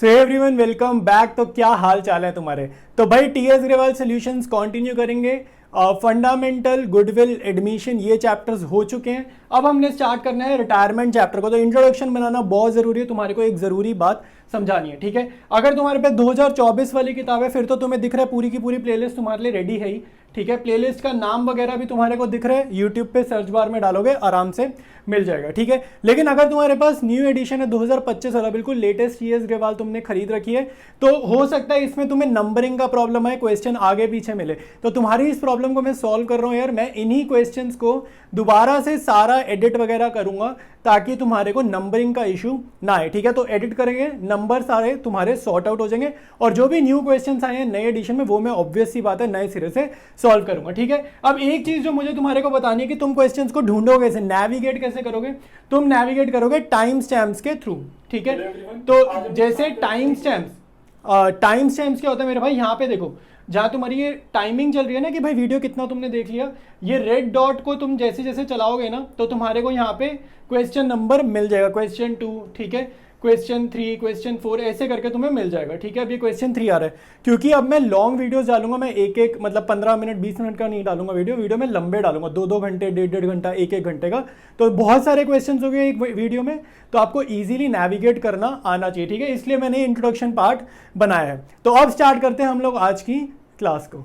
So everyone welcome back. तो क्या हाल चाल है तुम्हारे। तो भाई टीएस ग्रेवाल सॉल्यूशंस कंटिन्यू करेंगे। फंडामेंटल गुडविल एडमिशन ये चैप्टर्स हो चुके हैं। अब हमने स्टार्ट करना है रिटायरमेंट चैप्टर को। तो इंट्रोडक्शन बनाना बहुत ज़रूरी है, तुम्हारे को एक ज़रूरी बात समझानी है, ठीक है। अगर तुम्हारे पास 2024 वाली किताब है फिर तो तुम्हें दिख रहा है पूरी की पूरी प्लेलिस्ट तुम्हारे लिए रेडी है ही, ठीक है। प्लेलिस्ट का नाम वगैरह भी तुम्हारे को दिख रहा है, यूट्यूब पे सर्च बार में डालोगे आराम से मिल जाएगा, ठीक है। लेकिन अगर तुम्हारे पास न्यू एडिशन है 2025 वाला, बिल्कुल लेटेस्ट टीएस ग्रेवाल तुमने खरीद रखी है, तो हो सकता है इसमें तुम्हें नंबरिंग का प्रॉब्लम है, क्वेश्चन आगे पीछे मिले। तो तुम्हारी इस प्रॉब्लम को मैं सॉल्व कर रहा हूँ यार। मैं इन्हीं क्वेश्चंस को दोबारा से सारा एडिट वगैरह करूंगा ताकि तुम्हारे को नंबरिंग का इशू ना आए, ठीक है। तो एडिट करेंगे, नंबर सारे तुम्हारे सॉर्ट आउट हो जाएंगे और जो भी न्यू क्वेश्चंस आए हैं नए एडिशन में वो मैं ऑब्वियस सी बात है नए सिरे से सॉल्व करूंगा, ठीक है। अब एक चीज जो मुझे तुम्हारे को बतानी है कि तुम क्वेश्चंस को ढूंढोगे कैसे, नेविगेट कैसे करोगे। तुम नेविगेट करोगे टाइम स्टैम्प्स के थ्रू, ठीक है। तो जैसे टाइम स्टैम्प्स क्या होता है मेरे भाई, यहाँ पे देखो जहाँ तुम्हारी ये टाइमिंग चल रही है ना कि भाई वीडियो कितना तुमने देख लिया, ये रेड डॉट को तुम जैसे जैसे चलाओगे ना तो तुम्हारे को यहाँ पे क्वेश्चन नंबर मिल जाएगा, क्वेश्चन 2, ठीक है, क्वेश्चन 3, क्वेश्चन 4, ऐसे करके तुम्हें मिल जाएगा, ठीक है। अभी क्वेश्चन 3 आ रहा है क्योंकि अब मैं लॉन्ग वीडियोस डालूंगा, मैं एक मतलब 15 मिनट 20 मिनट का नहीं डालूंगा वीडियो में लंबे डालूंगा, 2-2 घंटे, 1.5 घंटा, 1-1 घंटे का। तो बहुत सारे क्वेश्चन हो गए एक वीडियो में, तो आपको ईजिली नेविगेट करना आना चाहिए, ठीक है। इसलिए मैंने इंट्रोडक्शन पार्ट बनाया है। तो अब स्टार्ट करते हैं हम लोग आज की क्लास को।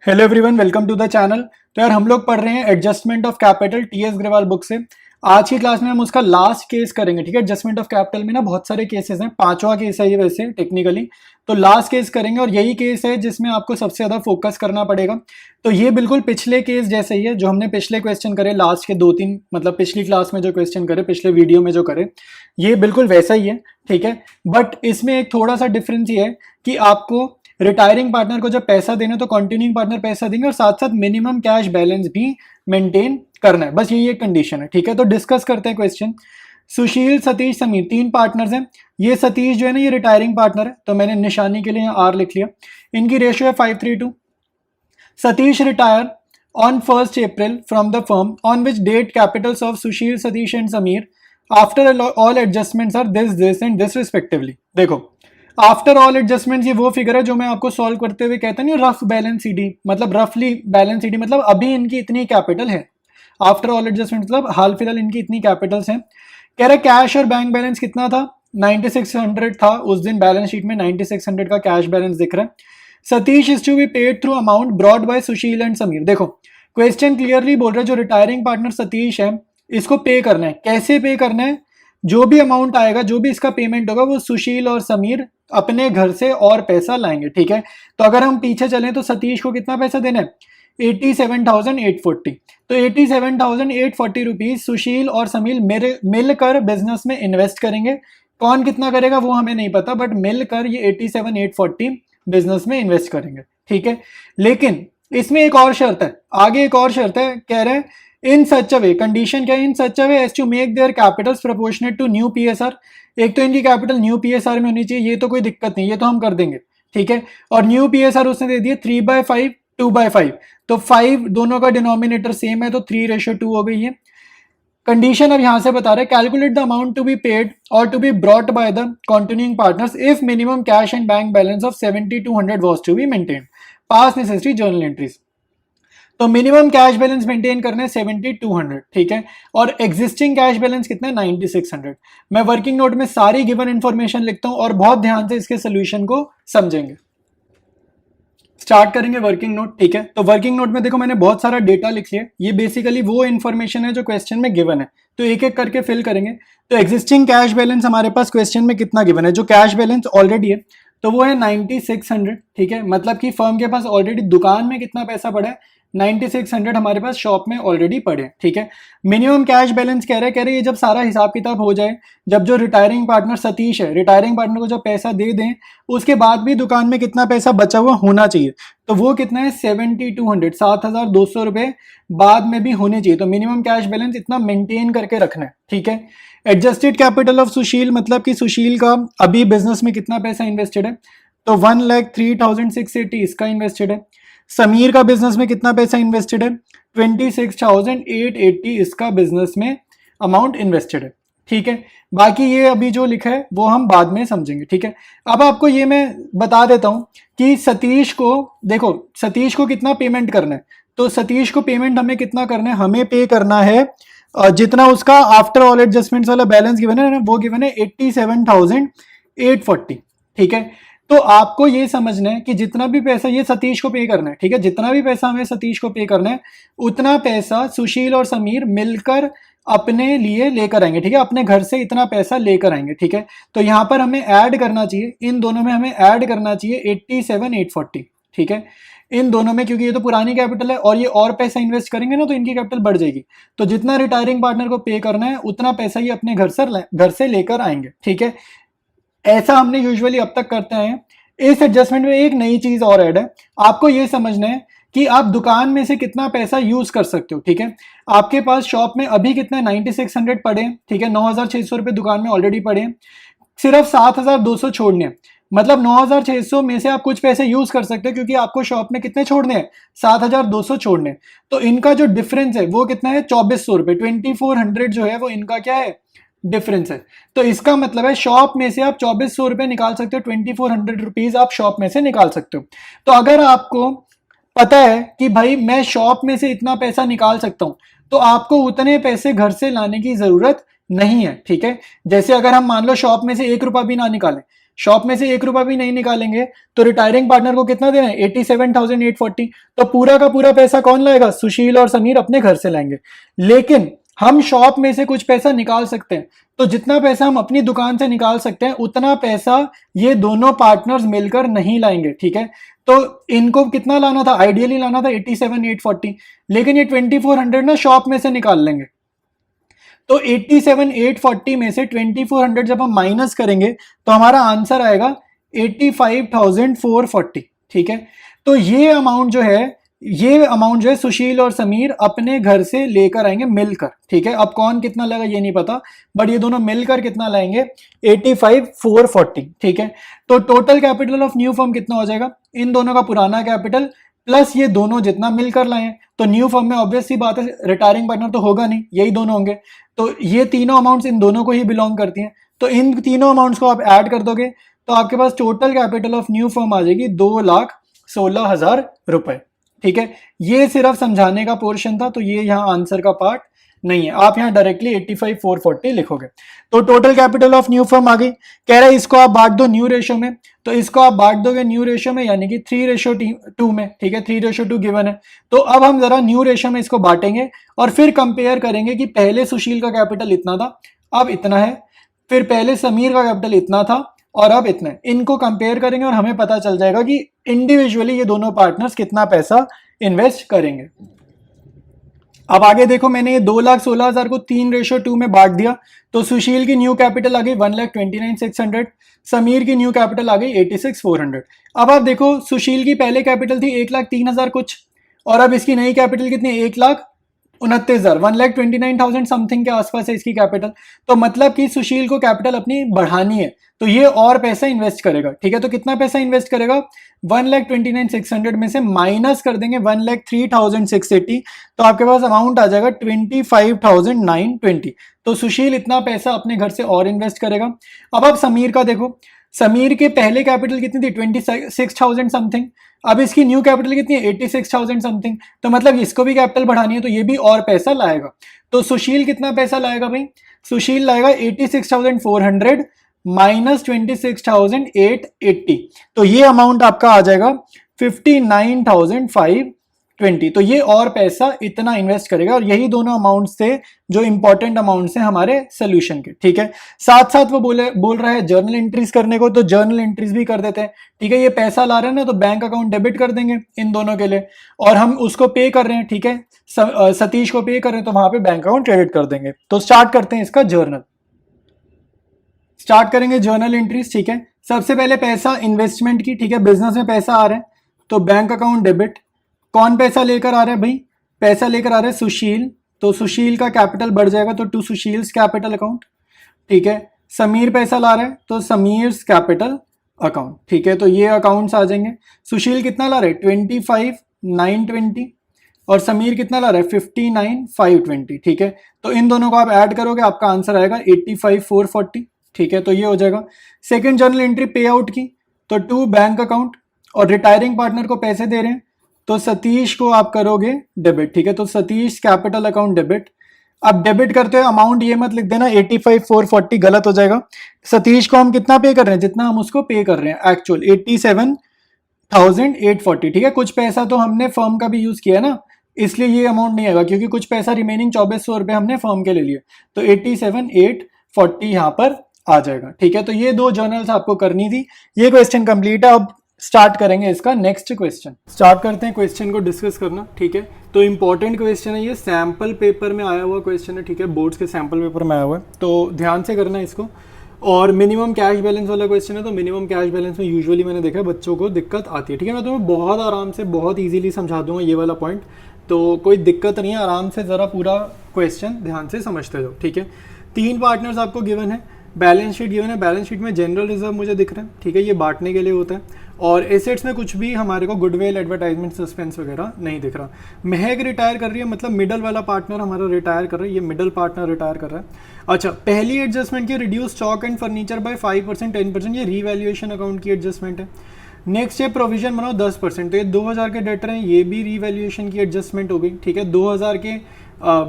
Hello everyone, welcome to the channel. तो यार हम लोग पढ़ रहे हैं adjustment of capital TS Grewal book से। आज की क्लास में हम उसका लास्ट केस करेंगे, ठीक है। एडजस्टमेंट ऑफ कैपिटल में ना बहुत सारे केसेस हैं, 5वां केस है ये वैसे टेक्निकली, तो लास्ट केस करेंगे और यही केस है जिसमें आपको सबसे ज्यादा फोकस करना पड़ेगा। तो ये बिल्कुल पिछले केस जैसे ही है जो हमने पिछले क्वेश्चन करे लास्ट के 2-3, मतलब पिछली क्लास में जो क्वेश्चन करे, पिछले वीडियो में जो करे, ये बिल्कुल वैसा ही है, ठीक है। बट इसमें एक थोड़ा सा डिफरेंस ये है कि आपको रिटायरिंग पार्टनर को जब पैसा देना तो कंटिन्यूइंग पार्टनर पैसा देंगे और साथ साथ मिनिमम कैश बैलेंस भी मेंटेन करना है, बस यही एक कंडीशन है, ठीक है। तो डिस्कस करते हैं क्वेश्चन। सुशील, सतीश, समीर 3 पार्टनर्स हैं। ये सतीश जो है ना ये रिटायरिंग पार्टनर है, तो मैंने निशानी के लिए यहाँ R लिख लिया। इनकी रेशियो है 5:3:2। Satish retire on 1st April from the firm on which date capitals of Sushil, Satish and Sameer after all adjustments are this and this respectively। देखो आफ्टर ऑल एडजस्टमेंट ये वो फिगर है जो मैं आपको सॉल्व करते हुए कहता नहीं, रफ बैलेंस सीडी, मतलब रफली बैलेंस सीडी, मतलब अभी इनकी इतनी कैपिटल है। आफ्टर ऑल एडजस्टमेंट मतलब हाल फिलहाल इनकी इतनी कैपिटल्स हैं। कह रहे कैश और बैंक बैलेंस कितना था, 9600 था उस दिन, बैलेंस शीट में 9600 का कैश बैलेंस दिख रहा है। Satish is to be paid through amount brought by Sushil and Samir. देखो क्वेश्चन क्लियरली बोल रहा है जो रिटायरिंग पार्टनर सतीश है इसको पे करना है। कैसे पे करना है, जो भी अमाउंट आएगा, जो भी इसका पेमेंट होगा वो सुशील और समीर अपने घर से और पैसा लाएंगे, ठीक है। तो अगर हम पीछे चलें तो सतीश को कितना पैसा देना है, 87,840। तो 87,840 रुपीज सुशील और समीर मिलकर बिजनेस में इन्वेस्ट करेंगे। कौन कितना करेगा वो हमें नहीं पता, बट मिलकर ये 87,840 बिजनेस में इन्वेस्ट करेंगे, ठीक है। लेकिन इसमें एक और शर्त है, आगे एक और शर्त है, कह रहे हैं इन सच अ वे, कंडीशन क्या है, in such a way as to make their capitals proportionate to new PSR. एक तो इनकी कैपिटल न्यू पीएसआर में होनी चाहिए, ये तो कोई दिक्कत नहीं, ये तो हम कर देंगे, ठीक है। और न्यू पीएसआर उसने दे दिया 3/5, 2/5, तो 5 दोनों का डिनोमिनेटर सेम है तो 3:2 हो गई है। कंडीशन अब यहां से बता रहे हैं calculate the amount to be paid और to be brought by the continuing partners if minimum cash and bank balance of 7200 was to be maintained, pass necessary journal entries. तो मिनिमम कैश बैलेंस मेंटेन करना है 7200, ठीक है। और existing cash balance कितना है 9600। मैं वर्किंग नोट में सारी गिवन इंफॉर्मेशन लिखता हूं और बहुत ध्यान से इसके सोल्यूशन को समझेंगे। स्टार्ट करेंगे वर्किंग नोट, ठीक है। तो वर्किंग नोट में देखो मैंने बहुत सारा डेटा लिख लिया, ये बेसिकली वो इन्फॉर्मेशन है जो क्वेश्चन में गिवन है, तो एक एक करके फिल करेंगे। तो एग्जिस्टिंग कैश बैलेंस हमारे पास क्वेश्चन में कितना गिवन है, जो कैश बैलेंस ऑलरेडी है तो वो है 9600, ठीक है। मतलब कि फर्म के पास ऑलरेडी दुकान में कितना पैसा पड़ा है, 9600 हमारे पास शॉप में ऑलरेडी पड़े, ठीक है। मिनिमम कैश बैलेंस कह रहे ये जब सारा हिसाब किताब हो जाए, जब जो रिटायरिंग पार्टनर सतीश है, रिटायरिंग पार्टनर को जब पैसा दे दें उसके बाद भी दुकान में कितना पैसा बचा हुआ होना चाहिए, तो वो कितना है 7200, 7200 रुपए बाद में भी होने चाहिए। तो मिनिमम कैश बैलेंस इतना मेंटेन करके रखना है, ठीक है। एडजस्टेड कैपिटल ऑफ सुशील, मतलब कि सुशील का अभी बिजनेस में कितना पैसा इन्वेस्टेड है, तो 1,03,680 इसका इन्वेस्टेड है। समीर का बिजनेस में कितना पैसा इन्वेस्टेड है, 26,880 इसका बिजनेस में अमाउंट इन्वेस्टेड है, ठीक है, बाकी ये अभी जो लिखा है वो हम बाद में समझेंगे। ठीक है, अब आपको ये मैं बता देता हूं कि सतीश को, देखो सतीश को कितना पेमेंट करना है, तो सतीश को पेमेंट हमें कितना करना है, हमें पे करना है जितना उसका आफ्टर ऑल एडजस्टमेंट्स वाला बैलेंस गिवन है ना, वो गिवन है 87,840। ठीक है, तो आपको ये समझना है कि जितना भी पैसा ये सतीश को पे करना है, ठीक है, जितना भी पैसा हमें सतीश को पे करना है उतना पैसा सुशील और समीर मिलकर अपने लिए लेकर आएंगे। ठीक है, अपने घर से इतना पैसा लेकर आएंगे। ठीक है, तो यहां पर हमें ऐड करना चाहिए, इन दोनों में हमें ऐड करना चाहिए 87,840। ठीक है, इन दोनों में, क्योंकि ये तो पुरानी कैपिटल है और ये और पैसा इन्वेस्ट करेंगे ना तो इनकी कैपिटल बढ़ जाएगी। तो जितना रिटायरिंग पार्टनर को पे करना है उतना पैसा ये अपने घर से लेकर आएंगे। ठीक है, ऐसा हमने यूजुअली अब तक करते हैं। इस एडजस्टमेंट में एक नई चीज और ऐड है, आपको ये समझना है कि आप दुकान में से कितना पैसा यूज कर सकते हो। ठीक है, आपके पास शॉप में अभी कितना 9600 पड़े हैं। ठीक है, 9600 रुपए दुकान में ऑलरेडी पड़े हैं, सिर्फ 7200 छोड़ने हैं। मतलब 9600 में से आप कुछ पैसे यूज कर सकते हो, क्योंकि आपको शॉप में कितने छोड़ने हैं, 7200 छोड़ने हैं। तो इनका जो डिफरेंस है वो कितना है, 2400 रुपए, 2400 जो है वो इनका क्या है, डिफरेंस है। तो इसका मतलब है शॉप में से आप 2400 रुपए निकाल सकते हो, 2400 रुपीज आप शॉप में से निकाल सकते हो। तो अगर आपको पता है कि भाई मैं शॉप में से इतना पैसा निकाल सकता हूं, तो आपको उतने पैसे घर से लाने की जरूरत नहीं है। ठीक है, जैसे अगर हम मान लो शॉप में से 1 रुपया भी ना निकालें, शॉप में से 1 रुपया भी नहीं निकालेंगे तो रिटायरिंग पार्टनर को कितना देना है, 87,840। तो पूरा का पूरा पैसा कौन लाएगा, सुशील और समीर अपने घर से लाएंगे। लेकिन हम शॉप में से कुछ पैसा निकाल सकते हैं, तो जितना पैसा हम अपनी दुकान से निकाल सकते हैं उतना पैसा ये दोनों पार्टनर्स मिलकर नहीं लाएंगे। ठीक है, तो इनको कितना लाना था, आइडियली लाना था 87,840, लेकिन ये 2400 ना शॉप में से निकाल लेंगे। तो 87,840 में से 2400 जब हम माइनस करेंगे तो हमारा आंसर आएगा 85,440। ठीक है, तो ये अमाउंट जो है सुशील और समीर अपने घर से लेकर आएंगे मिलकर। ठीक है, अब कौन कितना लगा ये नहीं पता, बट ये दोनों मिलकर कितना लाएंगे, 85,440। ठीक है, तो total capital of new firm कितना हो जाएगा, इन दोनों का पुराना कैपिटल प्लस ये दोनों जितना मिलकर लाए हैं। तो न्यू फर्म में ऑब्वियस सी बात है रिटायरिंग पार्टनर तो होगा नहीं, यही दोनों होंगे। तो ये तीनों अमाउंट्स इन दोनों को ही बिलोंग करती हैं। तो इन तीनों अमाउंट्स को आप ऐड कर दोगे तो आपके पास total capital of new firm आ जाएगी 2,16,000 रुपए। ठीक है, ये सिर्फ समझाने का पोर्शन था, तो ये यहाँ आंसर का पार्ट नहीं है। आप यहाँ डायरेक्टली 85,440 लिखोगे। तो total capital of new firm आ गई। कह रहे इसको आप बांट दो न्यू रेशो में, तो इसको आप बांट दोगे न्यू रेशो में, यानी कि 3:2 में। ठीक है, 3:2 गिवन है। तो अब हम जरा न्यू रेशो में इसको बांटेंगे और फिर कंपेयर करेंगे कि पहले सुशील का कैपिटल इतना था, अब इतना है, फिर पहले समीर का कैपिटल इतना था और अब इतना है। इनको कंपेयर करेंगे और हमें पता चल जाएगा कि इंडिविजुअली ये दोनों पार्टनर्स कितना पैसा इन्वेस्ट करेंगे। अब आगे देखो, मैंने ये 2,16,000 को 3:2 में बांट दिया। तो सुशील की न्यू कैपिटल आ गई 1,29,600, समीर की न्यू कैपिटल आ गई 86,400। अब आप देखो, सुशील की पहले कैपिटल थी 1,03,000 कुछ, और अब इसकी नई कैपिटल कितनी, 1,29,000, 1,29,000 समथिंग के आसपास है इसकी कैपिटल। तो मतलब कि सुशील को कैपिटल अपनी बढ़ानी है, तो ये और पैसा इन्वेस्ट करेगा। ठीक है, तो कितना पैसा इन्वेस्ट करेगा, 1,29,600 में से माइनस कर देंगे 1,03,680, तो आपके पास अमाउंट आ जाएगा 25,920। तो सुशील इतना पैसा अपने घर से और इन्वेस्ट करेगा। अब आप समीर का देखो, समीर के पहले कैपिटल कितनी थी, 26,000 समथिंग, अब इसकी न्यू कैपिटल कितनी है, 86,000 समथिंग। तो मतलब इसको भी कैपिटल बढ़ानी है, तो ये भी और पैसा लाएगा। तो सुशील कितना पैसा लाएगा भाई, सुशील लाएगा 86,400 माइनस 26,880, तो ये अमाउंट आपका आ जाएगा 59,520। तो ये और पैसा इतना इन्वेस्ट करेगा, और यही दोनों अमाउंट्स थे जो इंपॉर्टेंट अमाउंट्स हैं हमारे सोल्यूशन के। ठीक है, साथ साथ वो बोल रहा है जर्नल एंट्रीज करने को, तो जर्नल एंट्रीज भी कर देते हैं। ठीक है, ये पैसा ला रहे हैं ना, तो बैंक अकाउंट डेबिट कर देंगे इन दोनों के लिए, और हम उसको पे कर रहे हैं। ठीक है, सतीश को पे कर रहे हैं, तो वहां पे बैंक अकाउंट क्रेडिट कर देंगे। तो स्टार्ट करते हैं इसका जर्नल, स्टार्ट करेंगे जर्नल एंट्रीज। ठीक है, सबसे पहले पैसा इन्वेस्टमेंट की, ठीक है, बिजनेस में पैसा आ रहा है तो बैंक अकाउंट डेबिट। कौन पैसा लेकर आ रहा है भाई, पैसा लेकर आ रहा है सुशील, तो सुशील का कैपिटल बढ़ जाएगा, तो टू सुशील्स कैपिटल अकाउंट। ठीक है, समीर पैसा ला रहा है तो समीर्स कैपिटल अकाउंट। ठीक है, तो ये अकाउंट्स आ जाएंगे। सुशील कितना ला रहे हैं, 25,920, और समीर कितना ला रहा है 59,520, ठीक है। तो इन दोनों को आप ऐड करोगे, आपका आंसर आएगा 85,440, ठीक है। तो ये हो जाएगा। सेकंड जर्नल एंट्री पे आउट की, तो टू बैंक अकाउंट और रिटायरिंग पार्टनर को पैसे दे रहे हैं, तो सतीश को आप करोगे डेबिट, ठीक है। तो सतीश कैपिटल अकाउंट डेबिट। अब डेबिट करते हो अमाउंट ये मत लिख देना 85,440, गलत हो जाएगा। सतीश को हम कितना पे कर रहे हैं, जितना हम उसको पे कर रहे हैं एक्चुअल 87,840, ठीक है। कुछ पैसा तो हमने फर्म का भी यूज किया ना, इसलिए ये अमाउंट नहीं आएगा, क्योंकि कुछ पैसा रिमेनिंग 2400 रुपये हमने फर्म के ले लिए, तो 87,840 यहाँ पर आ जाएगा, ठीक है। तो ये दो जर्नल्स आपको करनी थी। ये क्वेश्चन कंप्लीट है। अब स्टार्ट करेंगे इसका नेक्स्ट क्वेश्चन। स्टार्ट करते हैं क्वेश्चन को डिस्कस करना, ठीक है। तो इंपॉर्टेंट क्वेश्चन है, ये सैम्पल पेपर में आया हुआ क्वेश्चन है, ठीक है। बोर्ड्स के सैम्पल पेपर में आया हुआ है, तो ध्यान से करना है इसको। और मिनिमम कैश बैलेंस वाला क्वेश्चन है, तो मिनिमम कैश बैलेंस में यूजुअली मैंने देखा है बच्चों को दिक्कत आती है, ठीक है। मैं तुम्हें बहुत आराम से बहुत इजीली समझा दूंगा ये वाला पॉइंट, तो कोई दिक्कत नहीं है। आराम से ज़रा पूरा क्वेश्चन ध्यान से समझते जाओ, ठीक है। 3 पार्टनर्स आपको गिवन है, बैलेंस शीट गिवन है, बैलेंस शीट में जनरल रिजर्व मुझे दिख रहा है, ठीक है, ये बांटने के लिए होता है। और एसेट्स में कुछ भी हमारे को गुडविल, एडवर्टाइजमेंट, सस्पेंस वगैरह नहीं दिख रहा। महक रिटायर कर रही है, मतलब मिडल वाला पार्टनर हमारा रिटायर कर रहा है, ये मिडल पार्टनर रिटायर कर रहा है। अच्छा, पहली एडजस्टमेंट की reduce stock and furniture by 5%, 10%, ये रीवैल्यूएशन अकाउंट की एडजस्टमेंट है। नेक्स्ट है प्रोविजन बनाओ 10%, तो ये 2000 के डेटर हैं, ये भी रीवैल्यूएशन की एडजस्टमेंट हो गई, ठीक है। 2000 के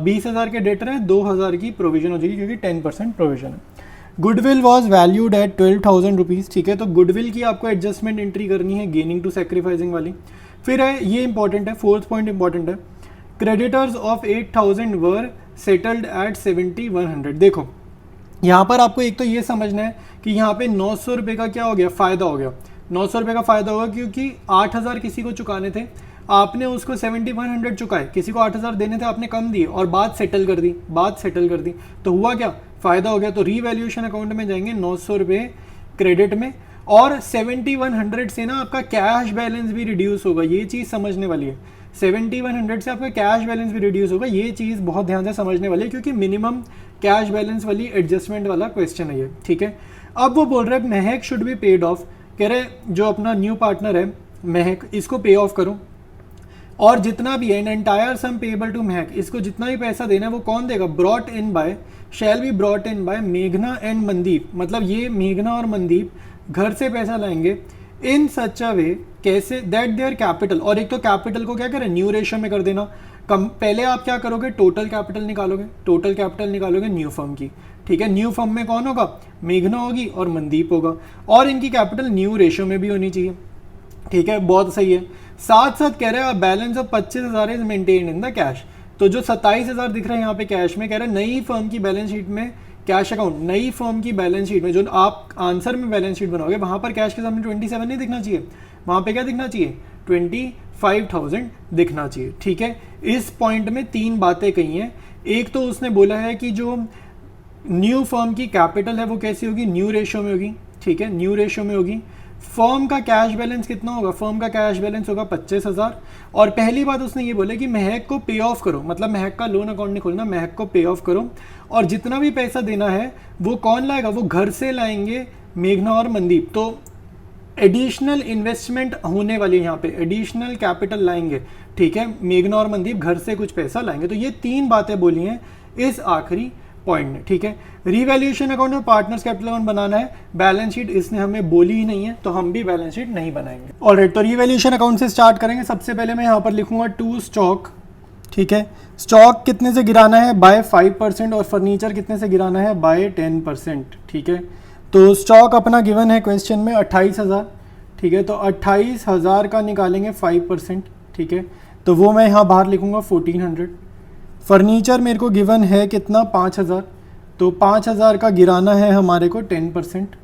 20,000 के डेटर हैं, 2000 की प्रोविजन हो जाएगी, क्योंकि 10% प्रोविजन है। Goodwill was valued at 12,000 rupees, ठीक है। तो गुडविल की आपको एडजस्टमेंट एंट्री करनी है, गेनिंग टू सेक्रीफाइसिंग वाली। फिर है, ये इंपॉर्टेंट है, फोर्थ पॉइंट इंपॉर्टेंट है, creditors of 8,000 were settled at 7,100। देखो यहाँ पर आपको एक तो ये समझना है कि यहाँ पे 900 रुपये का क्या हो गया, फ़ायदा हो गया। 900 रुपये का फ़ायदा होगा क्योंकि 8,000 किसी को चुकाने थे, आपने उसको 7,100 चुकाए, किसी को 8,000 देने थे, आपने कम दिए और बात सेटल कर दी, तो हुआ क्या, फ़ायदा हो गया। तो रीवैल्यूएशन अकाउंट में जाएंगे 900 रुपये क्रेडिट में, और 7,100 से ना आपका कैश बैलेंस भी रिड्यूस होगा, ये चीज़ समझने वाली है। 7,100 से आपका कैश बैलेंस भी रिड्यूस होगा, ये चीज़ बहुत ध्यान से समझने वाली है, क्योंकि मिनिमम कैश बैलेंस वाली एडजस्टमेंट वाला क्वेश्चन है ये, ठीक है। अब वो बोल रहे हैं महक शुड बी पेड ऑफ, कह रहे जो अपना न्यू पार्टनर है महक, इसको पे ऑफ करो, और जितना भी है in entire sum payable to Mahak, इसको जितना भी पैसा देना है वो कौन देगा, brought in by, shall be brought in by मेघना एंड मनदीप, मतलब ये मेघना और मनदीप घर से पैसा लाएंगे इन सच अ वे, कैसे, दैट देयर कैपिटल, और एक तो कैपिटल को क्या करें, न्यू रेशियो में कर देना। पहले आप क्या करोगे, टोटल कैपिटल निकालोगे न्यू फर्म की, ठीक है। न्यू फर्म में कौन होगा, मेघना होगी और मनदीप होगा, और इनकी कैपिटल न्यू रेशियो में भी होनी चाहिए, ठीक है। बहुत सही है। साथ साथ कह रहे हैं balance of 25,000 is maintain in the cash, तो जो 27,000 दिख रहा है यहाँ पे कैश में, कह रहे हैं नई फर्म की बैलेंस शीट में, कैश अकाउंट नई फर्म की बैलेंस शीट में, जो आप आंसर में बैलेंस शीट बनाओगे वहाँ पर कैश के सामने 27 नहीं दिखना चाहिए, वहाँ पे क्या दिखना चाहिए, 25,000 दिखना चाहिए, ठीक है। इस पॉइंट में 3 बातें कही हैं। एक तो उसने बोला है कि जो न्यू फर्म की कैपिटल है वो कैसी होगी, न्यू रेशियो में होगी, ठीक है, न्यू रेशियो में होगी। फर्म का कैश बैलेंस कितना होगा, फर्म का कैश बैलेंस होगा 25,000, और पहली बात उसने ये बोला कि महक को पे ऑफ करो, मतलब महक का लोन अकाउंट नहीं खोलना, महक को पे ऑफ करो, और जितना भी पैसा देना है वो कौन लाएगा, वो घर से लाएंगे मेघना और मनदीप। तो एडिशनल इन्वेस्टमेंट होने वाली है यहाँ पे, एडिशनल कैपिटल लाएंगे, ठीक है, मेघना और मनदीप घर से कुछ पैसा लाएंगे। तो ये 3 बातें बोली हैं इस आखिरी पॉइंट में, ठीक है। रीवैल्यूएशन अकाउंट में पार्टनर्स कैपिटल अकाउंट बनाना है, बैलेंस शीट इसने हमें बोली ही नहीं है, तो हम भी बैलेंस शीट नहीं बनाएंगे। ऑलराइट, तो रीवैल्यूएशन अकाउंट से स्टार्ट करेंगे। सबसे पहले मैं यहाँ पर लिखूंगा टू स्टॉक, ठीक है। स्टॉक कितने से गिराना है, बाय 5%, और फर्नीचर कितने से गिराना है, बाय 10%, ठीक है। तो स्टॉक अपना गिवन है क्वेश्चन में 28,000, ठीक है। तो 28,000 का निकालेंगे 5%, ठीक है, तो वो मैं यहाँ बाहर लिखूंगा 1,400। फर्नीचर मेरे को गिवन है कितना, 5,000, तो 5,000 का गिराना है हमारे को 10%,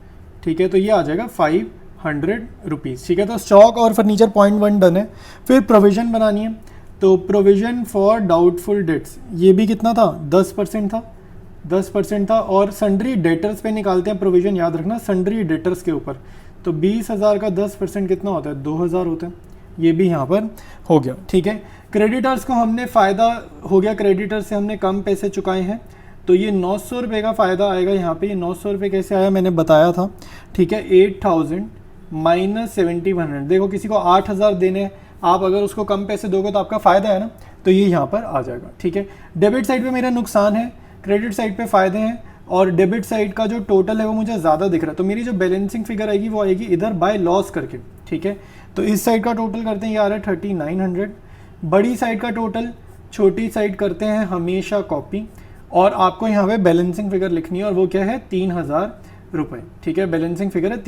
ठीक है, तो ये आ जाएगा 500 रुपीज़, ठीक है। तो स्टॉक और फर्नीचर 0.1 डन है। फिर प्रोविज़न बनानी है, तो प्रोविज़न फॉर डाउटफुल डेट्स, ये भी कितना था, 10% था, और सन्ड्री डेटर्स पे निकालते हैं प्रोविज़न, याद रखना सन्ड्री डेटर्स के ऊपर। तो 20,000 का 10% कितना होता है, 2,000 होता है, ये भी यहाँ पर हो गया, ठीक है। क्रेडिटर्स को हमने फ़ायदा हो गया, क्रेडिटर्स से हमने कम पैसे चुकाए हैं, तो ये 900 रुपये का फ़ायदा आएगा यहाँ पे। ये 900 रुपये कैसे आया मैंने बताया था, ठीक है। 8,000 माइनस 7,100, देखो किसी को 8,000 देने, आप अगर उसको कम पैसे दोगे तो आपका फ़ायदा है ना, तो ये यहाँ पर आ जाएगा, ठीक है। डेबिट साइड पे मेरा नुकसान है, क्रेडिट साइड पे फ़ायदे हैं, और डेबिट साइड का जो टोटल है वो मुझे ज़्यादा दिख रहा है, तो मेरी जो बैलेंसिंग फिगर आएगी वो आएगी इधर बाय लॉस करके, ठीक है। तो इस साइड का टोटल करते हैं, ये आ रहा है 3900। बड़ी साइड का टोटल छोटी साइड करते हैं हमेशा कॉपी, और आपको यहाँ पे बैलेंसिंग फिगर लिखनी है, और वो क्या है 3000 रुपये, ठीक है। बैलेंसिंग फिगर है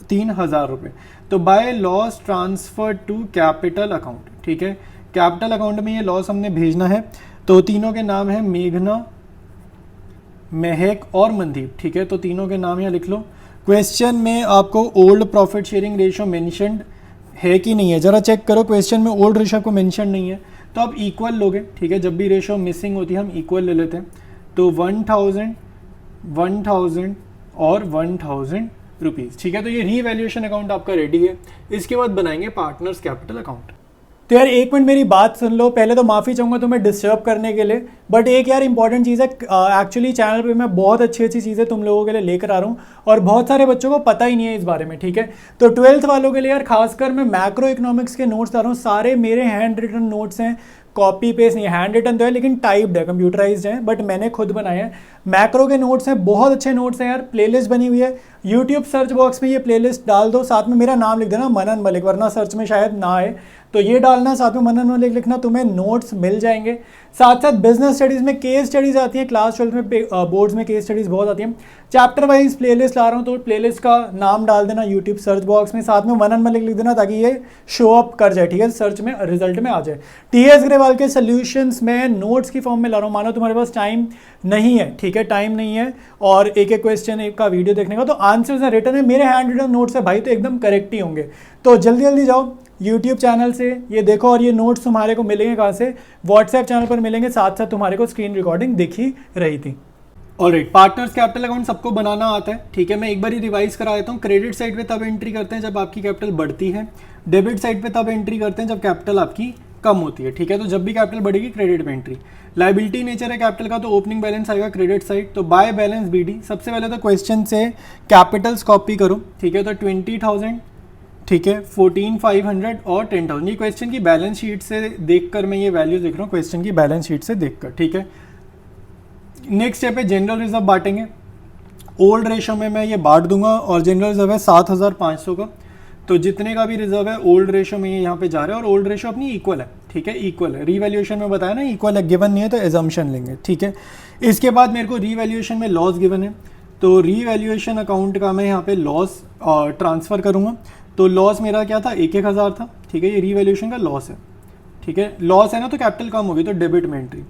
3000 रुपये। तो by loss transfer to capital account, ठीक है। कैपिटल अकाउंट में ये लॉस हमने भेजना है, तो तीनों के नाम है मेघना, महक और मनदीप, ठीक है। तो तीनों के नाम यहाँ लिख लो। क्वेश्चन में आपको old profit sharing ratio mentioned है कि नहीं है, ज़रा चेक करो। क्वेश्चन में ओल्ड रेशियो को मेंशन नहीं है, तो आप इक्वल लोगे, ठीक है। जब भी रेशियो मिसिंग होती है हम इक्वल ले लेते हैं। तो 1000 1000 और 1000 रुपीज़, ठीक है। तो ये रीवैल्यूएशन अकाउंट आपका रेडी है। इसके बाद बनाएंगे पार्टनर्स कैपिटल अकाउंट। तो यार एक मिनट मेरी बात सुन लो, पहले तो माफ़ी चाहूँगा तुम्हें डिस्टर्ब करने के लिए, बट एक यार इंपॉर्टेंट चीज़ है, एक्चुअली चैनल पे मैं बहुत अच्छी अच्छी चीज़ें तुम लोगों के लिए लेकर आ रहा हूँ, और बहुत सारे बच्चों को पता ही नहीं है इस बारे में, ठीक है। तो 12th वालों के लिए यार खासकर मैं मैक्रो इकोनॉमिक्स के नोट्स ला रहा हूँ, सारे मेरे हैंड रिटन नोट्स हैं, कॉपी पेस्ट नहीं, हैंड रिटन तो है लेकिन टाइप्ड है, कंप्यूटराइज्ड है, बट मैंने खुद बनाए हैं। मैक्रो के नोट्स हैं, बहुत अच्छे नोट्स हैं यार। प्लेलिस्ट बनी हुई है, यूट्यूब सर्च बॉक्स में ये प्लेलिस्ट डाल दो, साथ में मेरा नाम लिख देना मनन मलिक, वरना सर्च में शायद ना आए, तो ये डालना, साथ में मनन मलिक लिखना, तुम्हें नोट्स मिल जाएंगे। साथ साथ बिजनेस स्टडीज़ में केस स्टडीज़ आती हैं, क्लास 12 में बोर्ड्स में केस स्टडीज़ बहुत आती हैं। चैप्टर वाइज प्लेलिस्ट ला रहा हूँ, तो प्लेलिस्ट का नाम डाल देना यूट्यूब सर्च बॉक्स में, साथ में मनन मलिक लिख देना, ताकि ये शो अप कर जाए, ठीक है, सर्च में रिजल्ट में आ जाए। टीएस ग्रेवाल के सोल्यूशंस में नोट्स की फॉर्म में ला रहा हूँ। मानो तुम्हारे पास टाइम नहीं है, ठीक है, टाइम नहीं है और एक एक क्वेश्चन एक का वीडियो देखने का, तो आंसर्स रिटर्न है, मेरे हैंड रिटन नोट्स है भाई, तो एकदम करेक्ट ही होंगे। तो जल्दी जल्दी जाओ यूट्यूब चैनल से ये देखो, और ये नोट्स तुम्हारे को मिलेंगे कहाँ से, व्हाट्सएप चैनल पर मिलेंगे, साथ साथ तुम्हारे को स्क्रीन रिकॉर्डिंग दिख ही रही थी। ऑलराइट, पार्टनर्स कैपिटल अकाउंट सबको बनाना आता है, ठीक है। मैं एक बार ही रिवाइज करा देता हूँ। क्रेडिट साइड पे तब एंट्री करते हैं जब आपकी कैपिटल बढ़ती है, डेबिट साइड पे तब एंट्री करते हैं जब कैपिटल आपकी कम होती है, ठीक है। तो जब भी कैपिटल बढ़ेगी क्रेडिट में एंट्री। लायबिलिटी नेचर है कैपिटल का, तो ओपनिंग बैलेंस आएगा क्रेडिट साइड, तो बाय बैलेंस बीडी। सबसे पहले तो क्वेश्चन से कैपिटल्स कॉपी करो, ठीक है। तो 20,000, ठीक है, 14,500 और 10,000, ये क्वेश्चन की बैलेंस शीट से देखकर मैं ये वैल्यू देख रहा हूँ, क्वेश्चन की बैलेंस शीट से देखकर, ठीक है। नेक्स्ट स्टेप है जनरल रिजर्व बांटेंगे। ओल्ड रेशो में मैं ये बांट दूंगा, और जनरल रिजर्व है 7,500 का, तो जितने का भी रिजर्व है ओल्ड रेशो में ये यहाँ पे जा रहा है, और ओल्ड रेशो अपनी इक्वल है, ठीक है, इक्वल है। रीवैल्यूएशन में बताया ना इक्वल है, गिवन नहीं है तो एजम्पशन लेंगे, ठीक है। इसके बाद मेरे को रीवैल्यूएशन में लॉस गिवन है, तो रीवैल्यूएशन अकाउंट का मैं यहाँ पे लॉस ट्रांसफ़र करूँगा। तो लॉस मेरा क्या था, 1,000 था, ठीक है, ये रीवैल्यूएशन का लॉस है, ठीक है। लॉस है ना, तो कैपिटल कम होगी, तो डेबिट में एंट्री,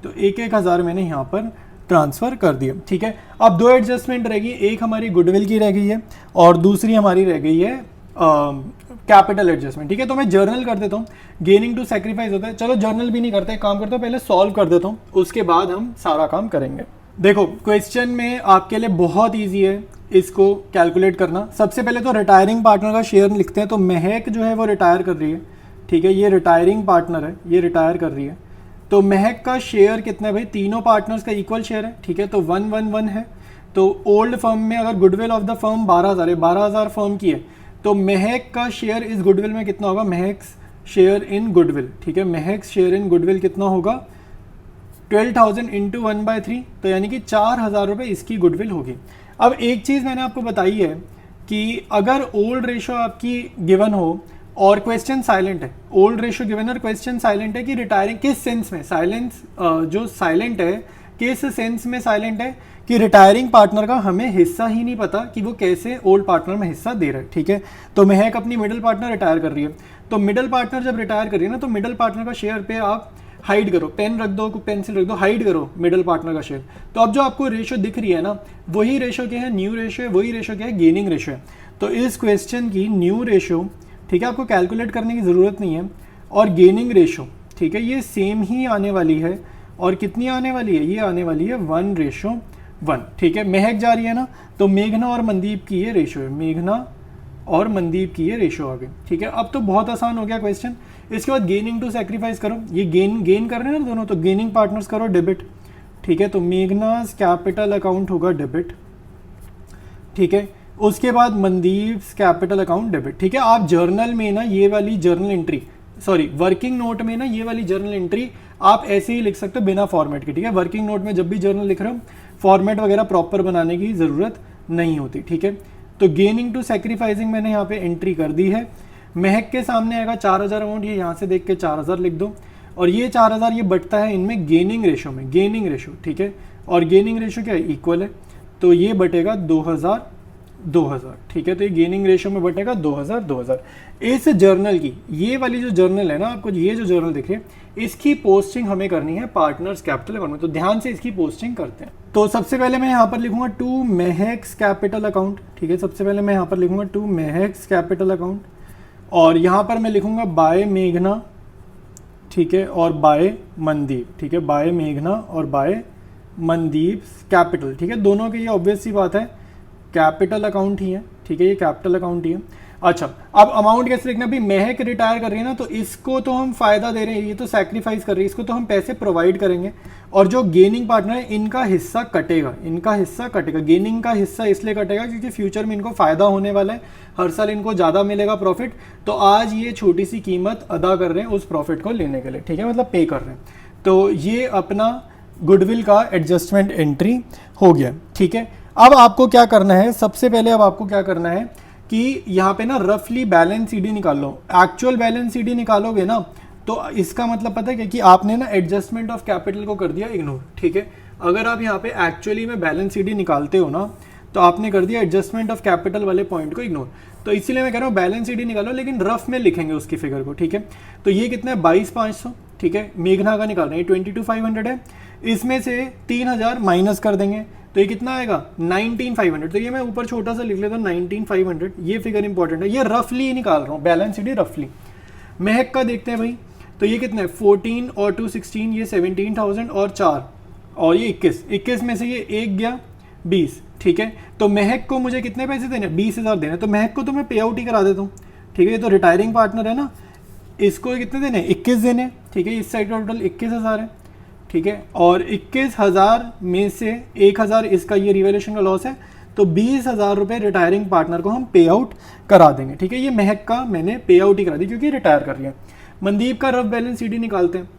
तो 1,000 मैंने यहाँ पर ट्रांसफ़र कर दिया, ठीक है। अब दो एडजस्टमेंट रहेगी, एक हमारी गुडविल की रह गई है और दूसरी हमारी रह गई है कैपिटल एडजस्टमेंट, ठीक है। तो मैं जर्नल कर देता हूँ, गेनिंग टू सेक्रीफाइस होता है। चलो जर्नल भी नहीं करते, काम करता हूँ, पहले सॉल्व कर देता हूँ, उसके बाद हम सारा काम करेंगे। देखो क्वेश्चन में आपके लिए बहुत ईजी है इसको कैलकुलेट करना। सबसे पहले तो रिटायरिंग पार्टनर का शेयर लिखते हैं, तो महक जो है वो रिटायर कर रही है, ठीक है, ये रिटायरिंग पार्टनर है, ये रिटायर कर रही है। तो महक का शेयर कितना है भाई, तीनों पार्टनर्स का इक्वल शेयर है, ठीक है, तो 111 है। तो ओल्ड फर्म में अगर गुडविल ऑफ द फर्म 12,000 है, 12,000 फर्म की है, तो महक का शेयर इस गुडविल में कितना होगा, महक शेयर इन गुडविल, ठीक है, महक शेयर इन गुडविल कितना होगा, 12,000 इंटू 1/3, तो यानी कि 4,000 रुपये इसकी गुडविल होगी। अब एक चीज़ मैंने आपको बताई है कि अगर ओल्ड रेशो आपकी गिवन हो और क्वेश्चन साइलेंट है, ओल्ड रेशो गिवन और क्वेश्चन साइलेंट है कि रिटायरिंग, किस सेंस में साइलेंस, जो साइलेंट है किस सेंस में साइलेंट है कि रिटायरिंग पार्टनर का हमें हिस्सा ही नहीं पता कि वो कैसे ओल्ड पार्टनर में हिस्सा दे रहा है, ठीक है। तो महक अपनी मिडिल पार्टनर रिटायर कर रही है, तो मिडिल पार्टनर जब रिटायर कर रही है ना, तो मिडिल पार्टनर का शेयर पे आप हाइड करो, पेन रख दो, पेंसिल रख दो, हाइड करो मिडिल पार्टनर का शेयर। तो अब जो आपको रेशो दिख रही है ना, वही रेशो क्या है, न्यू रेशो है, वही रेशो क्या है, गेनिंग रेशो है। तो इस क्वेश्चन की न्यू रेशो, ठीक है, आपको कैलकुलेट करने की ज़रूरत नहीं है, और गेनिंग रेशो, ठीक है, ये सेम ही आने वाली है, और कितनी आने वाली है, ये आने वाली है 1:1, ठीक है। महक जा रही है ना, तो मेघना और मनदीप की ये रेशो है, मेघना और मनदीप की ये रेशो आ गई, ठीक है। अब तो बहुत आसान हो गया क्वेश्चन। इसके बाद गेनिंग टू सेक्रीफाइस करो, ये गेन कर रहे हैं ना दोनों, तो गेनिंग पार्टनर्स करो डेबिट, ठीक है। तो मेघनास कैपिटल अकाउंट होगा डेबिट, ठीक है। उसके बाद मनदीप कैपिटल अकाउंट डेबिट, ठीक है। आप जर्नल में ना ये वाली journal entry sorry working note में ना ये वाली जर्नल एंट्री आप ऐसे ही लिख सकते हो बिना फॉर्मेट के, ठीक है। वर्किंग नोट में जब भी जर्नल लिख रहे हो फॉर्मेट वगैरह प्रॉपर बनाने की ज़रूरत नहीं होती, ठीक है। तो गेनिंग टू सेक्रीफाइसिंग मैंने यहाँ पे एंट्री कर दी है। महक के सामने आएगा 4000 अमाउंट, ये यहाँ से देख के 4000 लिख दो, और ये 4000 ये बटता है इनमें गेनिंग रेशो में, गेनिंग रेशो, ठीक है। और गेनिंग रेशो क्या है, इक्वल है, तो ये बटेगा 2000 2000, ठीक है। तो ये गेनिंग रेशो में बटेगा 2000 2000। इस जर्नल की, ये वाली जो जर्नल है ना, आपको ये जो जर्नल दिख रही है, इसकी पोस्टिंग हमें करनी है पार्टनर्स कैपिटल अकाउंट में, तो ध्यान से इसकी पोस्टिंग करते हैं। तो सबसे पहले मैं यहाँ पर लिखूंगा टू महक्स कैपिटल अकाउंट, ठीक है। सबसे पहले मैं यहाँ पर लिखूंगा टू महक्स कैपिटल अकाउंट, और यहाँ पर मैं लिखूंगा बाय मेघना, ठीक है, और बाय मनदीप, ठीक है। बाय मेघना और बाय मनदीप कैपिटल, ठीक है। दोनों की ये ऑब्वियस सी बात है कैपिटल अकाउंट ही है, ठीक है, ये कैपिटल अकाउंट ही है। अच्छा, अब अमाउंट कैसे लिखना, अभी महक रिटायर कर रही है ना, तो इसको तो हम फायदा दे रहे हैं, ये तो सैक्रिफाइस कर रही है, इसको तो हम पैसे प्रोवाइड करेंगे, और जो गेनिंग पार्टनर है इनका हिस्सा कटेगा, इनका हिस्सा कटेगा। गेनिंग का हिस्सा इसलिए कटेगा क्योंकि फ्यूचर में इनको फायदा होने वाला है, हर साल इनको ज़्यादा मिलेगा प्रॉफिट, तो आज ये छोटी सी कीमत अदा कर रहे हैं उस प्रॉफिट को लेने के लिए, ठीक है, मतलब पे कर रहे हैं। तो ये अपना गुडविल का एडजस्टमेंट एंट्री हो गया, ठीक है। अब आपको क्या करना है, सबसे पहले अब आपको क्या करना है कि यहाँ पे ना रफली बैलेंस सीडी निकाल लो। एक्चुअल बैलेंस सीडी निकालोगे ना, तो इसका मतलब पता है कि आपने ना एडजस्टमेंट ऑफ कैपिटल को कर दिया इग्नोर, ठीक है। अगर आप यहाँ पे एक्चुअली में बैलेंस सीडी निकालते हो ना, तो आपने कर दिया एडजस्टमेंट ऑफ कैपिटल वाले पॉइंट को इग्नोर। तो इसीलिए मैं कह रहा हूँ बैलेंस सीडी निकालो, लेकिन रफ में लिखेंगे उसकी फिगर को, ठीक है। तो ये कितना है 22,500, ठीक है। मेघना का निकालना है 22,500 है, इसमें से 3000 माइनस कर देंगे, तो ये कितना आएगा 19,500। तो ये मैं ऊपर छोटा सा लिख लेता हूँ 19,500, ये फिगर इंपॉर्टेंट है, ये रफली निकाल रहा हूँ बैलेंस शीट रफली। महक का देखते हैं भाई, तो ये कितना है 14 और 2 16, ये 17,000 और 4 और ये 21 में से ये एक गया 20, ठीक है। तो महक को मुझे कितने पैसे देने, 20,000 देने, तो महक को तो मैं पे आउट ही करा देता हूँ, ठीक है। ये तो रिटायरिंग पार्टनर है ना, इसको कितने देने, 21 देने, ठीक है। इस साइड का टोटल 21,000 है, ठीक है। और 21,000 में से 1,000 इसका ये रिवैल्यूएशन का लॉस है, तो 20,000 रुपये रिटायरिंग पार्टनर को हम पे आउट करा देंगे, ठीक है। ये महक का मैंने पे आउट ही करा दी क्योंकि रिटायर कर लिया। मनदीप का रफ बैलेंस सीडी निकालते हैं,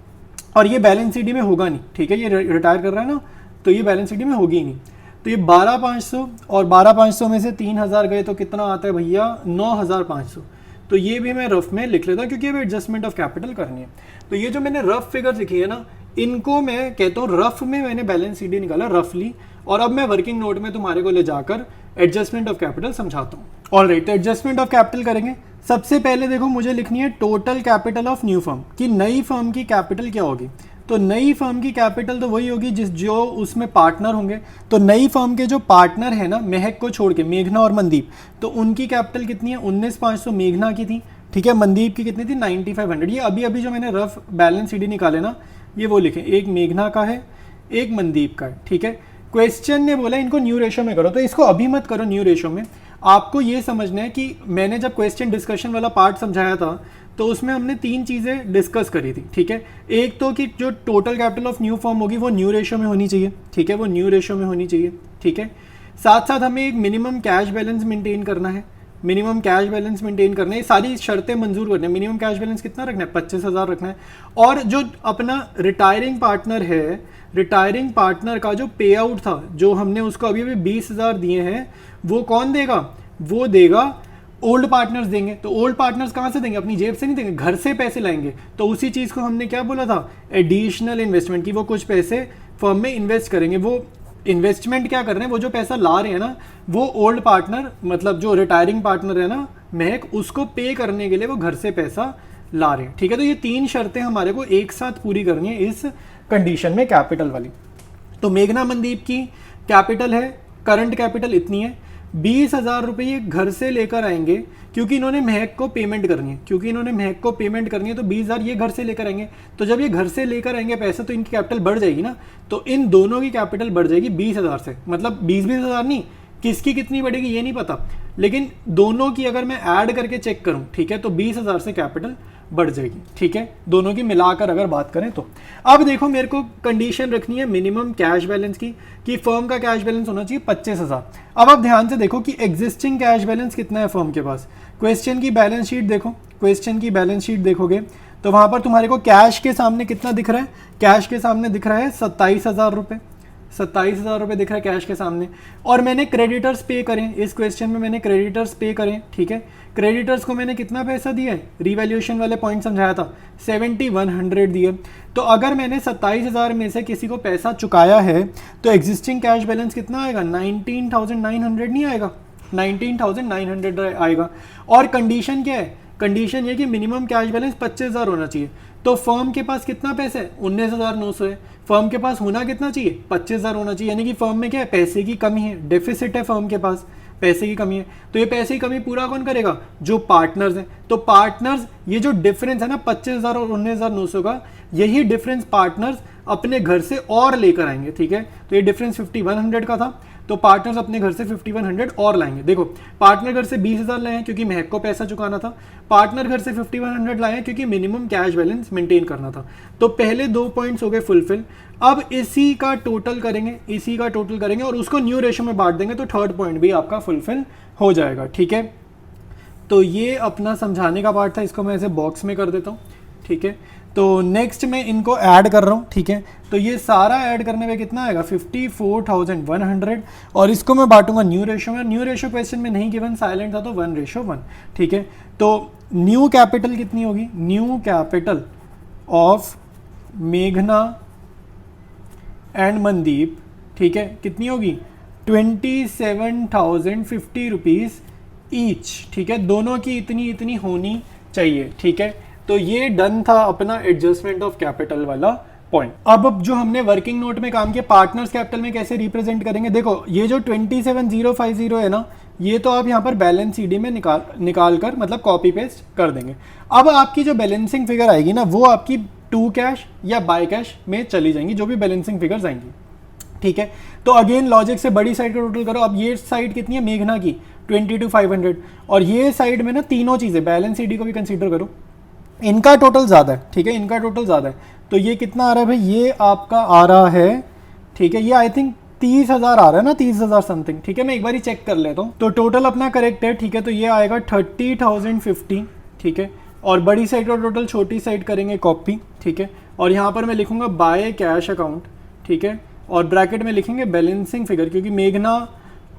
और ये बैलेंस सीडी में होगा नहीं, ठीक है, ये रिटायर कर रहा है ना, तो ये बैलेंस सीडी में होगी ही नहीं। तो ये 12,500 और 12,500 में से 3,000 गए तो कितना आता है भैया 9,500। तो ये भी मैं रफ में लिख लेता हूँ क्योंकि अब एडजस्टमेंट ऑफ कैपिटल करनी है। तो ये जो मैंने रफ फिगर लिखी है ना, इनको मैं कहता हूँ रफ में मैंने बैलेंस सीडी निकाला रफली, और अब मैं वर्किंग नोट में तुम्हारे को ले जाकर एडजस्टमेंट ऑफ कैपिटल समझाता हूँ। ऑलराइट, तो एडजस्टमेंट ऑफ कैपिटल करेंगे। सबसे पहले देखो मुझे लिखनी है total capital of new firm, कि नई फर्म की कैपिटल क्या होगी। तो नई फर्म की कैपिटल तो वही होगी जो उसमें पार्टनर होंगे। तो नई फर्म के जो पार्टनर है ना, महक को छोड़ के मेघना और मनदीप, तो उनकी कैपिटल कितनी है 19,500 मेघना की थी, ठीक है। मनदीप की कितनी थी 9,500। ये अभी अभी जो मैंने रफ बैलेंस सीडी निकाले ना, ये वो लिखे, एक मेघना का है एक मनदीप का है, ठीक है। क्वेश्चन ने बोला इनको न्यू रेशो में करो, तो इसको अभी मत करो न्यू रेशो में। आपको ये समझना है कि मैंने जब क्वेश्चन डिस्कशन वाला पार्ट समझाया था, तो उसमें हमने 3 चीज़ें डिस्कस करी थी, ठीक है। एक तो कि जो total capital of new firm होगी वो न्यू रेशो में होनी चाहिए, ठीक है, वो न्यू रेशो में होनी चाहिए, ठीक है। साथ साथ हमें एक मिनिमम कैश बैलेंस मेंटेन करना है, मिनिमम कैश बैलेंस मेंटेन करना है, सारी शर्तें मंजूर करनी है। मिनिमम कैश बैलेंस कितना रखना है 25,000 रखना है। और जो अपना रिटायरिंग पार्टनर है, रिटायरिंग पार्टनर का जो पे आउट था, जो हमने उसको अभी अभी 20,000 दिए हैं, वो कौन देगा, वो देगा ओल्ड पार्टनर्स देंगे। तो ओल्ड पार्टनर्स कहाँ से देंगे, अपनी जेब से नहीं देंगे, घर से पैसे लाएंगे। तो उसी चीज़ को हमने क्या बोला था, एडिशनल इन्वेस्टमेंट की, वो कुछ पैसे फर्म में इन्वेस्ट करेंगे। वो इन्वेस्टमेंट क्या कर रहे हैं, वो जो पैसा ला रहे हैं ना, वो ओल्ड पार्टनर मतलब जो रिटायरिंग पार्टनर है ना महक, उसको पे करने के लिए वो घर से पैसा ला रहे हैं, ठीक है। तो ये 3 शर्तें हमारे को एक साथ पूरी करनी है इस कंडीशन में कैपिटल वाली। तो मेघना मनदीप की कैपिटल है, करंट कैपिटल इतनी है, 20,000 रुपये ये घर से लेकर आएंगे क्योंकि इन्होंने महक को पेमेंट करनी है, क्योंकि इन्होंने महक को पेमेंट करनी है, तो 20,000 ये घर से लेकर आएंगे। तो जब ये घर से लेकर आएंगे पैसा, तो इनकी कैपिटल बढ़ जाएगी ना, तो इन दोनों की कैपिटल बढ़ जाएगी 20,000 से, मतलब 20,000 नहीं, किसकी कितनी बढ़ेगी ये नहीं पता, लेकिन दोनों की अगर मैं ऐड करके चेक करूं, ठीक है, तो 20,000 से कैपिटल बढ़ जाएगी, ठीक है, दोनों की मिलाकर अगर बात करें तो। अब देखो मेरे को कंडीशन रखनी है मिनिमम कैश बैलेंस की, कि फर्म का कैश बैलेंस होना चाहिए 25,000। अब आप ध्यान से देखो कि एग्जिस्टिंग कैश बैलेंस कितना है फर्म के पास। क्वेश्चन की बैलेंस शीट देखो, क्वेश्चन की बैलेंस शीट देखोगे तो वहाँ पर तुम्हारे को कैश के सामने कितना दिख रहा है, कैश के सामने दिख रहा है 27,000 रुपये, 27,000 रुपये दिख रहा है कैश के सामने। और मैंने क्रेडिटर्स पे करें, इस क्वेश्चन में मैंने क्रेडिटर्स पे करें, ठीक है। क्रेडिटर्स को मैंने कितना पैसा दिया है, रिवैल्यूएशन वाले पॉइंट समझाया था, 7100 दिए। तो अगर मैंने 27,000 में से किसी को पैसा चुकाया है तो एग्जिस्टिंग कैश बैलेंस कितना आएगा, 19,900 नहीं आएगा, 19,900 आएगा। और कंडीशन क्या है, कंडीशन ये कि मिनिमम कैश बैलेंस 25,000 होना चाहिए। तो फर्म के पास कितना पैसा है, 19,900 है, फर्म के पास होना कितना चाहिए, 25,000 होना चाहिए। यानी कि फर्म में क्या है, पैसे की कमी है, डेफिसिट है फर्म के पास, पैसे की कमी है। तो ये पैसे की कमी पूरा कौन करेगा, जो पार्टनर्स हैं। तो पार्टनर्स, ये जो डिफरेंस है ना 25,000 और 19,900 का, यही डिफरेंस पार्टनर्स अपने घर से और लेकर आएंगे, ठीक है। तो ये डिफरेंस 5100 का था, तो पार्टनर्स अपने घर से 5100 और लाएंगे। देखो पार्टनर घर से 20,000 लाए हैं क्योंकि महक को पैसा चुकाना था, पार्टनर घर से 5100 लाए हैं क्योंकि मिनिमम कैश बैलेंस मेंटेन करना था। तो पहले 2 पॉइंट्स हो गए फुलफिल। अब इसी का टोटल करेंगे, इसी का टोटल करेंगे और उसको न्यू रेशो में बांट देंगे, तो थर्ड पॉइंट भी आपका फुलफिल हो जाएगा, ठीक है। तो ये अपना समझाने का पार्ट था, इसको मैं ऐसे बॉक्स में कर देता हूँ, ठीक है। तो नेक्स्ट मैं इनको ऐड कर रहा हूँ, ठीक है। तो ये सारा ऐड करने में कितना आएगा, 54,100 और इसको मैं बांटूंगा न्यू रेशो में। न्यू रेशो क्वेश्चन में नहीं गिवन, साइलेंट था तो 1:1, ठीक है। तो न्यू कैपिटल कितनी होगी, न्यू कैपिटल ऑफ मेघना एंड मनदीप, ठीक है, कितनी होगी 27,050 रुपीज़ ईच, ठीक है। दोनों की इतनी इतनी होनी चाहिए, ठीक है। तो ये डन था अपना एडजस्टमेंट ऑफ कैपिटल वाला पॉइंट। अब जो हमने वर्किंग नोट में काम किया, पार्टनर्स कैपिटल में कैसे रिप्रेजेंट करेंगे, देखो ये जो 27,050 है ना, ये तो आप यहाँ पर बैलेंस सीडी में निकाल कर मतलब कॉपी पेस्ट कर देंगे। अब आपकी जो बैलेंसिंग फिगर आएगी ना, वो आपकी टू कैश या बाय कैश में चली जाएंगी, जो भी बैलेंसिंग फिगर्स आएंगी, ठीक है। तो अगेन लॉजिक से बड़ी साइड का टोटल करो। अब ये साइड कितनी है मेघना की 22,500 और ये साइड में ना तीनों चीज़ें, बैलेंस सीडी को भी कंसीडर करो, इनका टोटल ज़्यादा है, ठीक है, इनका टोटल ज़्यादा है। तो ये कितना आ रहा है भाई, ये आपका आ रहा है, ठीक है, ये आई थिंक 30,000 आ रहा है ना, 30,000 समथिंग, ठीक है। मैं एक बार ही चेक कर लेता हूँ। तो टोटल अपना करेक्ट है, ठीक है। तो ये आएगा 30,050, ठीक है। और बड़ी साइड का टोटल छोटी साइड करेंगे कॉपी, ठीक है। और यहाँ पर मैं लिखूंगा बाय कैश अकाउंट, ठीक है। और ब्रैकेट में लिखेंगे बैलेंसिंग फिगर, क्योंकि मेघना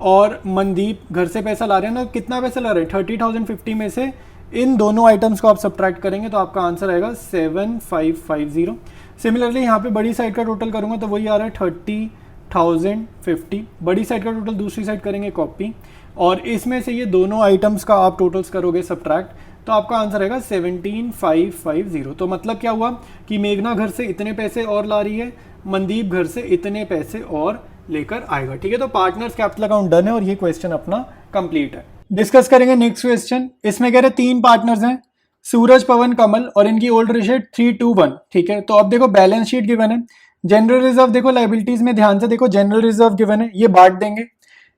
और मनदीप घर से पैसा ला रहे हैं ना, कितना पैसा ला रहे हैं 30,050 में से इन दोनों आइटम्स को आप सब्ट्रैक्ट करेंगे तो आपका आंसर आएगा 7,550। सिमिलरली यहाँ पे बड़ी साइड का टोटल करूँगा तो वही आ रहा है 30,050। बड़ी साइड का टोटल दूसरी साइड करेंगे कॉपी और इसमें से ये दोनों आइटम्स का आप टोटल्स करोगे सब्ट्रैक्ट तो आपका आंसर आएगा 17,550। तो मतलब क्या हुआ कि मेघना घर से इतने पैसे और ला रही है, मनदीप घर से इतने पैसे और लेकर आएगा, ठीक है। तो पार्टनर्स कैपिटल अकाउंट डन है और ये क्वेश्चन अपना कंप्लीट है। डिस्कस करेंगे नेक्स्ट क्वेश्चन। इसमें कह रहे 3 पार्टनर्स हैं, सूरज, पवन, कमल, और इनकी ओल्ड रेशियो 3:1, ठीक है। तो अब देखो बैलेंस शीट गिवन है, जनरल रिजर्व देखो, लाइबिलिटीज में ध्यान से देखो, जनरल रिजर्व गिवन है, ये बांट देंगे।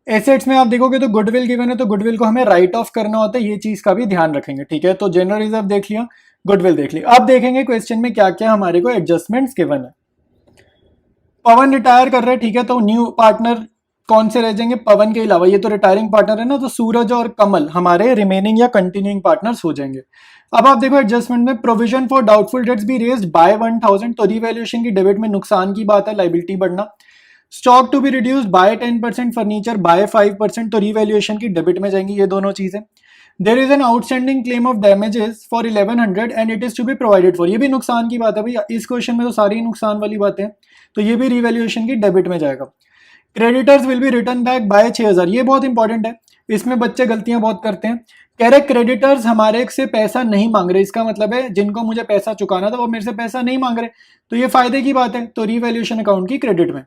एसेट्स में आप देखोगे तो गुडविल गिवन है, तो गुडविल को हमें राइट ऑफ करना होता है, ये चीज का भी ध्यान रखेंगे, ठीक है। तो जनरल रिजर्व देख लिया, गुडविल देख लिया। अब देखेंगे क्वेश्चन में क्या क्या हमारे को एडजस्टमेंट्स गिवन है। पवन रिटायर कर रहे हैं, ठीक है, तो न्यू पार्टनर कौन से रह जाएंगे, पवन के अलावा, ये तो रिटायरिंग पार्टनर है ना, तो सूरज और कमल हमारे रिमेनिंग या कंटिन्यूइंग पार्टनर्स हो जाएंगे। अब आप देखो एडजस्टमेंट में provision for doubtful dates be raised bye 1,000, तो रिवैल्यूएशन की डेबिट में नुकसान की बात है, लाइबिलिटी बढ़ना। Stock to be reduced by 10%, furniture by 5%, तो रिवैल्यूएशन की डेबिट में जाएंगी ये दोनों चीजें। There is an outstanding claim of damages for 1100 and it is to be provided for, ये भी नुकसान की बात है भैया, इस क्वेश्चन में तो सारी नुकसान वाली बातें हैं, तो ये भी रिवैल्यूएशन की डेबिट में जाएगा। Creditors will be return back by 6,000, ये बहुत इंपॉर्टेंट है, इसमें बच्चे गलतियां बहुत करते हैं। कह रहे क्रेडिटर्स हमारे से पैसा नहीं मांग रहे, इसका मतलब है जिनको मुझे पैसा चुकाना था वो मेरे से पैसा नहीं मांग रहे, तो ये फायदे की बात है, तो रिवैल्यूएशन अकाउंट की क्रेडिट में।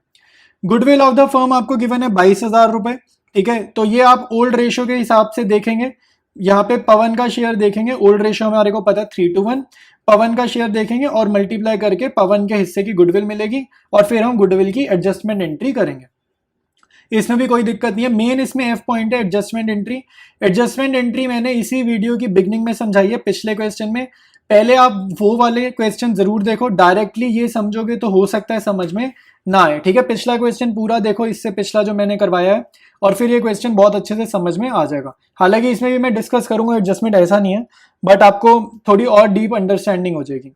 गुडविल ऑफ द फर्म आपको गिवन है 22,000 रुपए, ठीक है, तो ये आप ओल्ड रेशियो के हिसाब से देखेंगे। यहाँ पे पवन का शेयर देखेंगे, ओल्ड रेशियो हमारे को पता है 3:1, पवन का शेयर देखेंगे और मल्टीप्लाई करके पवन के हिस्से की गुडविल मिलेगी और फिर हम गुडविल की एडजस्टमेंट एंट्री करेंगे, इसमें भी कोई दिक्कत नहीं है। मेन इसमें एफ पॉइंट है एडजस्टमेंट एंट्री। एडजस्टमेंट एंट्री मैंने इसी वीडियो की बिगनिंग में समझाई है, पिछले क्वेश्चन में पहले आप वो वाले क्वेश्चन जरूर देखो, डायरेक्टली ये समझोगे तो हो सकता है समझ में ना आए, ठीक है। पिछला क्वेश्चन पूरा देखो, इससे पिछला जो मैंने करवाया है, और फिर ये क्वेश्चन बहुत अच्छे से समझ में आ जाएगा। हालांकि इसमें भी मैं डिस्कस करूंगा एडजस्टमेंट, ऐसा नहीं है, बट आपको थोड़ी और डीप अंडरस्टैंडिंग हो जाएगी।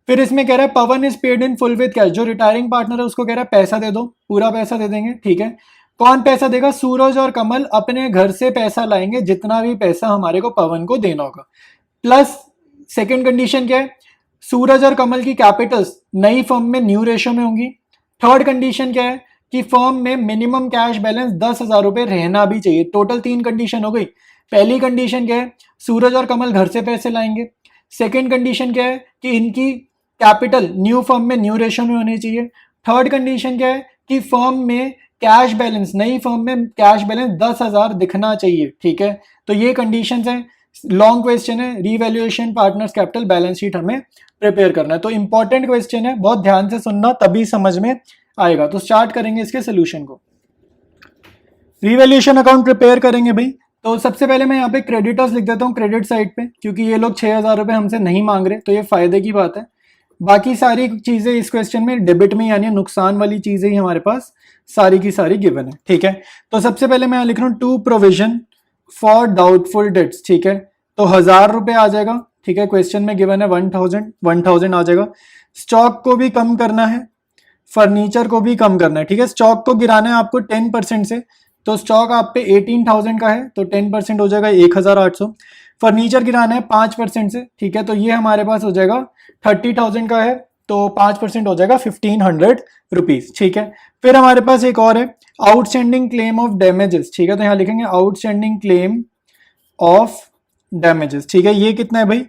फिर इसमें कह रहा है Pawan is paid in full with cash, जो रिटायरिंग पार्टनर है उसको कह रहा है पैसा दे दो, पूरा पैसा दे देंगे, ठीक है। कौन पैसा देगा? सूरज और कमल अपने घर से पैसा लाएंगे, जितना भी पैसा हमारे को पवन को देना होगा। प्लस सेकंड कंडीशन क्या है? सूरज और कमल की कैपिटल्स नई फर्म में न्यू रेशो में होंगी। थर्ड कंडीशन क्या है कि फर्म में मिनिमम कैश बैलेंस 10,000 रुपए रहना भी चाहिए। टोटल 3 कंडीशन हो गई। पहली कंडीशन क्या है? सूरज और कमल घर से पैसे लाएंगे। सेकेंड कंडीशन क्या है कि इनकी कैपिटल न्यू फर्म में न्यू रेशो में होनी चाहिए। थर्ड कंडीशन क्या है कि फर्म में कैश बैलेंस, नई फर्म में कैश बैलेंस 10,000 दिखना चाहिए, ठीक है। तो ये कंडीशंस हैं। लॉन्ग क्वेश्चन है, revaluation partners capital balance sheet हमें प्रिपेयर करना है। तो इंपॉर्टेंट क्वेश्चन है, बहुत ध्यान से सुनना तभी समझ में आएगा। तो स्टार्ट करेंगे इसके सोल्यूशन को। रीवैल्यूएशन अकाउंट प्रिपेयर करेंगे भाई। तो सबसे पहले मैं यहाँ पे क्रेडिटर्स लिख देता हूँ क्रेडिट साइड पे, क्योंकि ये लोग 6,000 रुपये हमसे नहीं मांग रहे, तो ये फायदे की बात है। बाकी सारी चीजें इस क्वेश्चन में डेबिट में, यानी नुकसान वाली चीजें ही हमारे पास सारी की सारी गिवन है, ठीक है। तो सबसे पहले मैं यहाँ लिख रहा हूँ to provision for doubtful debts, ठीक है। तो 1,000 रुपये आ जाएगा, ठीक है। क्वेश्चन में गिवन है 1,000 आ जाएगा। स्टॉक को भी कम करना है, फर्नीचर को भी कम करना है, ठीक है। स्टॉक को गिराना है आपको 10% से, तो स्टॉक आप पे 18,000 का है, तो 10% हो जाएगा 1,800। फर्नीचर गिराना है 5% से, ठीक है। तो ये हमारे पास हो जाएगा 30,000 का है, तो 5% हो जाएगा 1,500 रुपीज, ठीक है। फिर हमारे पास एक और है आउटस्टैंडिंग क्लेम ऑफ डैमेजेस, ठीक है। तो यहाँ लिखेंगे आउटस्टैंडिंग क्लेम ऑफ डैमेजेस, ठीक है। ये कितना है भाई?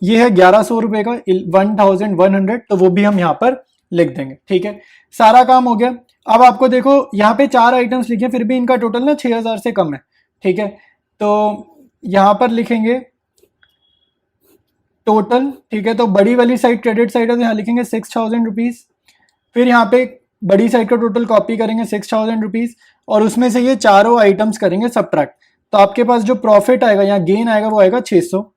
ये है 1,100 रुपए का, 1,100, तो वो भी हम यहाँ पर लिख देंगे, ठीक है। सारा काम हो गया। अब आपको देखो यहाँ पे 4 आइटम्स लिखे, फिर भी इनका टोटल ना 6,000 से कम है, ठीक है। तो यहाँ पर लिखेंगे टोटल, ठीक है। तो बड़ी वाली साइड क्रेडिट साइड है, तो यहाँ लिखेंगे 6,000 रुपीज। फिर यहाँ पे बड़ी साइड का टोटल कॉपी करेंगे 6,000 रुपीज, और उसमें से ये चारों आइटम्स करेंगे सबट्रैक्ट। तो आपके पास जो प्रॉफिट आएगा, यहाँ गेन आएगा, वो आएगा 600। तो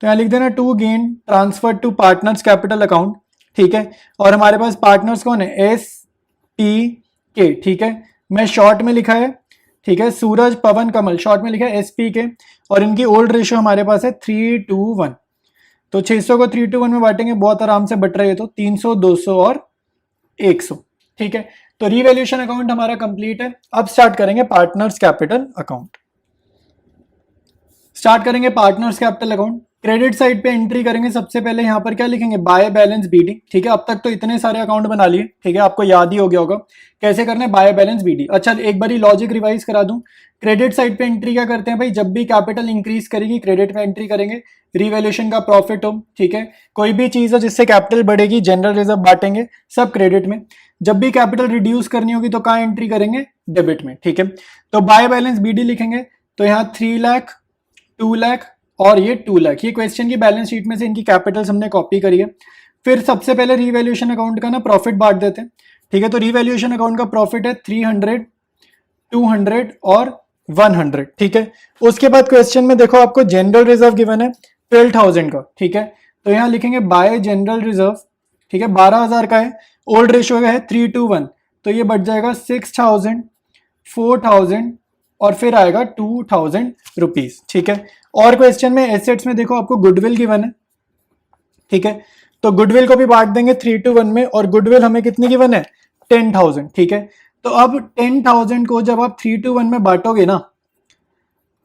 यहाँ लिख देना to gain transfer to partners capital account, ठीक है। और हमारे पास पार्टनर्स कौन है? SPK, ठीक है। मैं शॉर्ट में लिखा है, ठीक है। सूरज, पवन, कमल, शॉर्ट में लिखा है SPK, और इनकी ओल्ड रेशियो हमारे पास है 3:1। तो 600 को 3:1 में बांटेंगे, बहुत आराम से बट रहे है, तो 300, 200 और 100, ठीक है। तो रीवैल्यूएशन अकाउंट हमारा कंप्लीट है। अब स्टार्ट करेंगे पार्टनर्स कैपिटल अकाउंट। स्टार्ट करेंगे partners capital account. Credit side पे एंट्री करेंगे। सबसे पहले यहाँ पर क्या लिखेंगे? बाय बैलेंस BD, ठीक है। अब तक तो इतने सारे अकाउंट बना लिए, ठीक है, आपको याद ही हो गया होगा कैसे करना है बाय बैलेंस BD। अच्छा, एक बारी लॉजिक रिवाइज करा दूं। क्रेडिट साइड पे एंट्री क्या करते हैं भाई? जब भी कैपिटल इंक्रीज करेगी क्रेडिट में एंट्री करेंगे, रिवैल्यूएशन का प्रॉफिट हो, ठीक है। कोई भी चीज हो जिससे कैपिटल बढ़ेगी, जनरल रिजर्व बांटेंगे, सब क्रेडिट में। जब भी कैपिटल रिड्यूस करनी होगी तो कहाँ एंट्री करेंगे? डेबिट में, ठीक है। तो बाय बैलेंस BD लिखेंगे, तो यहाँ 3 लाख, 2 लाख और ये 2 लाख। ये क्वेश्चन की बैलेंस शीट में से इनकी कैपिटल्स हमने कॉपी करी है। फिर सबसे पहले रीवैल्यूएशन अकाउंट का ना प्रॉफिट बांट देते हैं, ठीक है। तो रीवैल्यूएशन अकाउंट का प्रॉफिट है 300, 200 और 100, ठीक है। उसके बाद क्वेश्चन में देखो आपको जनरल रिजर्व गिवन है 12,000 का, ठीक है। तो यहाँ लिखेंगे बाय जनरल रिजर्व, ठीक है, 12,000 का है, ओल्ड रेशियो है 3:1, तो ये बढ़ जाएगा 6,000, 4,000 और फिर आएगा 2,000 रुपीज, ठीक है। और क्वेश्चन में एसेट्स में देखो आपको गुडविल गिवन है, ठीक है। तो गुडविल को भी बांट देंगे 3:1 में, और गुडविल हमें कितनी गिवन है? 10,000, ठीक है। तो अब 10,000 को जब आप 3:1 में बांटोगे ना,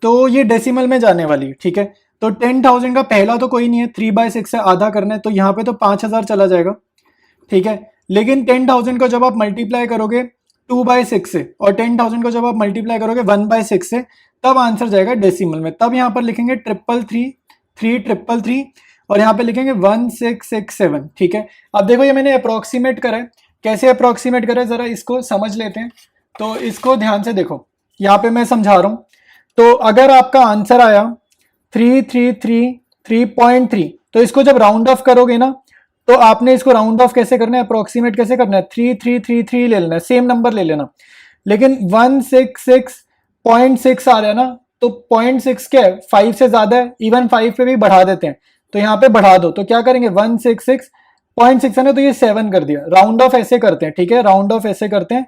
तो ये डेसिमल में जाने वाली है, ठीक है। तो 10,000 का पहला तो कोई नहीं है, 3/6 से आधा करना है, तो यहाँ पे तो 5,000 चला जाएगा, ठीक है। लेकिन 10,000 को जब आप मल्टीप्लाई करोगे 2/6 से, और 10,000 को जब आप मल्टीप्लाई करोगे 1/6 से, तब आंसर जाएगा डेसिमल में। तब यहाँ पर लिखेंगे 333 और यहाँ पे लिखेंगे 1667, ठीक है। अब देखो ये मैंने अप्रोक्सीमेट करा है। कैसे अप्रोक्सीमेट करा है, जरा इसको समझ लेते हैं। तो इसको ध्यान से देखो, यहाँ पे मैं समझा रहा हूँ। तो अगर आपका आंसर आया 333.3, तो इसको जब राउंड ऑफ करोगे ना, तो आपने इसको राउंड ऑफ कैसे करना है, अप्रोक्सीमेट कैसे करना है? 3333 ले लेना है, सेम नंबर ले लेना। लेकिन 166.6 आ रहा है ना, तो 0.6 क्या है? 5 से ज्यादा है, इवन 5 पे भी बढ़ा देते हैं, तो यहाँ पे बढ़ा दो, तो क्या करेंगे 166.6 है ना, तो ये 7 कर दिया। राउंड ऑफ ऐसे करते हैं, ठीक है, राउंड ऑफ ऐसे करते हैं,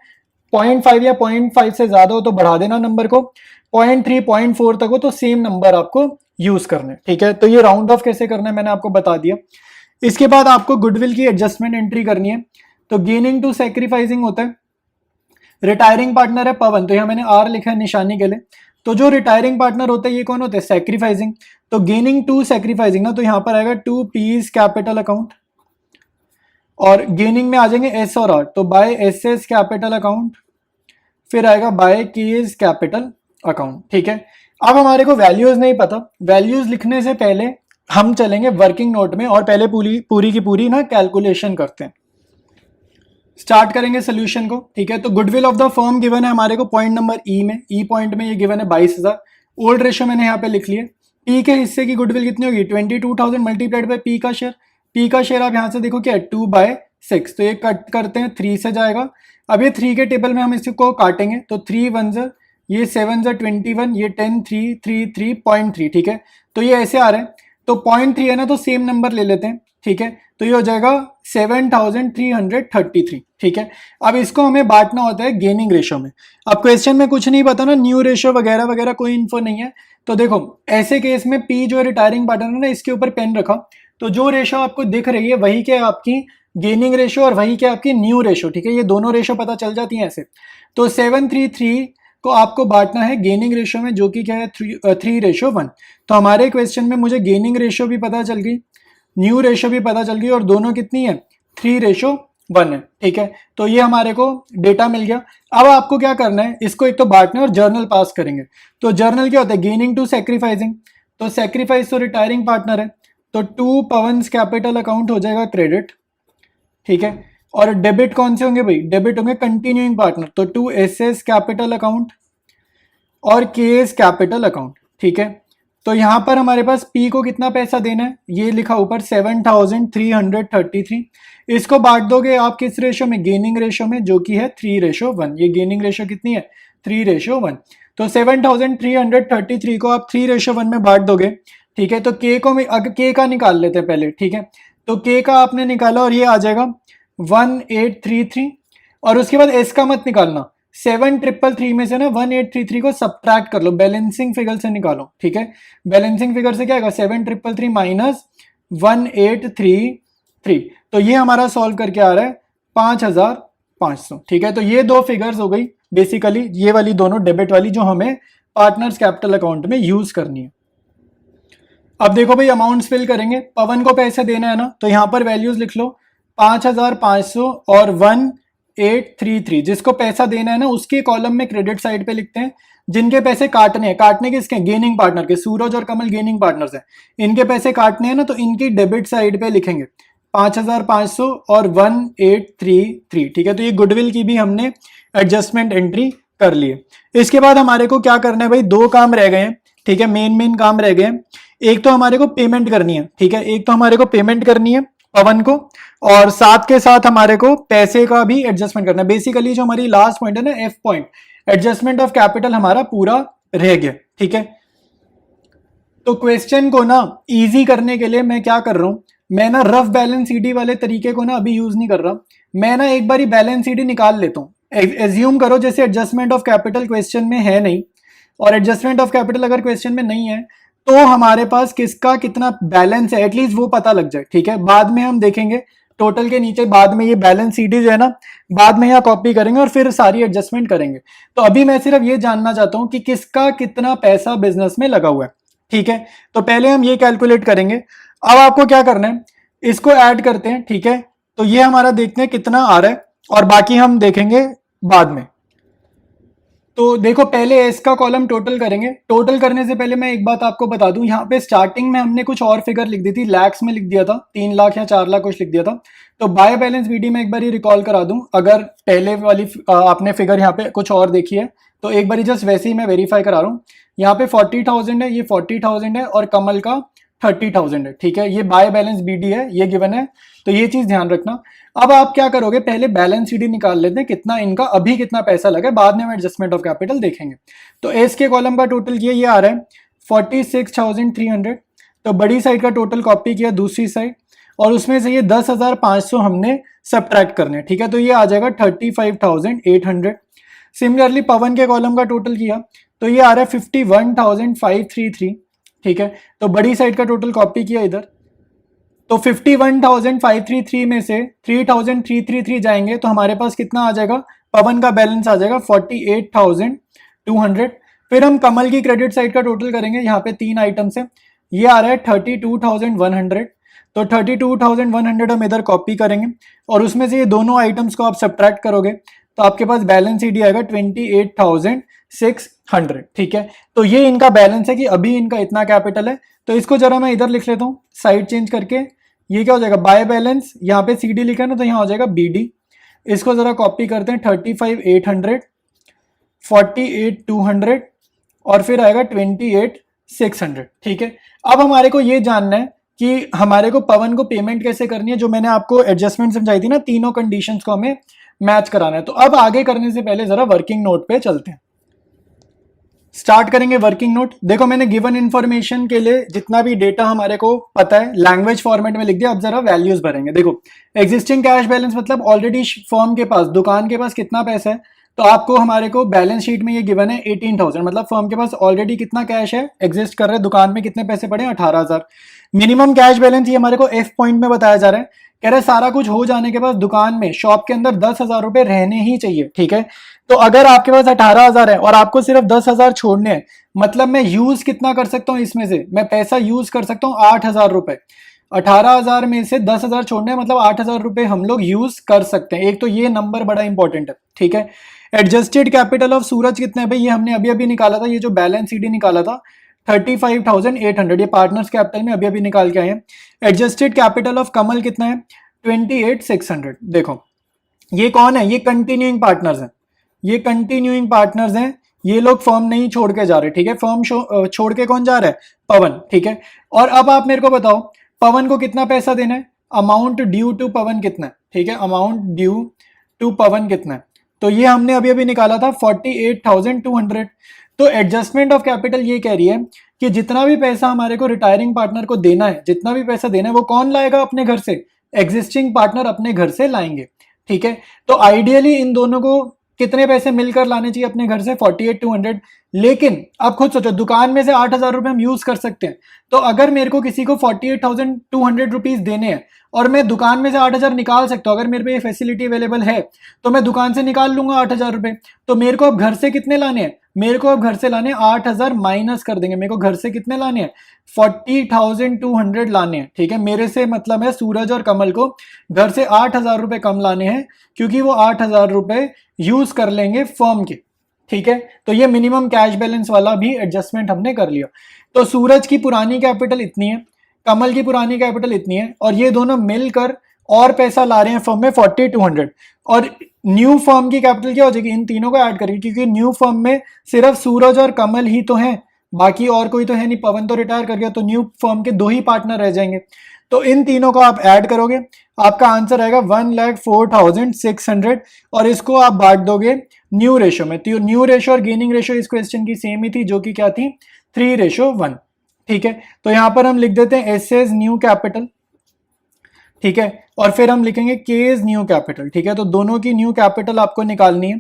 0.5 या 0.5 से ज्यादा हो तो बढ़ा देना नंबर को, 0.3 0.4 तक हो तो सेम नंबर आपको यूज करना है, ठीक है। तो ये राउंड ऑफ कैसे करना है मैंने आपको बता दिया। इसके बाद आपको गुडविल की एडजस्टमेंट एंट्री करनी है। तो गेनिंग टू सैक्रिफाइसिंग होता है, रिटायरिंग पार्टनर है पवन, तो यहाँ मैंने आर लिखा है निशानी के लिए। तो जो रिटायरिंग पार्टनर होता है ये कौन होता है, सैक्रिफाइसिंग। तो गेनिंग टू सैक्रिफाइसिंग ना, तो यहाँ पर आएगा टू पीज कैपिटल अकाउंट, और गेनिंग में आ जाएंगे एस और आर, तो by S S capital account, फिर आएगा बाय केज कैपिटल अकाउंट, ठीक है। अब हमारे को वैल्यूज नहीं पता, वैल्यूज लिखने से पहले हम चलेंगे वर्किंग नोट में और पहले पूरी की पूरी ना कैलकुलेशन करते हैं। स्टार्ट करेंगे सोल्यूशन को, ठीक है। तो goodwill of the firm given है हमारे को पॉइंट नंबर ई में, ई पॉइंट में ये गिवन है 22,000। ओल्ड रेशियो मैंने यहाँ पे लिख लिया। पी के हिस्से की गुडविल कितनी होगी, 22,000 मल्टीप्लाइड बाय पी का शेयर। पी का शेयर आप यहाँ से देखो क्या है 2/6, तो ये कट करते हैं 3 से जाएगा। अब ये 3 के टेबल में हम इसको काटेंगे, तो 3 1 ज़ा, ये 7 ज़ा 21, ये 10 3 3 3.3, ठीक है। तो ये ऐसे आ रहा है, तो 0.3 है ना, तो सेम नंबर ले लेते हैं, ठीक है। तो ये हो जाएगा 7,333, ठीक है। अब इसको हमें बांटना होता है गेनिंग रेशो में। अब क्वेश्चन में कुछ नहीं पता ना, न्यू रेशो वगैरह वगैरह कोई इन्फो नहीं है। तो देखो ऐसे केस में पी जो रिटायरिंग पार्टनर है ना, इसके ऊपर पेन रखा, तो जो रेशो आपको दिख रही है वही क्या आपकी गेनिंग रेशो और वही क्या आपकी न्यू रेशो, ठीक है। ये दोनों रेशो पता चल जाती हैं ऐसे। तो 733 को आपको बांटना है गेनिंग रेशो में, जो कि क्या है 3:1। तो हमारे क्वेश्चन में मुझे गेनिंग रेशो भी पता चल गई, न्यू रेशो भी पता चल गई, और दोनों कितनी है 3:1 है, ठीक है। तो ये हमारे को डेटा मिल गया। अब आपको क्या करना है, इसको एक तो बांटना है और जर्नल पास करेंगे। तो जर्नल क्या होता है, गेनिंग टू सैक्रिफाइसिंग, तो सैक्रिफाइस तो रिटायरिंग पार्टनर है, तो 2 पवन्स कैपिटल अकाउंट हो जाएगा क्रेडिट, ठीक है। और डेबिट कौन से होंगे भाई, डेबिट होंगे कंटिन्यूइंग पार्टनर, तो 2 SS कैपिटल अकाउंट और KS कैपिटल अकाउंट, ठीक है। तो यहां पर हमारे पास P को कितना पैसा देना है, ये लिखा ऊपर 7,333। इसको बांट दोगे आप किस रेशो में, गेनिंग रेशो में, जो कि है 3:1। ये गेनिंग रेशो कितनी है 3:1। तो 7,333 को आप 3:1 में बांट दोगे, ठीक है। तो K का निकाल लेते हैं पहले, ठीक है। तो K का आपने निकाला और ये आ जाएगा 1833, और उसके बाद S का मत निकालना, 7,333 में से ना 1833 को सब्ट्रैक्ट कर लो, बैलेंसिंग फिगर से निकालो, ठीक है। बैलेंसिंग फिगर से क्या आएगा 7,333 माइनस 1833, तो ये हमारा सॉल्व करके आ रहा है 5,500, ठीक है। तो ये दो फिगर्स हो गई बेसिकली, ये वाली दोनों डेबिट वाली जो हमें पार्टनर्स कैपिटल अकाउंट में यूज करनी है। अब देखो भाई अमाउंट्स फिल करेंगे, पवन को पैसे देना है ना, तो यहां पर वैल्यूज लिख लो 5,500 और 1,833। जिसको पैसा देना है ना उसके कॉलम में क्रेडिट साइड पे लिखते हैं, जिनके पैसे काटने हैं, काटने किसके, गेनिंग पार्टनर के, सूरज और कमल गेनिंग पार्टनर्स हैं, इनके पैसे काटने हैं ना, तो इनकी डेबिट साइड पे लिखेंगे 5,500 और 1,833, ठीक है। तो ये गुडविल की भी हमने एडजस्टमेंट एंट्री कर ली है। इसके बाद हमारे को क्या करना है भाई, दो काम रह गए हैं, ठीक है, मेन काम रह गए हैं। एक तो हमारे को पेमेंट करनी है, ठीक है, एक तो हमारे को पेमेंट करनी है पवन को, और साथ के साथ हमारे को पैसे का भी एडजस्टमेंट करना है। बेसिकली जो हमारी लास्ट पॉइंट है ना, F point, adjustment of capital हमारा पूरा रह गया, ठीक है। तो क्वेश्चन को ना इजी करने के लिए मैं क्या कर रहा हूं, मैं ना रफ बैलेंस सीडी वाले तरीके को ना अभी यूज नहीं कर रहा, मैं ना एक बार बैलेंस सीडी निकाल लेता हूं। एज्यूम करो जैसे एडजस्टमेंट ऑफ कैपिटल क्वेश्चन में है नहीं, और एडजस्टमेंट ऑफ कैपिटल अगर क्वेश्चन में नहीं है तो हमारे पास किसका कितना बैलेंस है एटलीस्ट वो पता लग जाए, ठीक है। बाद में हम देखेंगे टोटल के नीचे, बाद में ये बैलेंस सीडी जो है ना बाद में यहाँ कॉपी करेंगे और फिर सारी एडजस्टमेंट करेंगे। तो अभी मैं सिर्फ ये जानना चाहता हूं कि किसका कितना पैसा बिजनेस में लगा हुआ है, ठीक है। तो पहले हम ये कैलकुलेट करेंगे। अब आपको क्या करना है, इसको ऐड करते हैं, ठीक है। तो ये हमारा देखते हैं कितना आ रहा है, और बाकी हम देखेंगे बाद में। तो देखो पहले एस का कॉलम टोटल करेंगे। टोटल करने से पहले मैं एक बात आपको बता दूं, यहाँ पे स्टार्टिंग में हमने कुछ और फिगर लिख दी थी, लैक्स में लिख दिया था, 3 लाख या 4 लाख कुछ लिख दिया था। तो बाय बैलेंस बीडी में एक बार रिकॉल करा दूं, अगर पहले वाली आपने फिगर यहाँ पे कुछ और देखी है तो एक बार जस्ट वैसे ही मैं वेरीफाई करा रहा हूँ। यहाँ पे 40,000 है, ये 40,000 है, और कमल का 30,000 है, ठीक है। ये बाय बैलेंस बीडी है, ये गिवन है, तो ये चीज ध्यान रखना। अब आप क्या करोगे, पहले बैलेंस शीट निकाल लेते हैं कितना इनका अभी कितना पैसा लगा, बाद में हम एडजस्टमेंट ऑफ कैपिटल देखेंगे। तो एस के कॉलम का टोटल ये आ रहा है 46,300। तो बड़ी साइड का टोटल कॉपी किया दूसरी साइड, और उसमें से ये 10,500 हमने सब्ट्रैक्ट करने, ठीक है, तो ये आ जाएगा 35,800। सिमिलरली पवन के कॉलम का टोटल किया तो ये आ रहा है 51,533, ठीक है, तो बड़ी साइड का टोटल कॉपी किया इधर, तो 51,533 में से 3,333 जाएंगे तो हमारे पास कितना आ जाएगा, पवन का बैलेंस आ जाएगा 48,200। फिर हम कमल की क्रेडिट साइड का टोटल करेंगे, यहाँ पे 3 आइटम्स है, ये आ रहा है 32,100, तो 32,100 हम इधर कॉपी करेंगे और उसमें से ये दोनों आइटम्स को आप सब्ट्रैक्ट करोगे तो आपके पास बैलेंस ईडी आएगा 28,600, ठीक है, तो ये इनका बैलेंस है कि अभी इनका इतना कैपिटल है। तो इसको जरा मैं इधर लिख लेता हूँ साइड चेंज करके, ये क्या हो जाएगा, बाय बैलेंस, यहाँ पे CD लिखा है ना तो यहाँ हो जाएगा BD। इसको जरा कॉपी करते हैं, 35,800, 48,200 और फिर आएगा 28,600, ठीक है। अब हमारे को ये जानना है कि हमारे को पवन को पेमेंट कैसे करनी है, जो मैंने आपको एडजस्टमेंट समझाई थी ना, तीनों कंडीशंस को हमें मैच कराना है। तो अब आगे करने से पहले जरा वर्किंग नोट पे चलते हैं, स्टार्ट करेंगे वर्किंग नोट। देखो मैंने गिवन इन्फॉर्मेशन के लिए जितना भी डेटा हमारे को पता है लैंग्वेज फॉर्मेट में लिख दिया, अब जरा वैल्यूज भरेंगे। देखो एग्जिस्टिंग कैश बैलेंस मतलब ऑलरेडी फर्म के पास, दुकान के पास कितना पैसा है, तो आपको हमारे को बैलेंस शीट में ये गिवन है 18,000, मतलब फर्म के पास ऑलरेडी कितना कैश है एग्जिस्ट कर रहा है, दुकान में कितने पैसे पड़े 18,000। मिनिमम कैश बैलेंस ये हमारे को F पॉइंट में बताया जा रहा है, कह रहे सारा कुछ हो जाने के बाद दुकान में शॉप के अंदर 10,000 रुपए रहने ही चाहिए, ठीक है। तो अगर आपके पास 18,000 है और आपको सिर्फ 10,000 छोड़ने हैं, मतलब मैं यूज कितना कर सकता हूं, इसमें से मैं पैसा यूज कर सकता हूं 8,000 रुपए। 18,000 में से 10,000 छोड़ने हैं, मतलब 8,000 रुपए हम लोग यूज कर सकते हैं। एक तो ये नंबर बड़ा इंपॉर्टेंट है, ठीक है। एडजस्टेड कैपिटल ऑफ सूरज कितना है भाई, ये हमने अभी अभी निकाला था, ये जो बैलेंस CD निकाला था 35,800, ये पार्टनर्स कैपिटल में अभी अभी निकाल के आए हैं। एडजस्टेड कैपिटल ऑफ कमल कितना है 28,600। देखो ये कौन है, ये कंटिन्यूइंग पार्टनर्स हैं, ये कंटिन्यूइंग पार्टनर्स हैं, ये लोग फर्म नहीं छोड़ के जा रहे, ठीक है। फर्म छोड़ के कौन जा रहा है, पवन, ठीक है। और अब आप मेरे को बताओ पवन को कितना पैसा देना है, अमाउंट ड्यू टू पवन कितना है, ठीक है, अमाउंट ड्यू टू पवन कितना है, तो ये हमने अभी अभी निकाला था 48,200। तो एडजस्टमेंट ऑफ कैपिटल ये कह रही है कि जितना भी पैसा हमारे को रिटायरिंग पार्टनर को देना है, जितना भी पैसा देना है वो कौन लाएगा अपने घर से, एग्जिस्टिंग पार्टनर अपने घर से लाएंगे, ठीक है। तो आइडियली इन दोनों को कितने पैसे मिलकर लाने चाहिए अपने घर से 48,200, लेकिन आप खुद सोचो दुकान में से 8,000 रुपए हम यूज कर सकते हैं, तो अगर मेरे को किसी को 48,200 रुपीज देने हैं और मैं दुकान में से 8,000 निकाल सकता हूं, अगर मेरे पे ये फैसिलिटी अवेलेबल है तो मैं दुकान से निकाल लूंगा 8,000 रुपए। तो मेरे को अब घर से कितने लाने हैं, मेरे को अब घर से लाने 8,000 माइनस कर देंगे, मेरे को घर से कितने लाने हैं 40,200 लाने हैं, ठीक है। मेरे से मतलब है सूरज और कमल को घर से 8,000 रुपए कम लाने हैं, क्योंकि वो 8,000 रुपए यूज कर लेंगे फर्म के, ठीक है। तो ये मिनिमम कैश बैलेंस वाला भी एडजस्टमेंट हमने कर लिया। तो सूरज की पुरानी कैपिटल इतनी है, कमल की पुरानी कैपिटल इतनी है, और ये दोनों मिलकर और पैसा ला रहे हैं फर्म में 4200, और न्यू फर्म की कैपिटल क्या हो जाएगी, इन तीनों को ऐड करिए, क्योंकि न्यू फर्म में सिर्फ सूरज और कमल ही तो हैं, बाकी और कोई तो है नहीं, पवन तो रिटायर कर गया, तो न्यू फर्म के 2 ही पार्टनर रह जाएंगे। तो इन तीनों को आप ऐड करोगे, आपका आंसर आएगा 1,04,600, और इसको आप बांट दोगे न्यू रेशो में। तो न्यू रेशो और गेनिंग रेशो इस क्वेश्चन की सेम ही थी, जो कि क्या थी 3:1, ठीक है। तो यहां पर हम लिख देते हैं एस एज न्यू कैपिटल, ठीक है, और फिर हम लिखेंगे के इज न्यू कैपिटल, ठीक है। तो दोनों की न्यू कैपिटल आपको निकालनी है।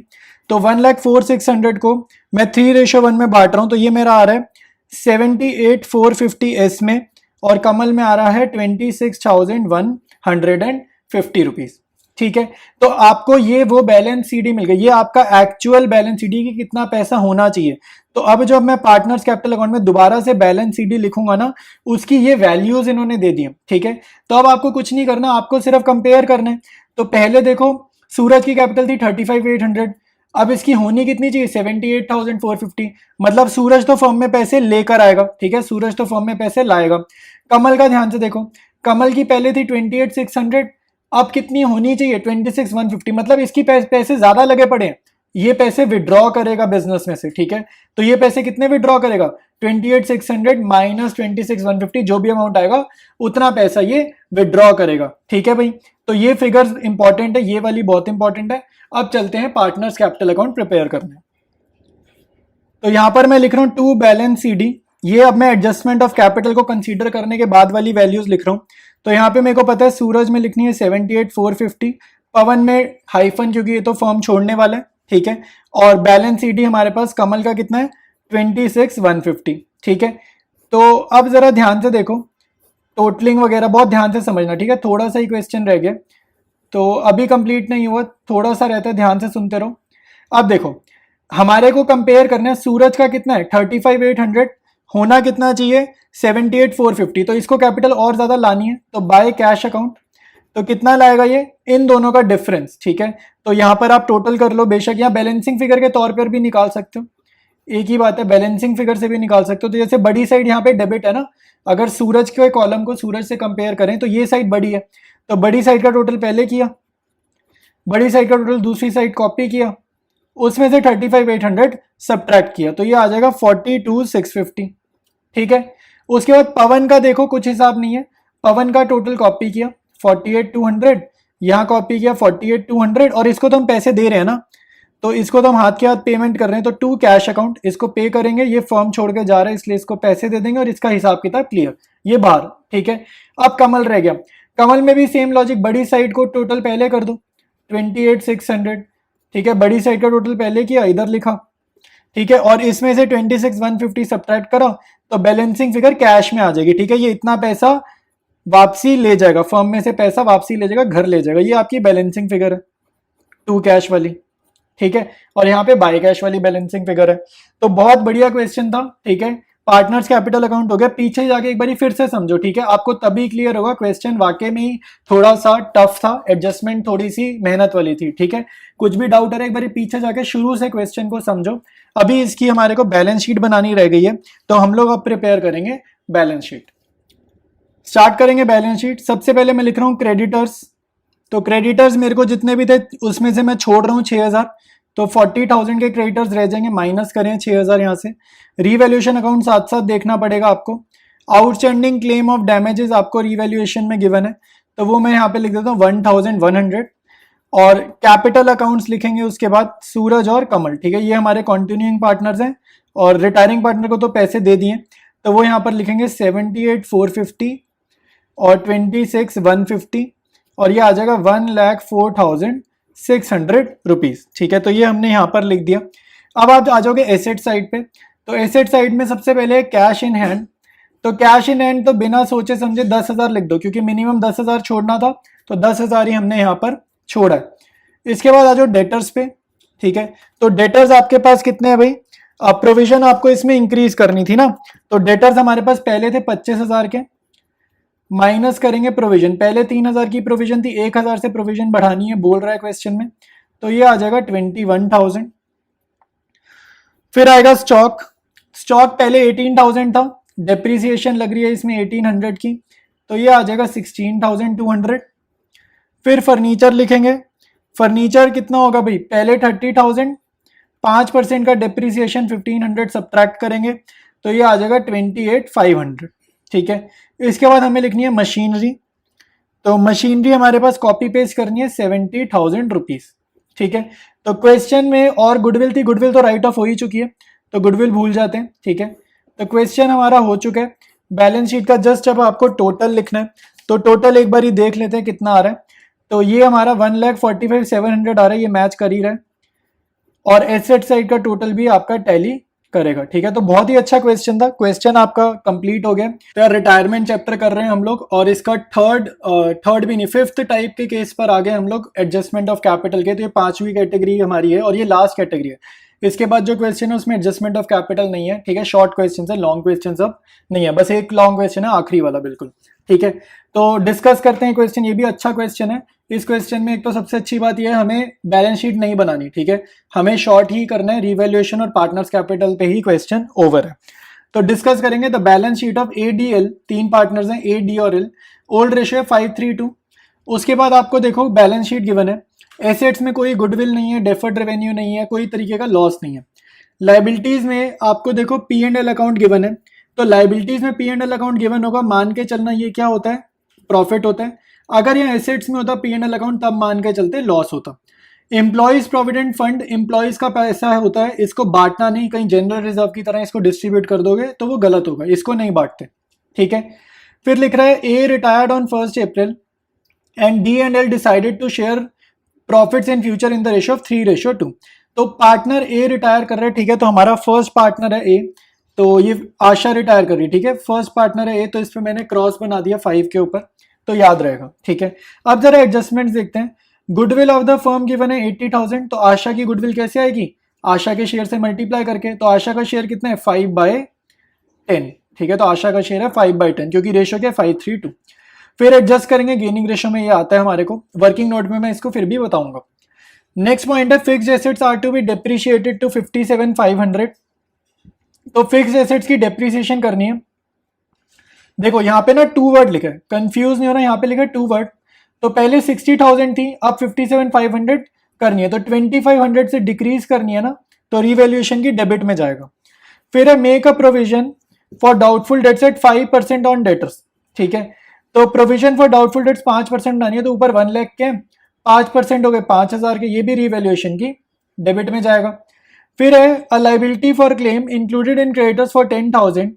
तो 1,04,600 को मैं 3:1 में बांट रहा हूं, तो ये मेरा आ रहा है 78,450 एस में, और कमल में आ रहा है 26,150 रुपीज, ठीक है। तो आपको ये वो बैलेंस CD मिल गई, ये आपका एक्चुअल बैलेंस CD की कितना पैसा होना चाहिए। तो अब जब मैं पार्टनर्स कैपिटल अकाउंट में दोबारा से बैलेंस CD लिखूंगा ना, उसकी ये वैल्यूज इन्होंने दे दी, ठीक है। तो अब आपको कुछ नहीं करना, आपको सिर्फ कंपेयर करना है। तो पहले देखो सूरज की कैपिटल थी 35,800, अब इसकी होनी कितनी चाहिए 78,450, मतलब सूरज तो फर्म में पैसे लेकर आएगा, ठीक है, सूरज तो फर्म में पैसे लाएगा। कमल का ध्यान से देखो, कमल की पहले थी 28,600, अब कितनी होनी चाहिए 26,150, मतलब इसकी पैसे ज्यादा लगे पड़े हैं, ये पैसे विड्रॉ करेगा बिजनेस में से, ठीक है। तो ये पैसे कितने विड्रॉ करेगा 28,600 माइनस 26,150, जो भी अमाउंट आएगा उतना पैसा ये विड्रॉ करेगा, ठीक है भाई। तो ये फिगर्स इंपॉर्टेंट है, ये वाली बहुत इंपॉर्टेंट है। अब चलते हैं पार्टनर्स कैपिटल अकाउंट प्रिपेयर करने। तो यहां पर मैं लिख रहा हूं टू बैलेंस CD, ये अब मैं एडजस्टमेंट ऑफ कैपिटल को कंसीडर करने के बाद वाली वैल्यूज लिख रहा हूँ। तो यहाँ पे मेरे को पता है सूरज में लिखनी है 78,450, पवन में हाइफन क्योंकि ये तो फॉर्म छोड़ने वाला है, ठीक है। और बैलेंस ईडी हमारे पास कमल का कितना है 26,150, ठीक है। तो अब जरा ध्यान से देखो, टोटलिंग वगैरह बहुत ध्यान से समझना, ठीक है। थोड़ा सा ही क्वेश्चन रह गया, तो अभी कंप्लीट नहीं हुआ, थोड़ा सा रहता है, ध्यान से सुनते रहो। अब देखो हमारे को कंपेयर करना है, सूरज का कितना है 35,800, होना कितना चाहिए 78,450, तो इसको कैपिटल और ज्यादा लानी है, तो बाय कैश अकाउंट। तो कितना लाएगा ये, इन दोनों का डिफरेंस, ठीक है। तो यहाँ पर आप टोटल कर लो, बेशक यहाँ बैलेंसिंग फिगर के तौर पर भी निकाल सकते हो, एक ही बात है, बैलेंसिंग फिगर से भी निकाल सकते हो। तो जैसे बड़ी साइड यहाँ पे डेबिट है ना, अगर सूरज के कॉलम को सूरज से कंपेयर करें तो ये साइड बड़ी है, तो बड़ी साइड का टोटल पहले किया, बड़ी साइड का टोटल दूसरी साइड कॉपी किया, उसमें से 35,800 सब्ट्रैक्ट किया, तो ये आ जाएगा 42,650, ठीक है। उसके बाद पवन का देखो कुछ हिसाब नहीं है, पवन का टोटल कॉपी किया 48,200, यहाँ कॉपी किया 48,200, और इसको तो हम पैसे दे रहे हैं ना, तो इसको तो हम हाथ के हाथ पेमेंट कर रहे हैं, तो टू कैश अकाउंट, इसको पे करेंगे, ये फॉर्म छोड़ के जा रहा है इसलिए इसको पैसे दे देंगे और इसका हिसाब किताब क्लियर, ये बाहर, ठीक है। अब कमल रह गया, कमल में भी सेम लॉजिक, बड़ी साइड को टोटल पहले कर दो 28,600, ठीक है, बड़ी साइड का टोटल पहले किया, इधर लिखा, ठीक है, और इसमें से 26,150 सब्ट्रैक्ट करा, तो बैलेंसिंग फिगर कैश में आ जाएगी, ठीक है। ये इतना पैसा वापसी ले जाएगा, फर्म में से पैसा वापसी ले जाएगा, घर ले जाएगा, ये आपकी बैलेंसिंग फिगर है टू कैश वाली, ठीक है। और यहाँ पे बाय कैश वाली बैलेंसिंग फिगर है। तो बहुत बढ़िया क्वेश्चन था, ठीक है। पार्टनर्स कैपिटल अकाउंट हो गया, पीछे जाके एक बार फिर से समझो, ठीक है, आपको तभी क्लियर होगा। क्वेश्चन वाकई में ही थोड़ा सा टफ था, एडजस्टमेंट थोड़ी सी मेहनत वाली थी, ठीक है। कुछ भी डाउट है एक बार पीछे जाके शुरू से क्वेश्चन को समझो। अभी इसकी हमारे को बैलेंस शीट बनानी रह गई है, तो हम लोग अब प्रिपेयर करेंगे बैलेंस शीट। स्टार्ट करेंगे बैलेंस शीट। सबसे पहले मैं लिख रहा हूँ क्रेडिटर्स, तो क्रेडिटर्स मेरे को जितने भी थे उसमें से मैं छोड़ रहा हूँ 6,000, तो 40,000 के क्रेडिटर्स रह जाएंगे, माइनस करें 6,000 यहाँ से। रीवैल्यूएशन अकाउंट साथ साथ देखना पड़ेगा आपको। आउटस्टैंडिंग क्लेम ऑफ डैमेजेस आपको रीवैल्यूएशन में गिवन है, तो वो मैं यहाँ पे लिख देता हूँ 1,100। और कैपिटल अकाउंट्स लिखेंगे उसके बाद सूरज और कमल, ठीक है, ये हमारे कॉन्टिन्यूइंग पार्टनर्स हैं, और रिटायरिंग पार्टनर को तो पैसे दे दिए, तो वो यहाँ पर लिखेंगे 78,450 और 26,150, और ये आ जाएगा 1,04,600 रुपीज, ठीक है। तो ये हमने यहाँ पर लिख दिया। अब आप आ जाओगे एसेट साइड पे, तो एसेट साइड में सबसे पहले कैश इन हैंड, तो कैश इन हैंड तो बिना सोचे समझे 10,000 लिख दो, क्योंकि मिनिमम 10,000 छोड़ना था, तो 10,000 ही हमने यहाँ पर छोड़ा है। इसके बाद आ जाओ डेटर्स पे, ठीक है, तो डेटर्स आपके पास कितने हैं भाई, अब प्रोविजन आपको इसमें इंक्रीज करनी थी ना, तो डेटर्स हमारे पास पहले थे 25,000 के, माइनस करेंगे प्रोविजन, पहले 3,000 की प्रोविजन थी, 1,000 से प्रोविजन बढ़ानी है बोल रहा है क्वेश्चन में, तो ये आ जाएगा 21,000। फिर आएगा स्टॉक, स्टॉक पहले 18,000 था, डेप्रीसिएशन लग रही है इसमें 1,800 की, तो ये आ जाएगा 16,200। फिर फर्नीचर लिखेंगे, फर्नीचर कितना होगा भाई, पहले 30,000, 5% का डेप्रीसिएशन 1,500 सब्ट्रैक्ट करेंगे, तो ये आ जाएगा 28,500, ठीक है। इसके बाद हमें लिखनी है मशीनरी, तो मशीनरी हमारे पास कॉपी पेस्ट करनी है 70,000 रुपीज, ठीक है। तो क्वेश्चन में और गुडविल थी, गुडविल तो राइट ऑफ हो ही चुकी है, तो गुडविल भूल जाते हैं, ठीक है। तो क्वेश्चन हमारा हो चुका है। बैलेंस शीट का जस्ट अब आपको टोटल लिखना है, तो टोटल एक बार ही देख लेते हैं कितना आ रहा है, तो ये हमारा 1,45,700 आ रहा है, ये मैच कर ही रहा है, और एसेट साइड का टोटल भी आपका टैली करेगा, ठीक है। तो बहुत ही अच्छा क्वेश्चन था, क्वेश्चन आपका कंप्लीट हो गया। तो यार रिटायरमेंट चैप्टर कर रहे हैं हम लोग, और इसका थर्ड भी नहीं, फिफ्थ टाइप के केस पर आ गए हम लोग एडजस्टमेंट ऑफ कैपिटल के। तो ये 5वीं कैटेगरी हमारी है और ये लास्ट कैटेगरी है। इसके बाद जो क्वेश्चन है उसमें एडजस्टमेंट ऑफ कैपिटल नहीं है, ठीक है, शॉर्ट क्वेश्चन है, लॉन्ग क्वेश्चन अब नहीं है, बस एक लॉन्ग क्वेश्चन है आखिरी वाला, बिल्कुल, ठीक है। तो डिस्कस करते हैं क्वेश्चन, ये भी अच्छा क्वेश्चन है। इस क्वेश्चन में एक तो सबसे अच्छी बात यह है, हमें बैलेंस शीट नहीं बनानी, ठीक है, हमें शॉर्ट ही करना है, रिवैल्यूएशन और पार्टनर्स कैपिटल पे ही क्वेश्चन ओवर है। तो डिस्कस करेंगे the balance sheet of ADL, 3 partners हैं A, D और L, ओल्ड रेशियो है 5:3:2। उसके बाद आपको देखो बैलेंस शीट गिवन है, एसेट्स में कोई गुडविल नहीं है, डेफर्ड रेवेन्यू नहीं है, कोई तरीके का लॉस नहीं है। लाइबिलिटीज में आपको देखो P&L अकाउंट गिवन है, तो लाइबिलिटीज में P&L अकाउंट गिवन होगा, मान के चलना ये क्या होता है, प्रॉफिट होता है। अगर यहाँ एसेट्स में होता P&L अकाउंट, तब मान के चलते लॉस होता। एम्प्लॉयज प्रोविडेंट फंड, एम्प्लॉयज का पैसा होता है, इसको बांटना नहीं, कहीं जनरल रिजर्व की तरह इसको डिस्ट्रीब्यूट कर दोगे तो वो गलत होगा, इसको नहीं बांटते, ठीक है। फिर लिख रहा है A retired on 1 April and D and L decided to share profits in future in the ratio of 3:2। तो पार्टनर ए रिटायर कर रहे हैं, ठीक है, तो हमारा फर्स्ट पार्टनर है ए, तो ये आशा रिटायर कर रही है, ठीक है, फर्स्ट पार्टनर है ए, तो इस पे मैंने क्रॉस बना दिया 5 के ऊपर, तो याद रहेगा, ठीक है। अब जरा एडजस्टमेंट देखते हैं। Goodwill of the firm given है 80,000, तो आशा की गुडविल कैसे आएगी, आशा के शेयर से मल्टीप्लाई करके, तो आशा का शेयर कितना है 5/10, ठीक है, तो आशा का शेयर है 5/10 क्योंकि रेशियो क्या है 5:3:2। फिर एडजस्ट करेंगे, गेनिंग रेशियो में ये आता है हमारे को, वर्किंग नोट में मैं इसको फिर भी बताऊंगा। नेक्स्ट पॉइंट है fixed assets are to be depreciated to 57,500। तो फिक्स्ड एसेट्स की डेप्रिसिएशन करनी है। देखो यहाँ पे ना 2 वर्ड लिखा है, कंफ्यूज नहीं होना, यहाँ पे लिखा है 2 वर्ड। तो पहले 60,000 थी, अब 57,500 करनी है, तो 2,500 से डिक्रीज करनी है ना, तो रिवैल्यूएशन की डेबिट में जाएगा। फिर है make a provision for doubtful debts at 5% on debtors, ठीक है, तो प्रोविजन फॉर डाउटफुल डेट्स 5% आनी है, तो ऊपर 1 लाख के 5% हो गए 5,000 के, ये भी रिवैल्यूएशन की डेबिट में जाएगा। फिर है अ liability for claim included in creditors for 10,000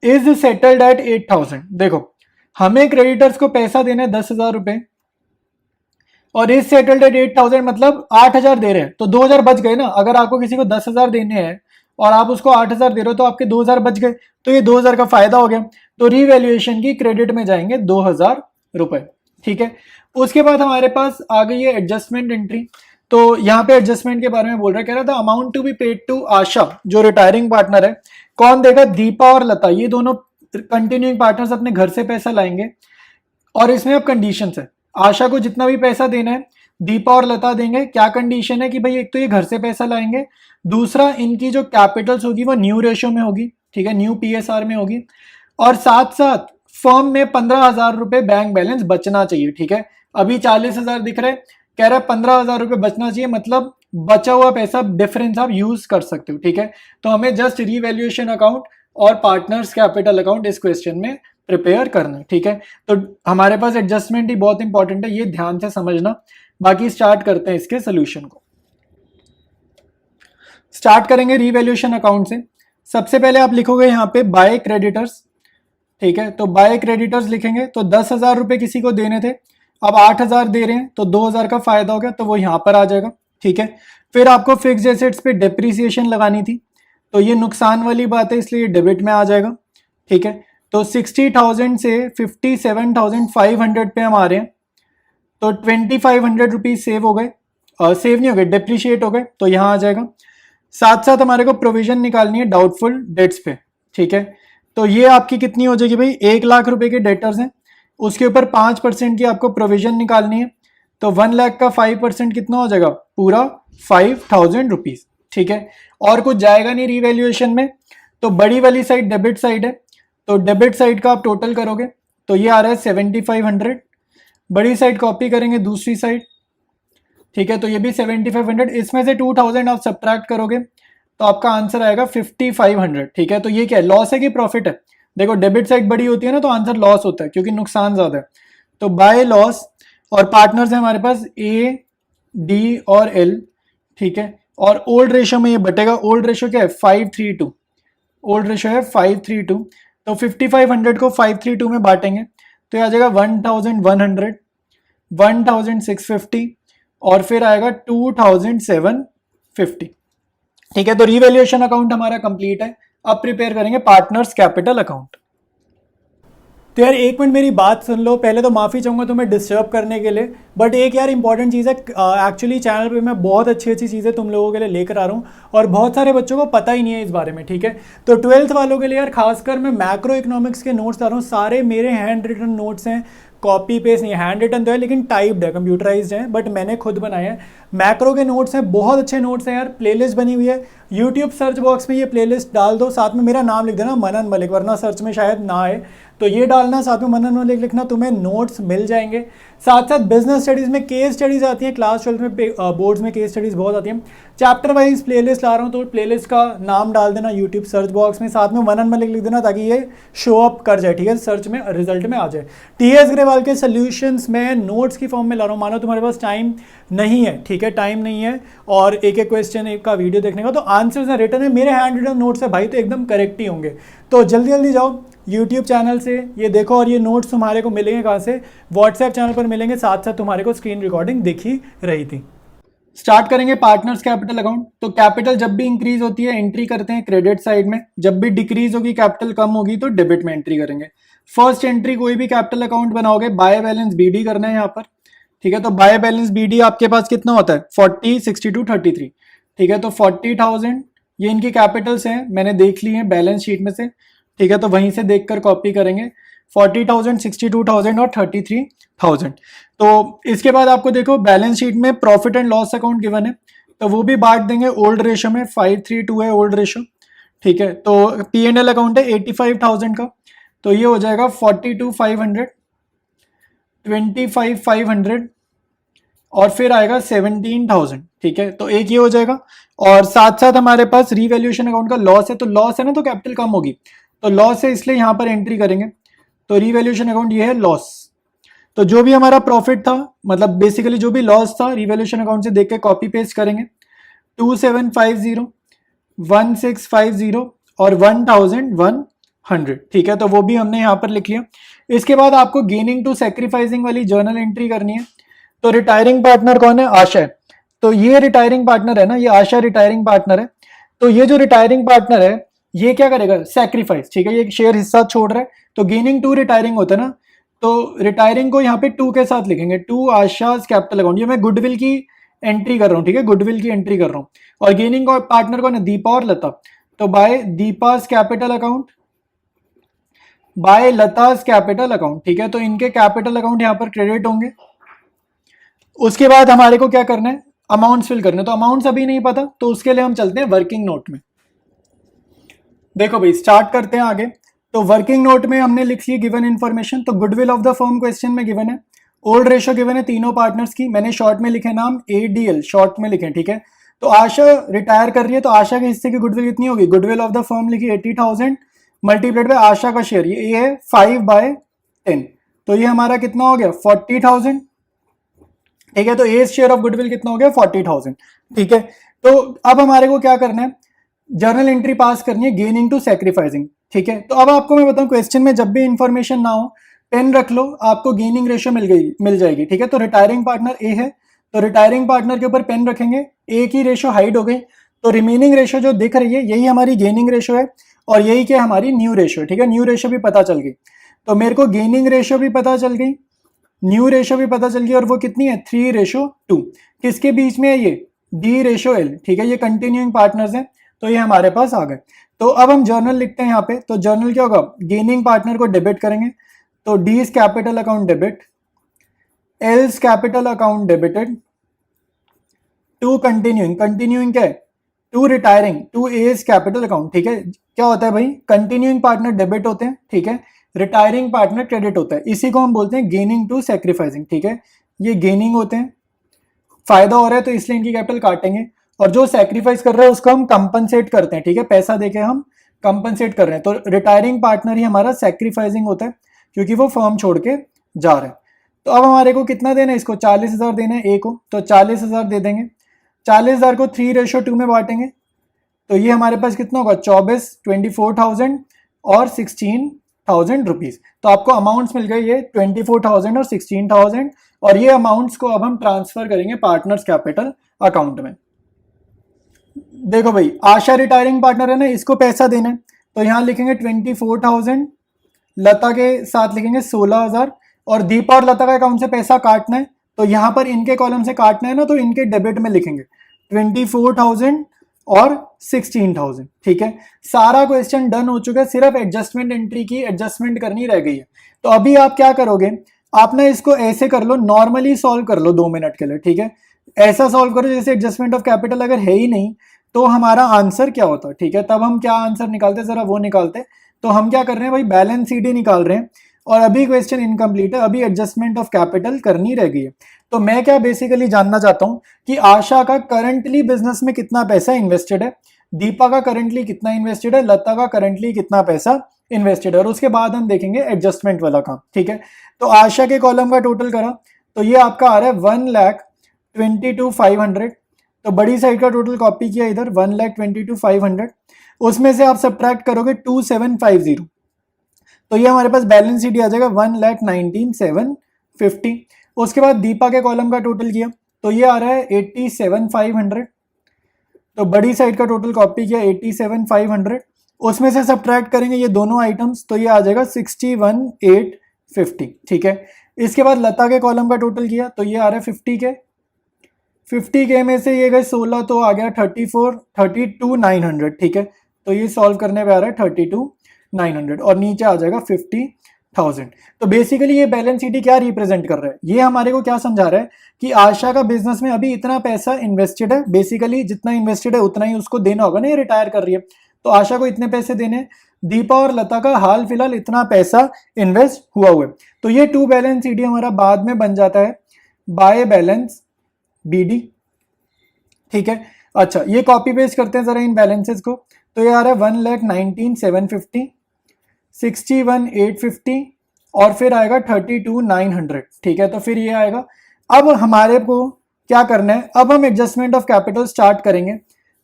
is settled at 8,000। देखो हमें क्रेडिटर्स को पैसा देना है 10,000 रुपए और इज सेटल्ड एट 8,000 मतलब 8,000 दे रहे हैं, तो 2,000 बच गए ना। अगर आपको किसी को 10,000 देने हैं और आप उसको 8,000 दे रहे हो तो आपके 2,000 बच गए, तो ये 2,000 का फायदा हो गया, तो रिवैल्यूएशन की क्रेडिट में जाएंगे 2,000 रुपए, ठीक है। उसके बाद हमारे पास आ गई है एडजस्टमेंट एंट्री। तो यहाँ पे एडजस्टमेंट के बारे में बोल रहा है, कह रहा था amount to be paid to Asha, जो रिटायरिंग पार्टनर है, कौन देगा, दीपा और लता, ये दोनों कंटिन्यूइंग पार्टनर्स अपने घर से पैसा लाएंगे। और इसमें अब कंडीशन है, आशा को जितना भी पैसा देना है दीपा और लता देंगे। क्या कंडीशन है कि भाई एक तो ये घर से पैसा लाएंगे, दूसरा इनकी जो कैपिटल्स होगी वो न्यू रेशियो में होगी, ठीक है, न्यू पीएसआर में होगी, और साथ साथ फर्म में 15,000 रुपए बैंक बैलेंस बचना चाहिए, ठीक है। अभी 40,000 दिख रहे, कह रहा है 15,000 रुपए बचना चाहिए, मतलब बचा हुआ पैसा डिफरेंस आप यूज कर सकते हो, ठीक है। तो हमें जस्ट रिवैल्यूएशन अकाउंट और पार्टनर्स कैपिटल अकाउंट इस क्वेश्चन में प्रिपेयर करना, ठीक है। तो हमारे पास एडजस्टमेंट ही बहुत इंपॉर्टेंट है, ये ध्यान से समझना। बाकी स्टार्ट करते हैं इसके सोल्यूशन को। स्टार्ट करेंगे रिवैल्यूएशन अकाउंट से। सबसे पहले आप लिखोगे यहाँ पे बाय क्रेडिटर्स, ठीक है, तो बाय क्रेडिटर्स लिखेंगे, तो 10,000 रुपए किसी को देने थे, अब 8,000 दे रहे हैं, तो 2,000 का फायदा हो गया, तो वो यहाँ पर आ जाएगा, ठीक है। फिर आपको फिक्स्ड एसेट्स पे डेप्रिसिएशन लगानी थी, तो ये नुकसान वाली बात है इसलिए डेबिट में आ जाएगा, ठीक है। तो 60,000 से 57,500 पे हम आ रहे हैं, तो 2,500 रुपीज सेव हो गए, सेव नहीं हो गए, डेप्रिशिएट हो गए, तो यहाँ आ जाएगा। साथ साथ हमारे को प्रोविजन निकालनी है डाउटफुल डेट्स पे, ठीक है। तो ये आपकी कितनी हो जाएगी भाई, 1 लाख रुपए के डेटर्स हैं, उसके ऊपर 5% की आपको प्रोविजन निकालनी है, तो 1 लाख का 5% कितना हो जाएगा, पूरा 5,000 रुपीज, ठीक है। और कुछ जाएगा नहीं रिवैल्यूएशन में। तो बड़ी वाली साइड डेबिट साइड है, तो डेबिट साइड का आप टोटल करोगे तो ये आ रहा है 7,500, बड़ी साइड कॉपी करेंगे दूसरी साइड, ठीक है, तो ये भी 7,500, इसमें से 2,000 आप सब्ट्रैक्ट करोगे तो आपका आंसर आएगा 5,500, ठीक है। तो ये क्या है, लॉस है कि प्रॉफिट है, देखो डेबिट साइड बड़ी होती है ना तो आंसर लॉस होता है क्योंकि नुकसान ज्यादा है, तो बाय लॉस। और पार्टनर्स है हमारे पास ए, डी और एल, ठीक है, और ओल्ड रेशियो में ये बटेगा। ओल्ड रेशियो क्या है 5:3:2, ओल्ड रेशियो है 5:3:2, तो 5,500 को 5:3:2 में बांटेंगे तो ये आ जाएगा 1,100, 1,650 और फिर आएगा 2,750, ठीक है। तो रिवैल्यूएशन अकाउंट हमारा कंप्लीट है। अब प्रिपेयर करेंगे पार्टनर्स कैपिटल अकाउंट। तो यार एक मिनट मेरी बात सुन लो, पहले तो माफ़ी चाहूँगा तुम्हें डिस्टर्ब करने के लिए, बट एक यार इंपॉर्टेंट चीज़ है, एक्चुअली चैनल पे मैं बहुत अच्छी अच्छी चीज़ें तुम लोगों के लिए लेकर आ रहा हूँ और बहुत सारे बच्चों को पता ही नहीं है इस बारे में, ठीक है। तो 12th वालों के लिए यार खासकर मैं मैक्रो इकोनॉमिक्स के नोट्स ला रहा हूँ, सारे मेरे हैंड रिटन नोट्स हैं, कॉपी पेस्ट नहीं, हैंड रिटन तो है लेकिन टाइप्ड है, कंप्यूटराइज्ड है, बट मैंने खुद बनाया है। मैक्रो के नोट्स हैं, बहुत अच्छे नोट्स हैं यार, प्लेलिस्ट बनी हुई है, यूट्यूब सर्च बॉक्स में ये प्लेलिस्ट डाल दो, साथ में मेरा नाम लिख देना मनन मलिक, वरना सर्च में शायद ना आए, तो ये डालना, साथ में मनन मलिक लिखना, तुम्हें नोट्स मिल जाएंगे। साथ साथ बिजनेस स्टडीज़ में केस स्टडीज़ आती हैं, क्लास 12 में बोर्ड्स में केस स्टडीज़ बहुत आती हैं, चैप्टर वाइज प्लेलिस्ट ला रहा हूँ, तो प्लेलिस्ट का नाम डाल देना यूट्यूब सर्च बॉक्स में, साथ में मनन मलिक लिख देना ताकि ये शो अप कर जाए, ठीक है, सर्च में रिजल्ट में आ जाए। टीएस ग्रेवाल के सोल्यूशंस में नोट्स की फॉर्म में ला रहा हूँ। मानो तुम्हारे पास टाइम नहीं है, ठीक है, टाइम नहीं है और एक एक क्वेश्चन एक का वीडियो देखने का, तो आंसर्स हैं रिटर्न है, मेरे हैंड रिटन नोट्स है भाई, तो एकदम करेक्ट ही होंगे। तो जल्दी जल्दी जाओ यूट्यूब चैनल से ये देखो, और ये नोट्स तुम्हारे को मिलेंगे कहाँ से, व्हाट्सएप चैनल पर मिलेंगे, साथ साथ तुम्हारे को स्क्रीन रिकॉर्डिंग दिख ही रही थी। स्टार्ट करेंगे पार्टनर्स कैपिटल अकाउंट। तो कैपिटल जब भी इंक्रीज होती है एंट्री करते हैं क्रेडिट साइड में, जब भी डिक्रीज होगी कैपिटल कम होगी तो डेबिट में एंट्री करेंगे। फर्स्ट एंट्री कोई भी कैपिटल अकाउंट बनाओगे बाय बैलेंस बीडी करना है यहाँ पर, ठीक है। तो बाय बैलेंस बीडी आपके पास कितना होता है 40, 62, 33, ठीक है। तो 40,000 ये इनकी कैपिटल्स हैं, मैंने देख ली है बैलेंस शीट में से, ठीक है। तो वहीं से देखकर कॉपी करेंगे 40,000, 62,000 और 33,000। तो इसके बाद आपको देखो बैलेंस शीट में profit and loss account given है, तो वो भी बांट देंगे ओल्ड रेशो में, 532 है ओल्ड रेशो, ठीक है। तो P&L अकाउंट है 85,000 का, तो ये हो जाएगा 42,500, 25,500 और फिर आएगा 17,000, ठीक है। तो एक ये हो जाएगा, और साथ साथ हमारे पास रीवैल्यूएशन अकाउंट का लॉस है, तो लॉस है ना, तो कैपिटल कम होगी, तो लॉस है इसलिए यहाँ पर एंट्री करेंगे। तो रीवैल्यूएशन अकाउंट ये है लॉस। तो जो भी हमारा प्रॉफिट था, मतलब बेसिकली जो भी लॉस था रीवैल्यूएशन अकाउंट से देख के कॉपी पेस्ट करेंगे, 2750, 1650 और 1100, ठीक है। तो वो भी हमने यहाँ पर लिख लिया। इसके बाद आपको गेनिंग टू सैक्रिफाइसिंग वाली जर्नल एंट्री करनी है। तो रिटायरिंग पार्टनर कौन है, आशा है, तो ये रिटायरिंग पार्टनर है ना, ये आशा रिटायरिंग पार्टनर है। तो ये जो रिटायरिंग पार्टनर है ये क्या करेगा, सैक्रिफाइस, ठीक है, ये शेयर हिस्सा छोड़ रहा है, तो गेनिंग टू रिटायरिंग होता है ना, तो रिटायरिंग को यहाँ पे 2 के साथ लिखेंगे, 2 आशाज कैपिटल अकाउंट। ये मैं गुडविल की एंट्री कर रहा हूँ, ठीक है, गुडविल की एंट्री कर रहा हूँ। और गेनिंग का पार्टनर कौन है, दीपा और लता, तो by Deepa's capital account, by Lata's capital account, ठीक है। तो इनके कैपिटल अकाउंट यहाँ पर क्रेडिट होंगे। उसके बाद हमारे को क्या करना है, अमाउंट्स फिल करने, तो अमाउंट्स अभी नहीं पता, तो उसके लिए हम चलते हैं वर्किंग नोट में। देखो भाई स्टार्ट करते हैं आगे। तो वर्किंग नोट में हमने लिख ली गिवन इन्फॉर्मेशन। तो goodwill of the firm question में गिवन है, ओल्ड रेशो गिवन है तीनों पार्टनर्स की, मैंने शॉर्ट में लिखे नाम ADL, शॉर्ट में लिखे, ठीक है। तो आशा रिटायर कर रही है, तो आशा के हिस्से की गुडविल कितनी होगी, गुडविल ऑफ द फर्म लिखी 80,000 मल्टीप्लाइड बाय आशा का शेयर, ये है 5/10, तो ये हमारा कितना हो गया 40,000, ठीक है। तो ए शेयर ऑफ गुडविल कितना हो गया 40,000, ठीक है। तो अब हमारे को क्या करना है, जर्नल एंट्री पास करनी है गेनिंग टू सैक्रिफाइसिंग, ठीक है। तो अब आपको मैं बताऊं क्वेश्चन में जब भी इंफॉर्मेशन ना हो पेन रख लो, आपको गेनिंग रेशो मिल जाएगी, ठीक है। तो रिटायरिंग पार्टनर ए है, तो रिटायरिंग पार्टनर के ऊपर पेन रखेंगे, ए की रेशो हाइड हो गई, तो रिमेनिंग रेशो जो दिख रही है यही हमारी गेनिंग रेशो है और यही क्या हमारी न्यू रेशो है, ठीक है। न्यू रेशो भी पता चल गई, तो मेरे को गेनिंग रेशो भी पता चल गई, न्यू रेशो भी पता चल गई, और वो कितनी है 3:2, किसके बीच में है ये D:L, ठीक है। ये कंटिन्यूइंग पार्टनर्स हैं, तो ये हमारे पास आ गए। तो अब हम जर्नल लिखते हैं यहाँ पे, तो जर्नल क्या होगा, गेनिंग पार्टनर को डेबिट करेंगे, तो D's capital account debit, L's capital account debited, to continuing, continuing क्या है, to retiring, to A's capital account, ठीक है। क्या होता है भाई, कंटिन्यूइंग पार्टनर डेबिट होते हैं, ठीक है, रिटायरिंग पार्टनर क्रेडिट होता है, इसी को हम बोलते हैं गेनिंग टू सैक्रिफाइसिंग, ठीक है। ये गेनिंग होते हैं, फायदा हो रहा है तो इसलिए इनकी कैपिटल काटेंगे, और जो सैक्रिफाइस कर रहे हैं उसको हम कंपनसेट करते हैं, ठीक है, पैसा देके हम कंपनसेट कर रहे हैं। तो रिटायरिंग पार्टनर ही हमारा सैक्रिफाइसिंग होता है क्योंकि वो फर्म छोड़ के जा रहे हैं। तो अब हमारे को कितना देना है, इसको 40,000 देना है ए को, तो 40,000 दे देंगे। 40,000 को 3:2 में बांटेंगे, तो ये हमारे पास कितना होगा 24,000 और 16,000 रुपीज। तो आपको अमाउंट्स मिल गए ये 24,000 और 16,000, और ये अमाउंट्स को अब हम ट्रांसफर करेंगे पार्टनर्स कैपिटल अकाउंट में। देखो भाई आशा रिटायरिंग पार्टनर है ना, इसको पैसा देना है, तो यहाँ लिखेंगे 24,000, लता के साथ लिखेंगे 16,000, और दीपा और लता का अकाउंट से पैसा काटना है, तो यहाँ पर इनके कॉलम से काटना है ना, तो इनके डेबिट में लिखेंगे 24,000 और 16,000, ठीक है। सारा क्वेश्चन डन हो चुका है, सिर्फ एडजस्टमेंट एंट्री की एडजस्टमेंट करनी रह गई है। तो अभी आप क्या करोगे, आप ना इसको ऐसे कर लो, नॉर्मली सॉल्व कर लो 2 मिनट के लिए, ठीक है। ऐसा सॉल्व करो जैसे एडजस्टमेंट ऑफ कैपिटल अगर है ही नहीं तो हमारा आंसर क्या होता, ठीक है। तब हम क्या आंसर निकालते, जरा वो निकालते। तो हम क्या कर रहे हैं भाई, बैलेंस शीट ही निकाल रहे हैं, और अभी क्वेश्चन इनकम्प्लीट है, अभी एडजस्टमेंट ऑफ कैपिटल करनी रह गई है। तो मैं क्या बेसिकली जानना चाहता हूं कि आशा का करंटली बिजनेस में कितना पैसा इन्वेस्टेड है, दीपा का करंटली कितना इन्वेस्टेड है, लता का करंटली कितना पैसा इन्वेस्टेड है, और उसके बाद हम देखेंगे एडजस्टमेंट वाला काम। ठीक है, तो आशा के कॉलम का टोटल करा तो ये आपका आ रहा है 1,22,500। तो बड़ी साइड का टोटल कॉपी किया इधर 1,22,500, उसमें से आप सब्ट्रैक्ट करोगे 2,750, तो ये हमारे पास बैलेंस शीट आ जाएगा 1,19,750। उसके बाद दीपा के कॉलम का टोटल किया तो ये आ रहा है 87,500। तो बड़ी साइड का टोटल कॉपी किया 87,500, उसमें से सब्ट्रैक्ट करेंगे ये दोनों आइटम्स तो ये आ जाएगा 61,850। ठीक है, इसके बाद लता के कॉलम का टोटल किया तो ये आ रहा है 50 के में से ये गए 16 तो आ गया 32,900। ठीक है, तो ये सॉल्व करने पे आ रहा है 32,900 और नीचे आ जाएगा 50,000। तो बेसिकली ये बैलेंस शीट क्या रिप्रेजेंट कर रहा है, ये हमारे को क्या समझा रहा है कि आशा का बिजनेस में अभी इतना पैसा इन्वेस्टेड है, बेसिकली जितना इन्वेस्टेड है उतना ही उसको देना होगा ना, ये रिटायर कर रही है तो आशा को इतने पैसे देने, दीपा और लता का हाल फिलहाल इतना पैसा इन्वेस्ट हुआ हुआ है। तो ये टू बैलेंस शीट हमारा बाद में बन जाता है बाय बैलेंस बीडी। ठीक है, अच्छा ये कॉपी पेस्ट करते हैं जरा इन बैलेंसेस को, तो ये आ रहा है 1,19,750, 61,850 और फिर आएगा 32,900। ठीक है, तो फिर ये आएगा। अब हमारे को क्या करना है, अब हम एडजस्टमेंट ऑफ कैपिटल स्टार्ट करेंगे।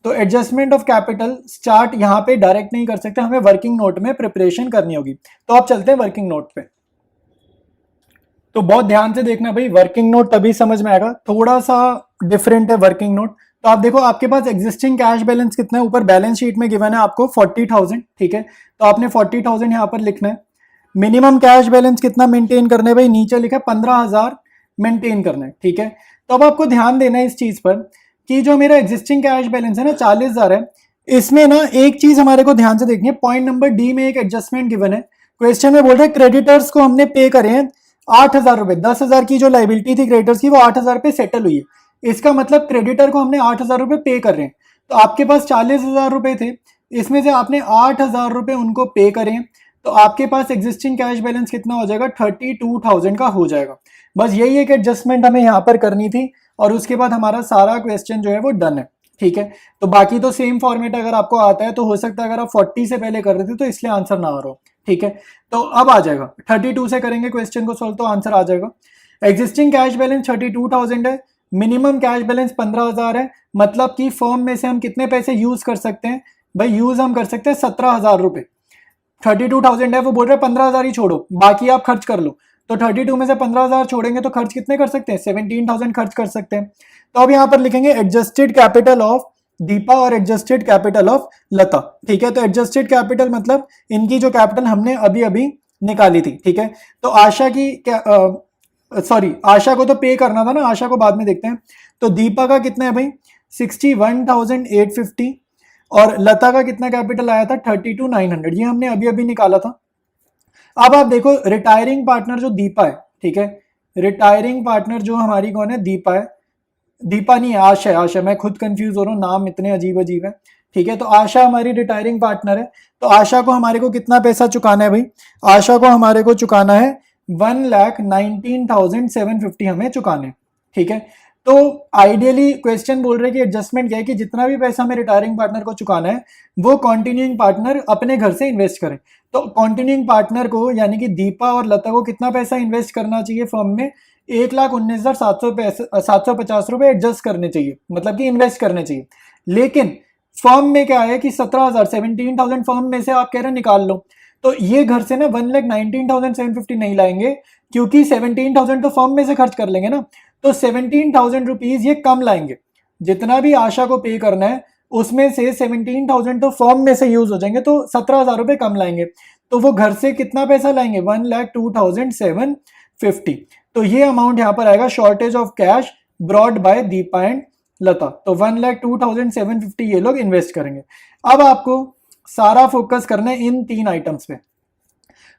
तो एडजस्टमेंट ऑफ कैपिटल स्टार्ट यहाँ पे डायरेक्ट नहीं कर सकते, हमें वर्किंग नोट में प्रिपरेशन करनी होगी। तो आप चलते हैं वर्किंग नोट पे। तो बहुत ध्यान से देखना भाई, वर्किंग नोट तभी समझ में आएगा, थोड़ा सा डिफरेंट है वर्किंग नोट। तो आप देखो आपके पास एग्जिस्टिंग कैश बैलेंस कितना है, ऊपर बैलेंस शीट में गिवन है आपको 40,000। ठीक है, तो आपने 40,000 यहाँ पर लिखना है। मिनिमम कैश बैलेंस कितना मेंटेन करना है भाई, नीचे लिखा है 15,000 मेंटेन करना है। ठीक है, तो अब आपको ध्यान देना है इस चीज पर कि जो मेरा एग्जिस्टिंग कैश बैलेंस है ना 40,000 है, इसमें ना एक चीज हमारे को ध्यान से देखनी है। पॉइंट नंबर डी में एक एडजस्टमेंट गिवन है, क्वेश्चन में बोल रहे हैं क्रेडिटर्स को हमने पे करे हैं 8,000 रुपए, 10,000 की जो लाइबिलिटी थी क्रेडिटर्स की वो 8,000 रुपए सेटल हुई है। इसका मतलब क्रेडिटर को हमने 8,000 रुपए पे कर रहे हैं। तो आपके पास 40,000 रुपए थे, इसमें से आपने 8,000 रुपए उनको पे करे हैं, तो आपके पास एग्जिस्टिंग कैश बैलेंस कितना हो जाएगा, 32,000 का हो जाएगा। बस यही एक एडजस्टमेंट हमें यहाँ पर करनी थी और उसके बाद हमारा सारा क्वेश्चन जो है वो डन है। ठीक है, तो बाकी तो सेम फॉर्मेट अगर आपको आता है तो हो सकता है अगर आप 40 से पहले कर रहे थे तो इसलिए आंसर ना आ रहा हो। ठीक है, तो अब आ जाएगा 32 से करेंगे क्वेश्चन को सॉल्व तो आंसर आ जाएगा। एग्जिस्टिंग कैश बैलेंस 32,000 है, मिनिमम कैश बैलेंस 15,000 है, मतलब कि फर्म में से हम कितने पैसे यूज कर सकते हैं भाई, यूज हम कर सकते हैं 17,000 रुपए। 32,000 है, वो बोल रहे हैं 15,000 ही छोड़ो बाकी आप खर्च कर लो, तो 32 में से 15,000 छोड़ेंगे तो खर्च कितने कर सकते हैं, 17,000 खर्च कर सकते हैं। तो अब यहाँ पर लिखेंगे एडजस्टेड कैपिटल ऑफ दीपा और एडजस्टेड कैपिटल ऑफ लता। ठीक है, तो एडजस्टेड कैपिटल मतलब इनकी जो कैपिटल हमने अभी अभी निकाली थी। ठीक है, तो आशा की सॉरी आशा को तो पे करना था ना, आशा को बाद में देखते हैं। तो दीपा का कितना है भाई 61,850 और लता का कितना कैपिटल आया था 32,900, ये हमने अभी अभी निकाला था। अब आप देखो रिटायरिंग पार्टनर जो दीपा है, ठीक है, रिटायरिंग पार्टनर जो हमारी कौन है, दीपा है, दीपा नहीं है आशा है, आशा, मैं खुद कंफ्यूज हो रहा हूँ, नाम इतने अजीब अजीब है। ठीक है, तो आशा हमारी रिटायरिंग पार्टनर है, तो आशा को हमारे को कितना पैसा चुकाना है भाई, आशा को हमारे को चुकाना है 1,19,750 हमें चुकाने। ठीक है, तो आइडियली क्वेश्चन बोल रहे हैं कि एडजस्टमेंट क्या है कि जितना भी पैसा हमें रिटायरिंग पार्टनर को चुकाना है वो कॉन्टिन्यूइंग पार्टनर अपने घर से इन्वेस्ट करें। तो कॉन्टिन्यूइंग पार्टनर को यानी कि दीपा और लता को कितना पैसा इन्वेस्ट करना चाहिए फर्म में, 1,19,750 रुपए एडजस्ट करने चाहिए, मतलब कि इन्वेस्ट करने चाहिए। लेकिन फर्म में क्या है कि 17,000 फर्म में से आप कह रहे निकाल लो, तो ये घर से ना 1,19,750 नहीं लाएंगे क्योंकि 17,000 तो फर्म में से खर्च कर लेंगे ना, तो 17,000 रुपीज ये कम लाएंगे। जितना भी आशा को पे करना है उसमें से 17,000 तो फर्म में से यूज हो जाएंगे, तो 17,000 रुपए कम लाएंगे। तो वो घर से कितना पैसा लाएंगे 1,02,750। तो ये अमाउंट यहाँ पर आएगा shortage of cash brought by Deepa and Lata. तो 1,02,750 ये लोग इन्वेस्ट करेंगे। अब आपको सारा फोकस करना है इन तीन आइटम्स पे।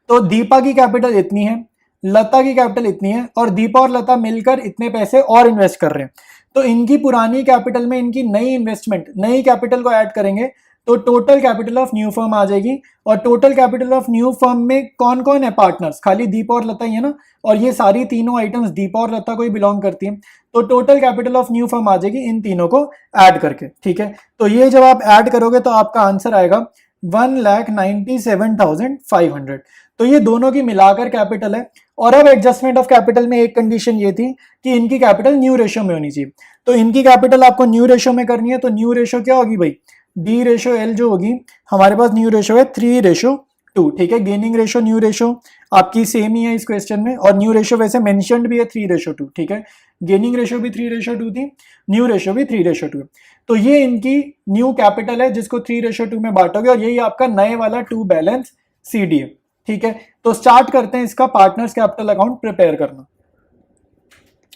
तो दीपा की कैपिटल इतनी है, लता की कैपिटल इतनी है और दीपा और लता मिलकर इतने पैसे और इन्वेस्ट कर रहे हैं। तो इनकी पुरानी कैपिटल में इनकी नई इन्वेस्टमेंट, नई कैपिटल को ऐड करेंगे तो total capital of new firm आ जाएगी। और total capital of new firm में कौन कौन है पार्टनर्स, खाली दीपा और लता ही है ना, और ये सारी तीनों आइटम्स दीपा और लता को ही बिलोंग करती हैं। तो total capital of new firm आ जाएगी इन तीनों को ऐड करके, ठीक है। तो ये जब आप ऐड करोगे तो आपका आंसर आएगा 1,97,500। तो ये दोनों की मिलाकर कैपिटल है। और अब एडजस्टमेंट ऑफ कैपिटल में एक कंडीशन ये थी कि इनकी कैपिटल न्यू रेशियो में होनी चाहिए। तो इनकी कैपिटल आपको न्यू रेशियो में करनी है। तो न्यू रेशियो क्या होगी भाई, डी रेशियो एल जो होगी, हमारे पास न्यू रेशियो है 3:2, ठीक है। गेनिंग रेशियो न्यू रेशियो आपकी सेम ही है इस क्वेश्चन में, और न्यू रेशियो वैसे मेंशन्ड भी है 3:2, ठीक है। गेनिंग रेशियो भी 3:2 थी, न्यू रेशियो भी 3:2 है। तो ये इनकी न्यू कैपिटल है जिसको 3:2 में बांटोगे, और यही आपका नए वाला टू बैलेंस सीडी है, ठीक है। तो स्टार्ट करते हैं इसका पार्टनर्स कैपिटल अकाउंट प्रिपेयर करना।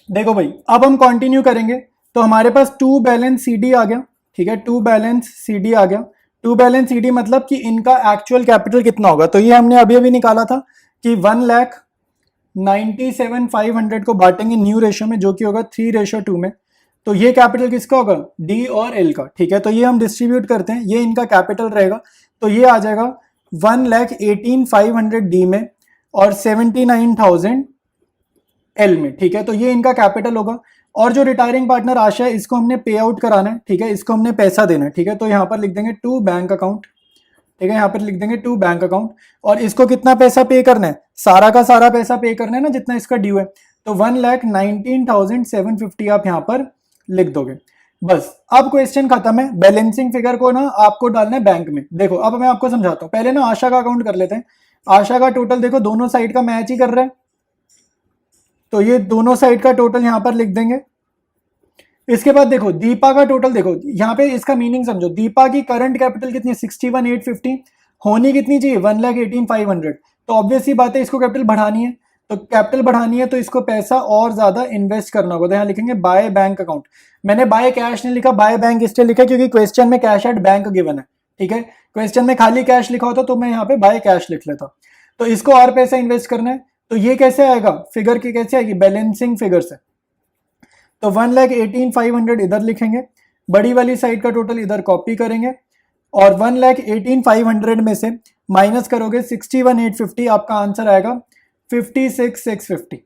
देखो भाई, अब हम कंटिन्यू करेंगे। तो हमारे पास टू बैलेंस सीडी आ गया, ठीक है। टू बैलेंस सीडी आ गया। टू बैलेंस सीडी मतलब कि इनका एक्चुअल कैपिटल कितना होगा। तो ये हमने अभी अभी निकाला था कि 1,97,500 को बांटेंगे न्यू रेशियो में, जो कि होगा 3:2 में। तो ये कैपिटल किसका होगा, डी और एल का, ठीक है। तो ये हम डिस्ट्रीब्यूट करते हैं, ये इनका कैपिटल रहेगा। तो ये आ जाएगा 1,18,500 डी में और 79,000 एल में, ठीक है। तो ये इनका कैपिटल होगा। और जो रिटायरिंग पार्टनर आशा है, इसको हमने पे आउट कराना है, ठीक है। इसको हमने पैसा देना है, ठीक है। तो यहाँ पर लिख देंगे टू बैंक अकाउंट, ठीक है। यहाँ पर लिख देंगे टू बैंक अकाउंट। और इसको कितना पैसा पे करना है, सारा का सारा पैसा पे करना है ना, जितना इसका ड्यू है। तो 1,19,750 आप यहाँ पर लिख दोगे, बस। अब क्वेश्चन खत्म है। बैलेंसिंग फिगर को ना आपको डालना है बैंक में। देखो अब मैं आपको समझाता हूँ। पहले ना आशा का अकाउंट कर लेते हैं। आशा का टोटल देखो दोनों साइड का मैच ही कर रहा है, तो ये दोनों साइड का टोटल यहां पर लिख देंगे। इसके बाद देखो दीपा का टोटल, देखो यहाँ पे इसका मीनिंग समझो। दीपा की करंट कैपिटल कितनी है, 61,850, होनी कितनी चाहिए 1,18,500। तो ऑब्वियस ही बात है, इसको कैपिटल बढ़ानी है। तो कैपिटल बढ़ानी है तो इसको पैसा और ज्यादा इन्वेस्ट करना होगा। तो यहाँ लिखेंगे बाय बैंक अकाउंट। मैंने बाय कैश नहीं लिखा, बाय बैंक इसलिए लिखा क्योंकि क्वेश्चन में कैश एट बैंक गिवन है, ठीक है। क्वेश्चन में खाली कैश लिखा होता तो मैं यहाँ पे बाय कैश लिख लेता। तो इसको और पैसा इन्वेस्ट करना है। तो ये कैसे आएगा, फिगर की कैसे आएगी, बैलेंसिंग फिगर से। तो 1,18,500 इधर लिखेंगे, बड़ी वाली साइड का टोटल इधर कॉपी करेंगे, और 1,18,500 में से माइनस करोगे 61,850, आपका आंसर आएगा 56,650,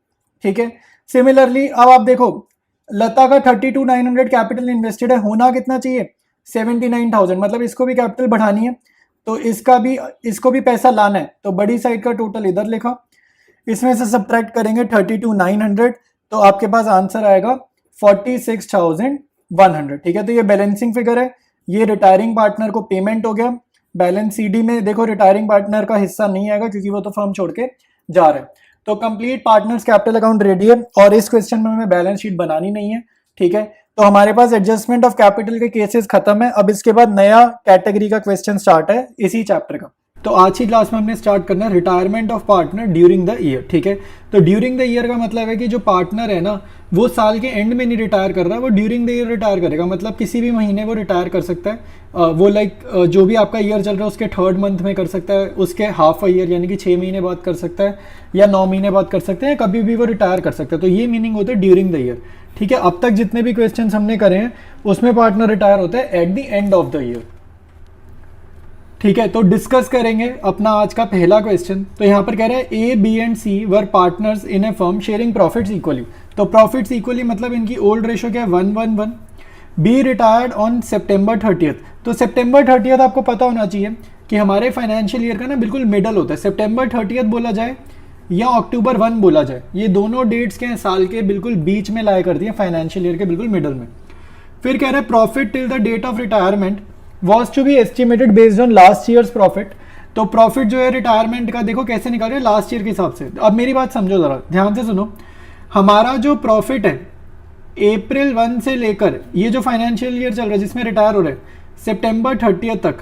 ठीक है। सिमिलरली अब आप देखो लता का 32,900 कैपिटल इन्वेस्टेड है, होना कितना चाहिए 79,000, मतलब इसको भी कैपिटल बढ़ानी है। तो इसको भी पैसा लाना है। तो बड़ी साइड का टोटल इधर लिखा, इसमें से सब्ट्रैक्ट करेंगे 32,900, तो आपके पास आंसर आएगा 46,100, ठीक है। तो ये बैलेंसिंग फिगर है। ये रिटायरिंग पार्टनर को पेमेंट हो गया। बैलेंस सीडी में देखो रिटायरिंग पार्टनर का हिस्सा नहीं आएगा क्योंकि वो तो फर्म छोड़ के जा रहे हैं। तो complete partners capital account ready है, और इस क्वेश्चन में हमें बैलेंस शीट बनानी नहीं है, ठीक है। तो हमारे पास एडजस्टमेंट ऑफ कैपिटल के केसेस खत्म है। अब इसके बाद नया कैटेगरी का क्वेश्चन स्टार्ट है इसी चैप्टर का। तो आज की क्लास में हमने स्टार्ट करना है retirement of partner during the year, ठीक है। तो ड्यूरिंग द ईयर का मतलब है कि जो पार्टनर है ना, वो साल के एंड में नहीं रिटायर कर रहा, वो ड्यूरिंग द ईयर रिटायर करेगा। मतलब किसी भी महीने वो रिटायर कर सकता है। वो जो भी आपका ईयर चल रहा है उसके 3rd मंथ में कर सकता है, उसके हाफ अ ईयर यानी कि 6 महीने बाद कर सकता है, या 9 महीने बाद कर सकते हैं, कभी भी वो रिटायर कर सकता है। तो ये मीनिंग होता है ड्यूरिंग द ईयर, ठीक है। अब तक जितने भी क्वेश्चन हमने करे हैं उसमें पार्टनर रिटायर होता है at the end of the year, ठीक है। तो डिस्कस करेंगे अपना आज का पहला क्वेश्चन। तो यहाँ पर कह रहा है A B and C were partners in a firm sharing profits equally. तो प्रॉफिट्स इक्वली मतलब इनकी ओल्ड रेशियो क्या है 1:1:1। B retired on September 30th। तो September 30th आपको पता होना चाहिए कि हमारे फाइनेंशियल ईयर का ना बिल्कुल मिडल होता है। September 30th बोला जाए या October 1 बोला जाए, ये दोनों डेट्स के हैं साल के बिल्कुल बीच में लाया करती है, फाइनेंशियल ईयर के बिल्कुल मिडल में। फिर कह रहे हैं profit till the date of retirement was to be estimated based on last years profit. तो प्रॉफिट जो है रिटायरमेंट का देखो कैसे निकाल रहे हैं, लास्ट ईयर के हिसाब से। अब मेरी बात समझो जरा, ध्यान से सुनो। हमारा जो प्रॉफिट है April 1 से लेकर ये जो फाइनेंशियल ईयर चल रहा है जिसमें रिटायर हो रहे हैं September 30th तक,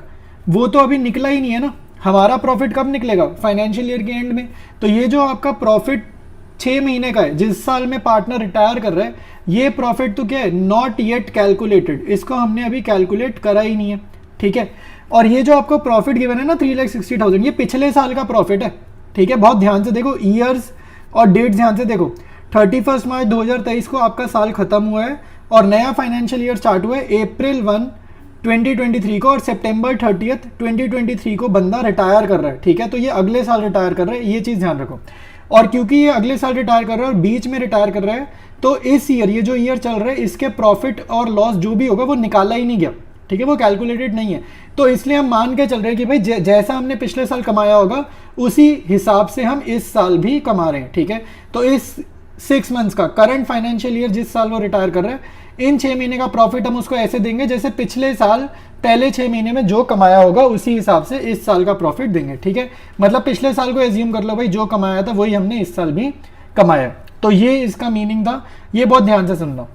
वो तो अभी निकला ही नहीं है ना। हमारा प्रॉफिट कब निकलेगा, फाइनेंशियल ईयर के एंड में। तो ये जो आपका प्रॉफिट 6 महीने का है जिस साल में पार्टनर रिटायर कर रहा है, ये प्रॉफिट तो क्या है, नॉट येट कैलकुलेटेड, इसको हमने अभी कैलकुलेट करा ही नहीं है, ठीक है। और ये जो आपको प्रॉफिट गिवन है ना 3,60,000, ये पिछले साल का प्रॉफिट है, ठीक है। बहुत ध्यान से देखो, ईयर्स और डेट ध्यान से देखो। 31 मार्च 2023 को आपका साल खत्म हुआ है और नया फाइनेंशियल ईयर स्टार्ट हुआ है April 1 2023 को और सितंबर 30 2023 को बंदा रिटायर कर रहा है, ठीक है, तो ये अगले साल रिटायर कर रहा है, ये चीज़ ध्यान रखो। और क्योंकि ये अगले साल रिटायर कर रहा है और बीच में रिटायर कर रहा है, तो इस ईयर, ये जो ईयर चल रहा है, इसके प्रॉफिट और लॉस जो भी होगा वो निकाला ही नहीं गया, ठीक है, वो कैलकुलेटेड नहीं है। तो इसलिए हम मान के चल रहे हैं कि भाई जैसा हमने पिछले साल कमाया होगा उसी हिसाब से हम इस साल भी कमा रहे हैं, ठीक है। तो इस 6 मंथ्स का करंट फाइनेंशियल ईयर जिस साल वो रिटायर कर रहा है, इन 6 महीने का प्रॉफिट हम उसको ऐसे देंगे जैसे पिछले साल पहले 6 महीने में जो कमाया होगा उसी हिसाब से इस साल का प्रॉफिट देंगे, ठीक है। मतलब पिछले साल को एज्यूम कर लो भाई, जो कमाया था वही हमने इस साल भी कमाया। तो ये इसका मीनिंग था, ये बहुत ध्यान से सुनना।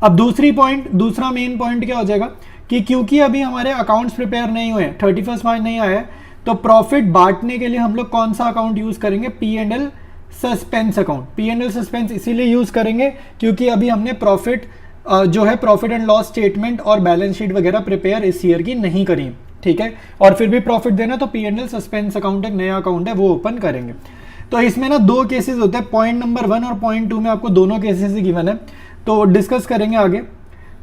अब दूसरा मेन पॉइंट क्या हो जाएगा कि क्योंकि अभी हमारे अकाउंट्स प्रिपेयर नहीं हुए, 31 मार्च नहीं आया है, तो प्रॉफिट बांटने के लिए हम लोग कौन सा अकाउंट यूज करेंगे? P&L suspense account. P&L suspense इसीलिए यूज करेंगे क्योंकि अभी हमने प्रॉफिट जो है प्रॉफिट एंड लॉस स्टेटमेंट और बैलेंस शीट वगैरह प्रिपेयर इस ईयर की नहीं करी, ठीक है, और फिर भी प्रॉफिट देना, तो P&L सस्पेंस अकाउंट एक नया अकाउंट है, वो ओपन करेंगे। तो इसमें ना 2 केसेस होते हैं, पॉइंट नंबर 1 और पॉइंट 2 में आपको दोनों केसेस ही गिवन है, तो डिस्कस करेंगे आगे।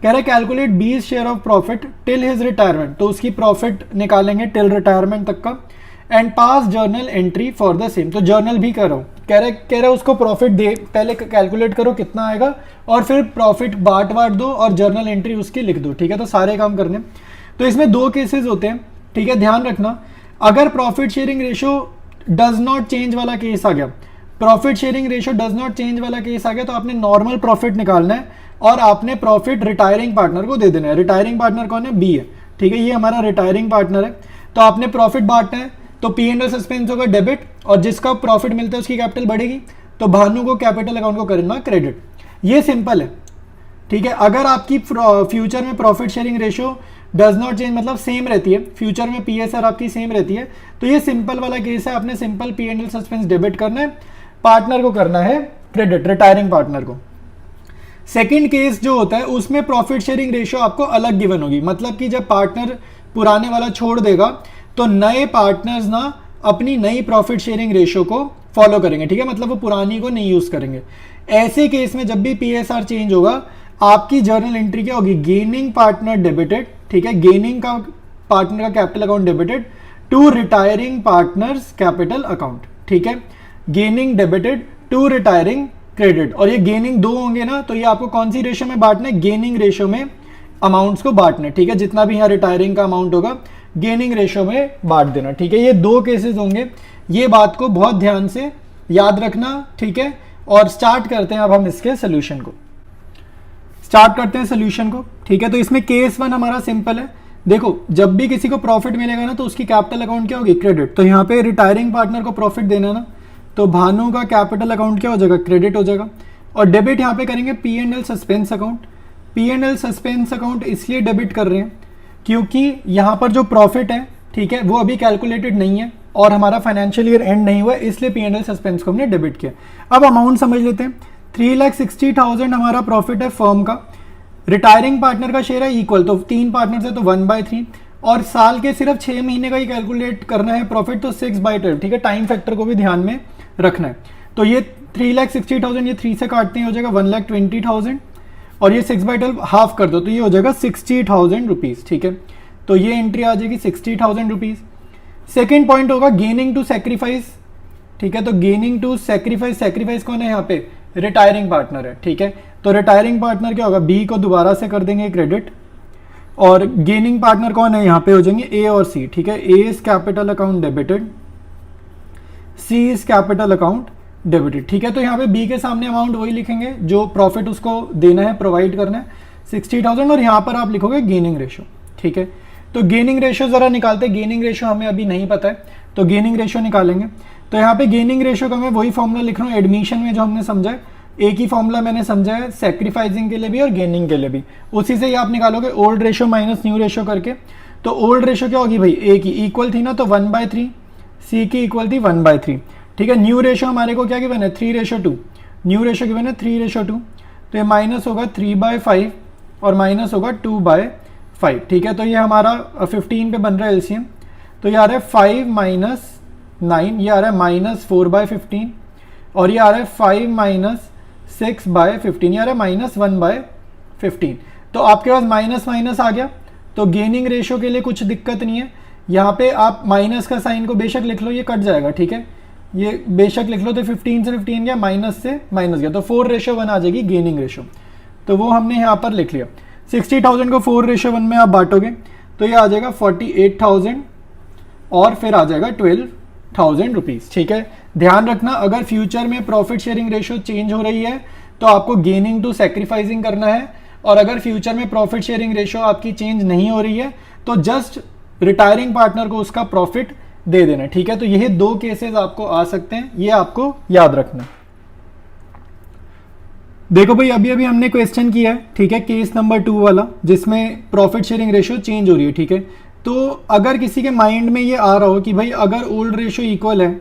कह रहे calculate 20 share of profit till his retirement, तो उसकी प्रॉफिट निकालेंगे टिल रिटायरमेंट तक का, and pass journal entry for the same, तो जर्नल भी करो। कह रहे उसको प्रॉफिट दे, पहले कैलकुलेट करो कितना आएगा और फिर प्रॉफिट बांट दो और जर्नल एंट्री उसकी लिख दो, ठीक है। तो सारे काम करने। तो इसमें 2 केसेस होते हैं, ठीक है, ध्यान रखना। अगर profit sharing ratio does not change वाला केस आ गया, profit sharing ratio does not change वाला केस आ गया, तो आपने नॉर्मल प्रॉफिट निकालना है और आपने प्रॉफिट रिटायरिंग पार्टनर को दे देना है। रिटायरिंग पार्टनर कौन है? बी है, ठीक है, ये हमारा रिटायरिंग पार्टनर है। तो आपने प्रॉफिट बांटना है, तो P&L सस्पेंस होगा डेबिट, और जिसका प्रॉफिट मिलता है उसकी कैपिटल बढ़ेगी, तो भानु को कैपिटल अकाउंट को करना क्रेडिट। ये सिंपल है, ठीक है। अगर आपकी फ्यूचर में profit sharing ratio does not change, मतलब सेम रहती है, फ्यूचर में PSR आपकी सेम रहती है, तो ये सिंपल वाला केस है। आपने सिंपल P&L सस्पेंस डेबिट करना है, पार्टनर को करना है क्रेडिट, रिटायरिंग पार्टनर को। सेकंड केस जो होता है उसमें प्रॉफिट शेयरिंग रेशियो आपको अलग गिवन होगी, मतलब कि जब पार्टनर पुराने वाला छोड़ देगा तो नए पार्टनर्स ना अपनी नई प्रॉफिट शेयरिंग रेशियो को फॉलो करेंगे, ठीक है, मतलब वो पुरानी को नहीं यूज करेंगे। ऐसे केस में जब भी PSR चेंज होगा, आपकी जर्नल एंट्री क्या होगी? गेनिंग पार्टनर डेबिटेड, ठीक है, गेनिंग का पार्टनर का capital account debited to retiring partners capital account, ठीक है, gaining debited to retiring credit. और ये गेनिंग 2 होंगे ना, तो ये आपको कौन सी रेशियो में बांटना है? गेनिंग रेशियो में अमाउंट्स को बांटना, ठीक है, जितना भी यहाँ रिटायरिंग का अमाउंट होगा गेनिंग रेशियो में बांट देना, ठीक है। ये 2 केसेस होंगे, ये बात को बहुत ध्यान से याद रखना, ठीक है। और स्टार्ट करते हैं अब हम इसके सोल्यूशन को, ठीक है। तो इसमें केस 1 हमारा सिंपल है। देखो, जब भी किसी को प्रॉफिट मिलेगा ना, तो उसकी कैपिटल अकाउंट क्या होगी? क्रेडिट। तो यहाँ पे रिटायरिंग पार्टनर को प्रॉफिट देना ना, तो भानु का कैपिटल अकाउंट क्या हो जाएगा? क्रेडिट हो जाएगा। और डेबिट यहाँ पे करेंगे P&L suspense account. P&L suspense account इसलिए डेबिट कर रहे हैं क्योंकि यहाँ पर जो प्रॉफिट है, ठीक है, वो अभी कैलकुलेटेड नहीं है और हमारा फाइनेंशियल ईयर एंड नहीं हुआ, इसलिए P&L सस्पेंस को हमने डेबिट किया। अब अमाउंट समझ लेते हैं। 3,60,000 हमारा प्रॉफिट है फर्म का, रिटायरिंग पार्टनर का शेयर है इक्वल, तो 3 पार्टनर है तो 1/3, और साल के सिर्फ 6 महीने का ही कैलकुलेट करना है प्रॉफिट, तो 6/12, ठीक है, टाइम फैक्टर को भी ध्यान में रखना है। तो ये 3,60,000 ये 3 से काटते हैं, हो जाएगा 1,20,000, और ये 6/12 हाफ कर दो तो ये हो जाएगा 60,000 रुपीज़, ठीक है। तो ये एंट्री आ जाएगी 60,000 रुपीज़। सेकेंड पॉइंट होगा गेनिंग टू सेक्रीफाइस, ठीक है, तो गेनिंग टू सेक्रीफाइस कौन है यहाँ पे? रिटायरिंग पार्टनर है, ठीक है। तो रिटायरिंग पार्टनर क्या होगा? बी को दोबारा से कर देंगे क्रेडिट, और गेनिंग पार्टनर कौन है? यहाँ पे हो जाएंगे ए और सी, ठीक है। A is capital account debited, C is capital account debited, ठीक है। तो यहाँ पे बी के सामने अमाउंट वही लिखेंगे जो प्रॉफिट उसको देना है, प्रोवाइड करना है, 60,000, और यहाँ पर आप लिखोगे गेनिंग रेशियो, ठीक है। तो गेनिंग रेशियो जरा निकालते हैं। गेनिंग रेशियो हमें अभी नहीं पता है, तो गेनिंग रेशियो निकालेंगे। तो यहाँ पे गेनिंग रेशियो का मैं वही फॉर्मूला लिख रहा हूँ एडमिशन में जो हमने समझा है, एक ही फॉर्मूला मैंने समझा है सेक्रीफाइसिंग के लिए भी और गेनिंग के लिए भी, उसी से ही आप निकालोगे old ratio minus new ratio करके। तो ओल्ड रेशियो क्या होगी भाई? ए की इक्वल थी ना, तो 1/3, सी की इक्वल थी 1/3, ठीक है। न्यू रेशियो हमारे को क्या गिवन है? 3:2, न्यू रेशियो गिवन है 3:2, तो ये माइनस होगा 3/5 और माइनस होगा 2/5, ठीक है। तो ये हमारा 15 पे बन रहा है एलसीएम, तो ये आ रहा है 5 - 9, ये आ रहा है -4/15, और ये आ रहा है 5 - 6/15, ये आ रहा है -1/15। तो आपके पास माइनस माइनस आ गया, तो गेनिंग रेशियो के लिए कुछ दिक्कत नहीं है, यहाँ पे आप माइनस का साइन को बेशक लिख लो, ये कट जाएगा, ठीक है, ये बेशक लिख लो, तो 15 से 15 गया, माइनस से माइनस गया, तो 4:1 आ जाएगी गेनिंग रेशियो, तो वो हमने यहाँ पर लिख लिया। 60,000 को 4:1 में आप बांटोगे तो ये आ जाएगा 48,000 और फिर आ जाएगा 12,000 रुपीज़, ठीक है। ध्यान रखना, अगर फ्यूचर में प्रॉफिट शेयरिंग रेशियो चेंज हो रही है तो आपको गेनिंग टू सैक्रिफाइसिंग करना है, और अगर फ्यूचर में प्रॉफिट शेयरिंग रेशियो आपकी चेंज नहीं हो रही है तो जस्ट रिटायरिंग पार्टनर को उसका प्रॉफिट दे देना, ठीक है। तो यही 2 केसेस आपको आ सकते हैं, ये आपको याद रखना। देखो भाई, अभी अभी हमने क्वेश्चन किया है, ठीक है, केस नंबर 2 वाला, जिसमें प्रॉफिट शेयरिंग रेशियो चेंज हो रही है, ठीक है। तो अगर किसी के माइंड में ये आ रहा हो कि भाई अगर ओल्ड रेशियो इक्वल है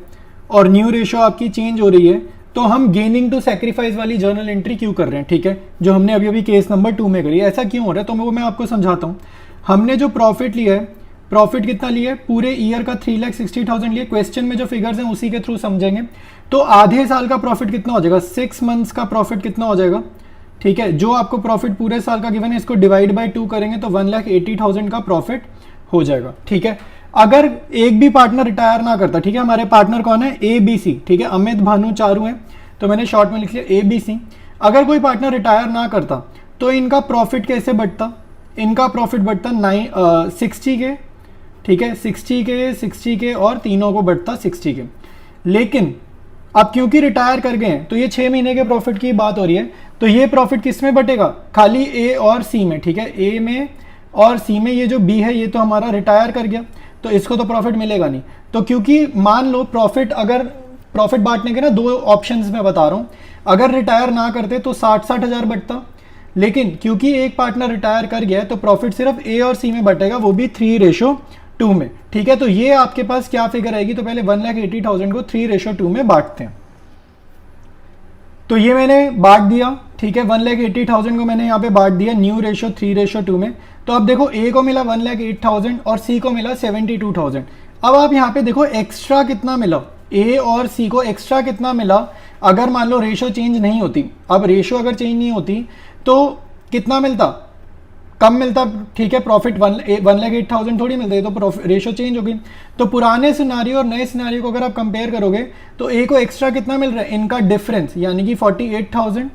और न्यू रेशियो आपकी चेंज हो रही है तो हम गेनिंग टू सैक्रिफाइस वाली जर्नल एंट्री क्यों कर रहे हैं, ठीक है, जो हमने अभी अभी केस नंबर 2 में करी है, ऐसा क्यों हो रहा है, तो वो मैं आपको समझाता हूँ। हमने जो प्रॉफिट लिया है, प्रॉफिट कितना लिया है, पूरे ईयर का 3,60,000 लिया, क्वेश्चन में जो फिगर्स हैं उसी के थ्रू समझेंगे। तो आधे साल का प्रॉफिट कितना हो जाएगा, 6 मंथ्स का प्रॉफिट कितना हो जाएगा, ठीक है। जो आपको प्रॉफिट पूरे साल का गिवन है, इसको डिवाइड बाय 2 करेंगे तो 1,80,000 का प्रॉफिट हो जाएगा, ठीक है। अगर एक भी पार्टनर रिटायर ना करता, ठीक है, हमारे पार्टनर कौन है, ABC, ठीक है, अमित, भानु, चारू है, तो मैंने शॉर्ट में लिख लिया ABC। अगर कोई पार्टनर रिटायर ना करता तो इनका प्रॉफिट कैसे बढ़ता, इनका प्रॉफिट बढ़ता 60 के, ठीक है, 60 के और तीनों को बढ़ता 60 के। लेकिन अब क्योंकि रिटायर कर गए हैं तो ये 6 महीने के प्रॉफिट की बात हो रही है, तो ये प्रॉफिट किस में बटेगा, खाली A और C में, ठीक है, A में और C में। ये जो B है ये तो हमारा रिटायर कर गया तो इसको तो प्रॉफिट मिलेगा नहीं। तो क्योंकि मान लो प्रॉफिट, अगर प्रॉफिट बांटने के ना 2 ऑप्शंस में बता रहा हूँ, अगर रिटायर ना करते तो 60 हज़ार बटता, लेकिन क्योंकि एक पार्टनर रिटायर कर गया है तो प्रॉफिट सिर्फ A और C में बटेगा, वो भी 3:2 में, ठीक है। तो ये आपके पास क्या फिगर आएगी, तो पहले 1,80,000 को 3:2 में बांटते हैं। तो ये मैंने बांट दिया, ठीक है, 1,80,000 को मैंने यहाँ पे बांट दिया न्यू रेशियो 3:2 में। तो अब देखो A को मिला 1,08,000 और C को मिला 72,000। अब आप यहाँ पे देखो एक्स्ट्रा कितना मिला, A और C को एक्स्ट्रा कितना मिला, अगर मान लो रेशियो चेंज नहीं होती, अब रेशियो अगर चेंज नहीं होती तो कितना मिलता, कम मिलता, ठीक है, प्रॉफिट 1,08,000 थोड़ी मिलता है, तो रेशियो चेंज हो गई। तो पुराने सिनारियो और नए सिनारियो को अगर आप कंपेयर करोगे तो A को एक्स्ट्रा कितना मिल रहा है, इनका डिफरेंस यानी कि 48,000,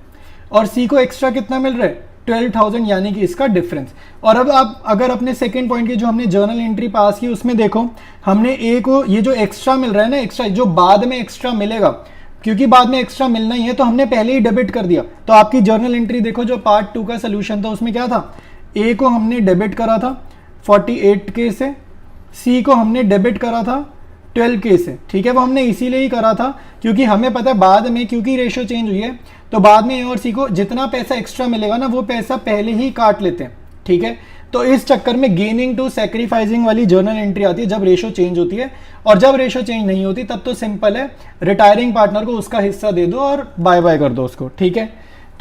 और C को एक्स्ट्रा कितना मिल रहा है 12,000 यानी कि इसका डिफरेंस। और अब आप अगर अपने सेकंड पॉइंट की जो हमने जर्नल एंट्री पास की उसमें देखो, हमने A को ये जो एक्स्ट्रा मिल रहा है ना, एक्स्ट्रा जो बाद में एक्स्ट्रा मिलेगा, क्योंकि बाद में एक्स्ट्रा मिलना ही है तो हमने पहले ही डेबिट कर दिया। तो आपकी जर्नल एंट्री देखो, जो पार्ट 2 का सोल्यूशन था उसमें क्या था, A को हमने डेबिट करा था 48K से, C को हमने डेबिट करा था 12K से, ठीक है। वो हमने इसीलिए ही करा था क्योंकि हमें पता है बाद में, क्योंकि रेशियो चेंज हुई है तो बाद में A और C को जितना पैसा एक्स्ट्रा मिलेगा ना वो पैसा पहले ही काट लेते हैं, ठीक है। तो इस चक्कर में गेनिंग टू सैक्रिफाइसिंग वाली जर्नल एंट्री आती है जब रेशियो चेंज होती है, और जब रेशियो चेंज नहीं होती तब तो सिंपल है, रिटायरिंग पार्टनर को उसका हिस्सा दे दो और बाय बाय कर दो उसको, ठीक है।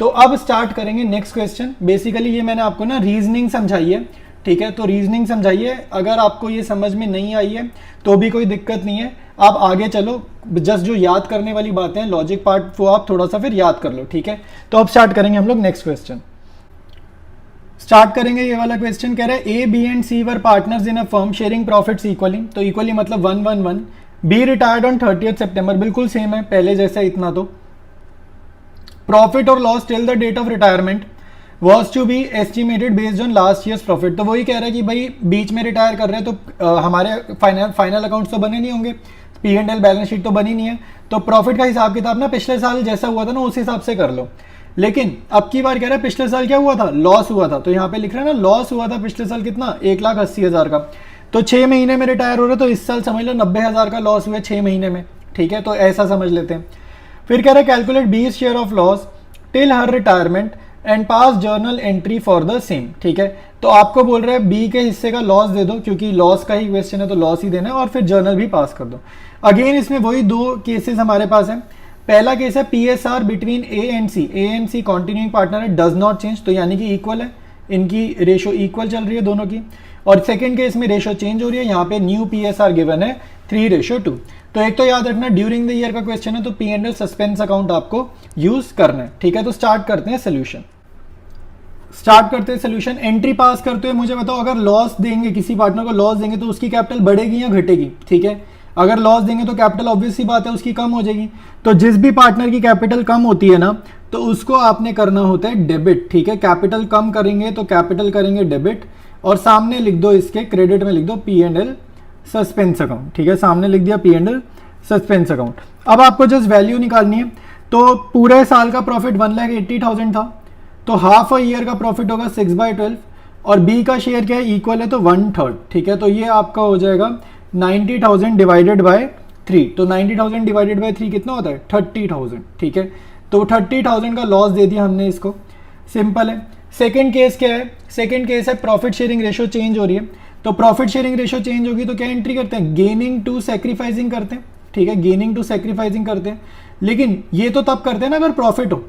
तो अब स्टार्ट करेंगे नेक्स्ट क्वेश्चन। बेसिकली ये मैंने आपको ना रीजनिंग समझाई है, ठीक है, तो रीजनिंग समझाइए। अगर आपको ये समझ में नहीं आई है तो भी कोई दिक्कत नहीं है, आप आगे चलो, जस्ट जो याद करने वाली बातें हैं लॉजिक पार्ट वो आप थोड़ा सा फिर याद कर लो, ठीक है। तो अब स्टार्ट करेंगे हम लोग नेक्स्ट क्वेश्चन। स्टार्ट करेंगे ये वाला क्वेश्चन, कह रहा है A, B and C were partners in a firm sharing profits equally, तो इक्वली मतलब 1-1-1। B रिटायर्ड ऑन 30th सितंबर, बिल्कुल सेम है पहले जैसा, इतना तो। प्रॉफिट और loss till the date of retirement was to be estimated based on last years profit. तो वही कह रहा है कि भाई बीच में रिटायर कर रहे हैं तो हमारे फाइनल अकाउंट्स तो बने नहीं होंगे, P&L बैलेंस शीट तो बनी नहीं है, तो प्रॉफिट का हिसाब किताब ना पिछले साल जैसा हुआ था ना उस हिसाब से कर लो। लेकिन अब की बार कह रहा है पिछले साल क्या हुआ था, लॉस हुआ था, तो यहाँ पे लिख रहे हैं ना लॉस हुआ था पिछले साल कितना, 1,80,000 का। तो 6 महीने में रिटायर हो रहे तो इस साल समझ लो 90,000 का लॉस हुआ 6 महीने में, ठीक है, तो ऐसा समझ लेते हैं। फिर कह रहा है calculate B's share of loss till her retirement and pass journal entry for the same, ठीक है। तो आपको बोल रहा है B के हिस्से का लॉस दे दो, क्योंकि लॉस का ही क्वेश्चन है तो लॉस ही देना है, और फिर जर्नल भी पास कर दो। अगेन इसमें वही 2 केसेस हमारे पास है। पहला केस है PSR between A and C continuing partner है, डज नॉट चेंज, तो यानी कि इक्वल है, इनकी रेशियो इक्वल चल रही है दोनों की। और सेकंड केस में रेशियो चेंज हो रही है, यहाँ पे न्यू PSR गिवन है 3:2। तो एक तो याद रखना ड्यूरिंग द ईयर का क्वेश्चन है तो P&L सस्पेंस अकाउंट आपको यूज करना है, ठीक है। तो स्टार्ट करते हैं सोल्यूशन। स्टार्ट करते हैं सोल्यूशन। एंट्री पास करते हुए मुझे बताओ, अगर लॉस देंगे, किसी पार्टनर को लॉस देंगे तो उसकी कैपिटल बढ़ेगी या घटेगी? ठीक है, अगर लॉस देंगे तो कैपिटल ऑब्वियस सी बात है उसकी कम हो जाएगी। तो जिस भी पार्टनर की कैपिटल कम होती है ना, तो उसको आपने करना होता है डेबिट। ठीक है, कैपिटल कम करेंगे तो कैपिटल करेंगे डेबिट, और सामने लिख दो, इसके क्रेडिट में लिख दो P&L सस्पेंस अकाउंट। ठीक है, सामने लिख दिया P&L सस्पेंस अकाउंट। अब आपको जस्ट वैल्यू निकालनी है। तो पूरे साल का प्रॉफिट 1,80,000 था, तो हाफ अ ईयर का प्रॉफिट होगा 6/12, और बी का शेयर क्या है, इक्वल है, तो 1/3। ठीक है, तो ये आपका हो जाएगा 90,000 डिवाइडेड बाय 3। तो 90,000 डिवाइडेड बाय 3 कितना होता है, 30,000। ठीक है, तो 30,000 का लॉस दे दिया हमने इसको, सिंपल है। सेकंड केस क्या है, सेकंड केस है प्रॉफिट शेयरिंग रेशो चेंज हो रही है। तो प्रॉफिट शेयरिंग रेशो चेंज होगी तो क्या एंट्री करते हैं, गेनिंग टू सैक्रिफाइसिंग करते हैं। ठीक है, गेनिंग टू सैक्रिफाइसिंग करते हैं, लेकिन ये तो तब करते हैं ना अगर प्रॉफिट हो।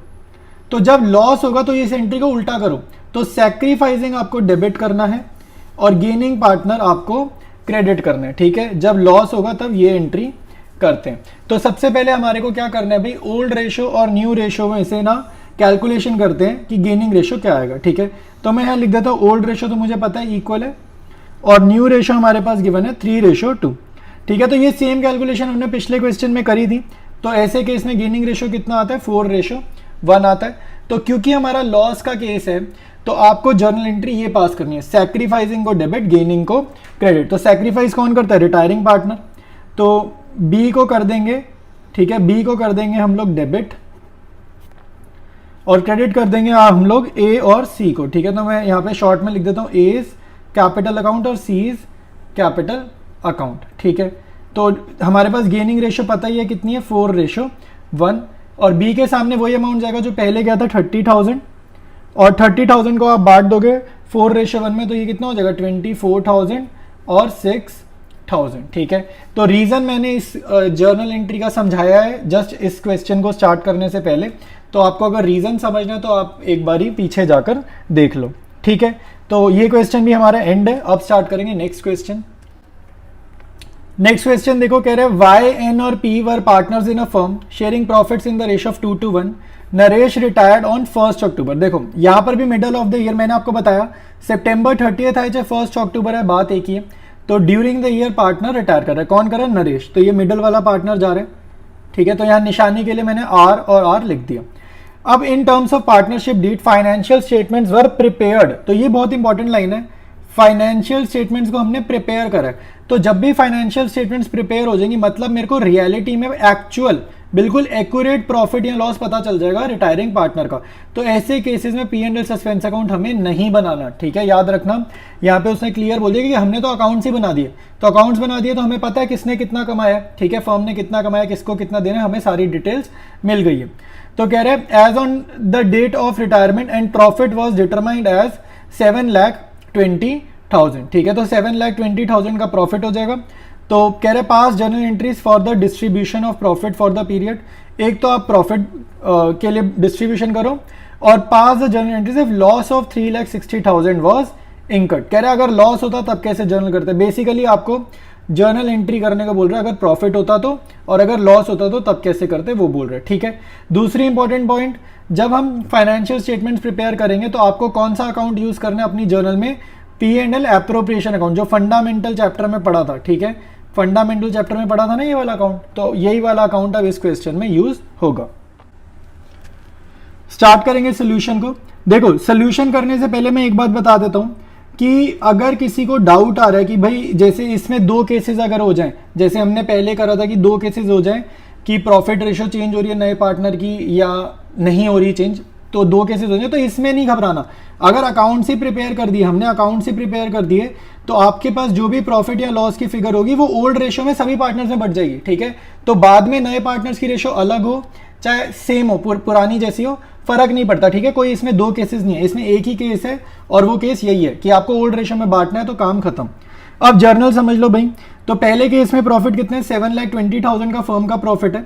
तो जब लॉस होगा तो इस एंट्री को उल्टा करो, तो सैक्रिफाइसिंग आपको डेबिट करना है और गेनिंग पार्टनर आपको क्रेडिट करना है। ठीक है, जब लॉस होगा तब ये एंट्री करते हैं। तो सबसे पहले हमारे को क्या करना है भाई, ओल्ड रेशो और न्यू रेशो में से ना कैलकुलेशन करते हैं कि गेनिंग रेशो क्या आएगा। ठीक है, तो मैं यहाँ लिख देता हूँ ओल्ड रेशो, तो मुझे पता है इक्वल है, और न्यू रेशो हमारे पास गिवन है 3:2। ठीक है, तो ये सेम कैलकुलेशन हमने पिछले क्वेश्चन में करी थी। तो ऐसे केस में गेनिंग रेशो कितना आता है, 4:1 आता है। तो क्योंकि हमारा लॉस का केस है तो आपको जर्नल एंट्री ये पास करनी है, सैक्रिफाइसिंग को डेबिट, गेनिंग को क्रेडिट। तो सैक्रिफाइस कौन करता है, रिटायरिंग पार्टनर, तो बी को कर देंगे। ठीक है, बी को कर देंगे हम लोग डेबिट, और क्रेडिट कर देंगे हम लोग ए और सी को। ठीक है, तो मैं यहाँ पे शॉर्ट में लिख देता हूँ, ए इज कैपिटल अकाउंट और सी इज कैपिटल अकाउंट। ठीक है, तो हमारे पास गेनिंग रेशो पता ही है कितनी है, 4:1, और बी के सामने वही अमाउंट जाएगा जो पहले गया था 30,000, और 30,000 को आप बांट दोगे 4:1 में, तो ये कितना हो जाएगा 24,000 और 6,000। ठीक है, तो रीज़न मैंने इस जर्नल एंट्री का समझाया है जस्ट इस क्वेश्चन को स्टार्ट करने से पहले। तो आपको अगर रीज़न समझना है तो आप एक बारी पीछे जाकर देख लो। ठीक है, तो ये क्वेश्चन भी हमारा एंड है। अब स्टार्ट करेंगे नेक्स्ट क्वेश्चन। नेक्स्ट क्वेश्चन देखो, कह रहे हैं वाई, एन और P were partners in a firm sharing profits in the ratio of 2:1। Naresh retired on 1 अक्टूबर। देखो यहाँ पर भी मिडल ऑफ द ईयर, मैंने आपको बताया सितंबर 30 है चाहे 1 अक्टूबर है, बात एक ही है। तो during the year partner retire कर रहा है, कौन कर रहा है, नरेश। तो ये मिडल वाला पार्टनर जा रहा है। ठीक है, तो यहाँ निशानी के लिए मैंने आर और आर लिख दिया। अब in terms of partnership deed financial statements were prepared. तो ये बहुत इंपॉर्टेंट लाइन है, फाइनेंशियल स्टेटमेंट्स को हमने प्रिपेयर करा है। तो जब भी फाइनेंशियल स्टेटमेंट्स प्रिपेयर हो जाएंगी, मतलब मेरे को रियलिटी में एक्चुअल बिल्कुल एक्यूरेट प्रॉफिट या लॉस पता चल जाएगा रिटायरिंग पार्टनर का। तो ऐसे केसेस में P&L सस्पेंस अकाउंट हमें नहीं बनाना। ठीक है, याद रखना, यहाँ पे उसने क्लियर बोल दिया कि हमने तो अकाउंट्स ही बना दिए। तो अकाउंट्स बना दिए तो हमें पता है किसने कितना कमाया। ठीक है, फर्म ने कितना कमाया, किसको कितना देना, हमें सारी डिटेल्स मिल गई है। तो कह रहे हैं as on the date of retirement and profit was determined as 7,20,000। ठीक है, तो 7,20,000 का प्रॉफिट हो जाएगा। तो कह रहे pass journal entries for the distribution of profit for the period. एक तो आप प्रॉफिट के लिए डिस्ट्रीब्यूशन करो, और pass the journal entries if loss of 3,60,000 was incurred. कह रहे अगर लॉस होता तब कैसे जर्नल करते। बेसिकली आपको जर्नल एंट्री करने को बोल रहे हैं, अगर प्रॉफिट होता तो, और अगर लॉस होता तो तब कैसे करते वो बोल रहे हैं। ठीक है, दूसरी इंपॉर्टेंट पॉइंट, जब हम फाइनेंशियल स्टेटमेंट्स प्रिपेयर करेंगे तो आपको कौन सा अकाउंट यूज करना है अपनी जर्नल में, P&L एप्रोप्रिएशन अकाउंट, जो फंडामेंटल चैप्टर में पढ़ा था। ठीक है, फंडामेंटल चैप्टर में पढ़ा था ना ये वाला अकाउंट, तो यही वाला अकाउंट अब इस क्वेश्चन में यूज होगा। स्टार्ट करेंगे सोल्यूशन को। देखो सोल्यूशन करने से पहले मैं एक बात बता देता हूं कि अगर किसी को डाउट आ रहा है कि भाई जैसे इसमें 2 केसेस अगर हो जाएं, जैसे हमने पहले करा था कि 2 केसेस हो जाएं कि प्रॉफिट रेशो चेंज हो रही है नए पार्टनर की या नहीं हो रही चेंज, तो 2 केसेस हो जाए, तो इसमें नहीं घबराना। अगर अकाउंट से प्रिपेयर कर दिए, हमने अकाउंट से प्रिपेयर कर दिए, तो आपके पास जो भी प्रॉफिट या लॉस की फिगर होगी वो ओल्ड रेशो में सभी पार्टनर्स में बढ़ जाएगी। ठीक है, तो बाद में नए पार्टनर्स की रेशो अलग हो चाहे सेम हो, पुरानी जैसी हो, फर्क नहीं पड़ता। ठीक है, कोई इसमें 2 केसेस नहीं है, इसमें एक ही केस है, और वो केस यही है कि आपको ओल्ड रेशो में बांटना है, तो काम खत्म। अब जर्नल समझ लो भाई। तो पहले केस में प्रॉफिट कितने, 7,20,000 का फर्म का प्रॉफिट है।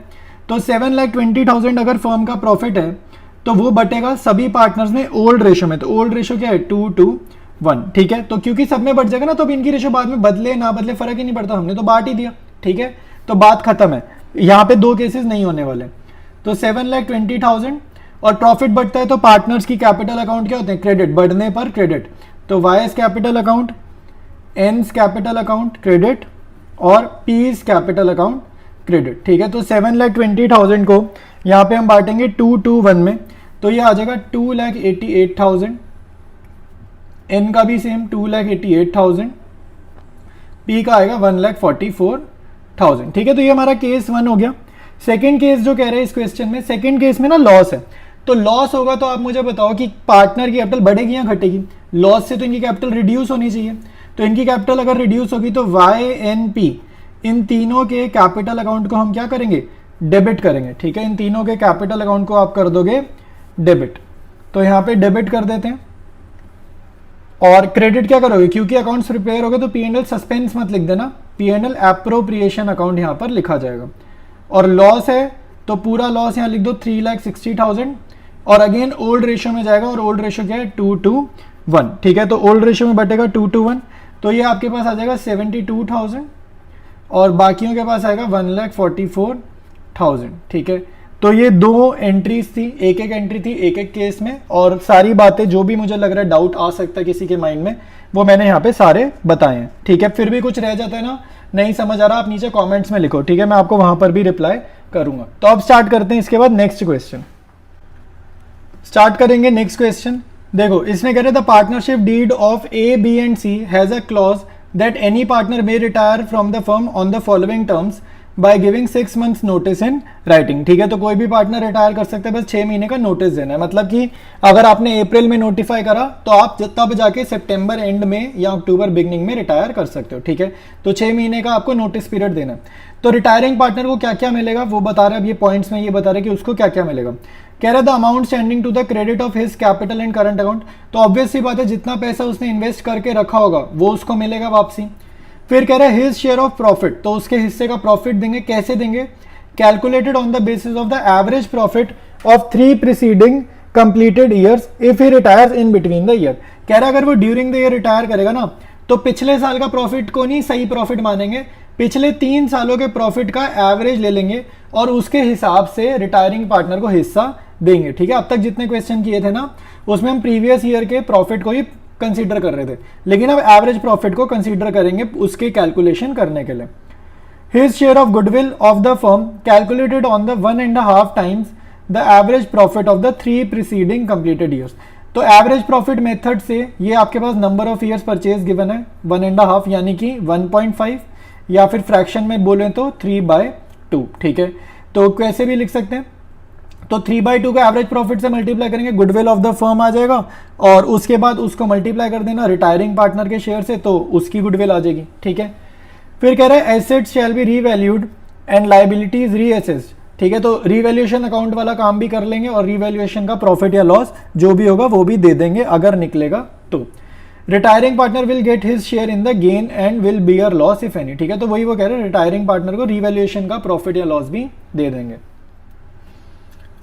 तो 7,20,000 अगर फर्म का प्रॉफिट है तो वो बटेगा सभी पार्टनर्स में ओल्ड रेशो में। तो ओल्ड रेशो क्या है, 2:1। ठीक है, तो क्योंकि सब में बढ़ जाएगा ना, तो अब इनकी रेशो बाद में बदले ना बदले फर्क ही नहीं पड़ता, हमने तो बांट ही दिया। ठीक है, तो बात खत्म है, यहाँ पे 2 केसेस नहीं होने वाले। तो 7,20,000 और प्रॉफिट बढ़ता है तो पार्टनर्स की कैपिटल अकाउंट क्या होते हैं, क्रेडिट, बढ़ने पर क्रेडिट। तो Y's capital account, N's capital account credit और पीज कैपिटल अकाउंट क्रेडिट। ठीक है, तो 7,20,000 को यहाँ पे हम बांटेंगे 2-2-1 में, तो ये आ जाएगा 2,88,000। एन का भी सेम 2,88,000। पी का आएगा 1,44,000। ठीक है, तो ये हमारा केस 1 हो गया। सेकंड केस जो कह रहे हैं इस क्वेश्चन में, सेकंड केस में ना लॉस है, तो लॉस होगा तो आप मुझे बताओ कि पार्टनर की कैपिटल बढ़ेगी या घटेगी। लॉस से तो इनकी कैपिटल रिड्यूस होनी चाहिए, तो इनकी कैपिटल अगर रिड्यूस होगी तो वाई एन पी इन तीनों के कैपिटल अकाउंट को हम क्या करेंगे, डेबिट करेंगे। ठीक है, इन तीनों के कैपिटल अकाउंट को आप कर दोगे डेबिट, तो यहाँ पे डेबिट कर देते हैं। और क्रेडिट क्या करोगे, क्योंकि अकाउंट्स प्रिपेयर हो गए तो P&L सस्पेंस मत लिख देना, P&L एप्रोप्रिएशन अकाउंट यहाँ पर लिखा जाएगा। और लॉस है तो पूरा लॉस यहाँ लिख दो 3,60,000, और अगेन ओल्ड रेशियो में जाएगा, और ओल्ड रेशियो क्या है 2-1। ठीक है, तो ओल्ड रेशियो में बटेगा 2-1, तो ये आपके पास आ जाएगा 72,000 और बाकियों के पास आएगा 1,44,000। ठीक है, तो ये दो एंट्रीज थी, एक एक एंट्री थी एक एक केस में, और सारी बातें जो भी मुझे लग रहा है डाउट आ सकता है किसी के माइंड में, वो मैंने यहाँ पे सारे बताए हैं। ठीक है, फिर भी कुछ रह जाता है ना, नहीं समझ आ रहा, आप नीचे कमेंट्स में लिखो। ठीक है, मैं आपको वहां पर भी रिप्लाई करूंगा। तो अब स्टार्ट करते हैं, इसके बाद नेक्स्ट क्वेश्चन स्टार्ट करेंगे। नेक्स्ट क्वेश्चन देखो, इसने कह रहे the partnership deed of A B and C has a clause that any partner may retire from the firm on the following terms by giving 6 months notice in writing. ठीक है, तो कोई भी partner retire कर सकता है, बस 6 महीने का नोटिस देना है। मतलब कि अगर आपने अप्रैल में नोटिफाई करा तो आप तब जाके सितंबर एंड में या अक्टूबर बिगनिंग में रिटायर कर सकते हो। ठीक है, तो 6 महीने का आपको नोटिस पीरियड देना है। तो रिटायरिंग पार्टनर को क्या क्या मिलेगा वो बता रहे हैं, अब ये पॉइंट्स में ये बता रहे हैं कि उसको क्या क्या मिलेगा। कह रहा the amount standing to the credit of his capital and current account, तो ऑब्वियस सी बात है जितना पैसा उसने इन्वेस्ट करके रखा होगा वो उसको मिलेगा वापसी। फिर कह रहा है हिज शेयर ऑफ प्रॉफिट, तो उसके हिस्से का प्रॉफिट देंगे, कैसे देंगे, calculated on the basis of the average profit of 3 preceding completed years if he retires in between the year. कह रहा है अगर वो ड्यूरिंग द ईयर रिटायर करेगा ना, तो पिछले साल का प्रॉफिट को नहीं सही प्रॉफिट मानेंगे, पिछले 3 सालों के प्रॉफिट का एवरेज ले लेंगे और उसके हिसाब से रिटायरिंग पार्टनर को हिस्सा देंगे। ठीक है, अब तक जितने क्वेश्चन किए थे ना उसमें हम प्रीवियस ईयर के प्रॉफिट को ही कंसीडर कर रहे थे, लेकिन अब एवरेज प्रॉफिट को कंसीडर करेंगे उसके कैलकुलेशन करने के लिए। His share of goodwill of the firm calculated on the 1.5 times the average profit of the 3 preceding completed years. तो एवरेज प्रॉफिट मेथड से ये आपके पास number of years purchase given है 1.5 यानी कि 1.5, या फिर फ्रैक्शन में बोले तो 3/2। ठीक है, तो कैसे भी लिख सकते हैं, तो 3/2 का एवरेज प्रॉफिट से मल्टीप्लाई करेंगे, गुडविल ऑफ द फर्म आ जाएगा, और उसके बाद उसको मल्टीप्लाई कर देना रिटायरिंग पार्टनर के शेयर से, तो उसकी गुडविल आ जाएगी। ठीक है, फिर कह रहा है assets shall be revalued and liabilities reassessed. ठीक है, तो रीवैल्यूएशन अकाउंट वाला काम भी कर लेंगे और रीवैल्यूएशन का प्रॉफिट या लॉस जो भी होगा वो भी दे देंगे अगर निकलेगा तो। Retiring partner will get his share in the gain and will beer loss if any. ठीक है, तो वही वो कह रहे हैं रिटायरिंग पार्टनर को रीवैल्यूएशन का प्रॉफिट या लॉस भी दे देंगे।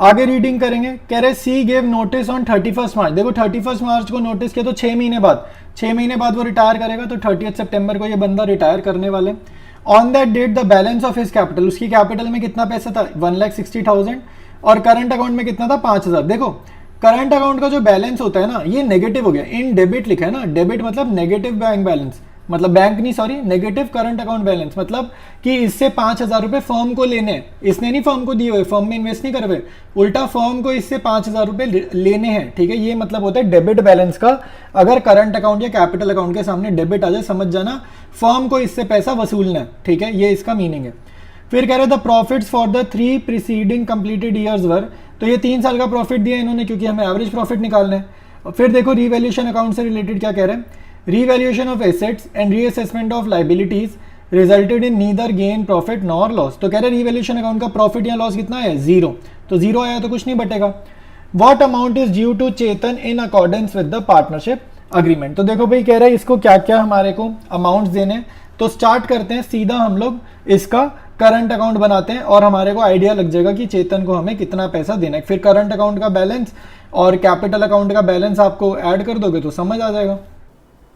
आगे रीडिंग करेंगे, कह रहे सी गेव नोटिस ऑन 31 मार्च। देखो 31 मार्च को नोटिस किया तो 6 महीने बाद, 6 महीने बाद वो रिटायर करेगा, तो 30 सितंबर को ये बंदा रिटायर करने वाले। On that date the balance of his capital, उसकी कैपिटल में कितना पैसा था 1,60,000 और करंट अकाउंट में कितना था 5,000। देखो करंट अकाउंट का जो बैलेंस होता है ना ये नेगेटिव हो गया, इन डेबिट लिखा है ना, डेबिट मतलब नेगेटिव बैंक बैलेंस, मतलब बैंक नहीं sorry negative current account balance, मतलब कि इससे 5,000 रुपए फर्म को लेने हैं, इसने नहीं फर्म को दिए हुए, फर्म में इन्वेस्ट नहीं करे हुए, उल्टा फर्म को इससे 5,000 रुपए लेने हैं। ठीक है, ये मतलब होता है डेबिट बैलेंस का। अगर करंट अकाउंट या कैपिटल अकाउंट के सामने डेबिट आ जाए समझ जाना फर्म को इससे पैसा वसूलना है। ठीक है, ये इसका मीनिंग है। फिर कह रहे the profits for the 3 preceding completed years were, तो ये 3 साल का प्रॉफिट दिया इन्होंने क्योंकि हमें एवरेज प्रॉफिट निकालना है। फिर देखो रीवैल्यूएशन अकाउंट से रिलेटेड क्या कह रहे हैं, revaluation of assets and reassessment of liabilities resulted in neither gain profit nor loss. तो कह रहे रीवैल्यूएशन अकाउंट का प्रॉफिट या लॉस कितना है 0, तो 0 आया तो कुछ नहीं बटेगा। What amount is due to Chetan in accordance with the partnership agreement. तो देखो भाई कह रहे हैं इसको क्या क्या हमारे को अमाउंट्स देने, तो स्टार्ट करते हैं सीधा हम लोग इसका करंट अकाउंट बनाते हैं और हमारे को आइडिया लग जाएगा कि चेतन को हमें कितना पैसा देना है। फिर करंट अकाउंट का बैलेंस और कैपिटल अकाउंट का बैलेंस आपको ऐड कर दोगे तो समझ आ जाएगा।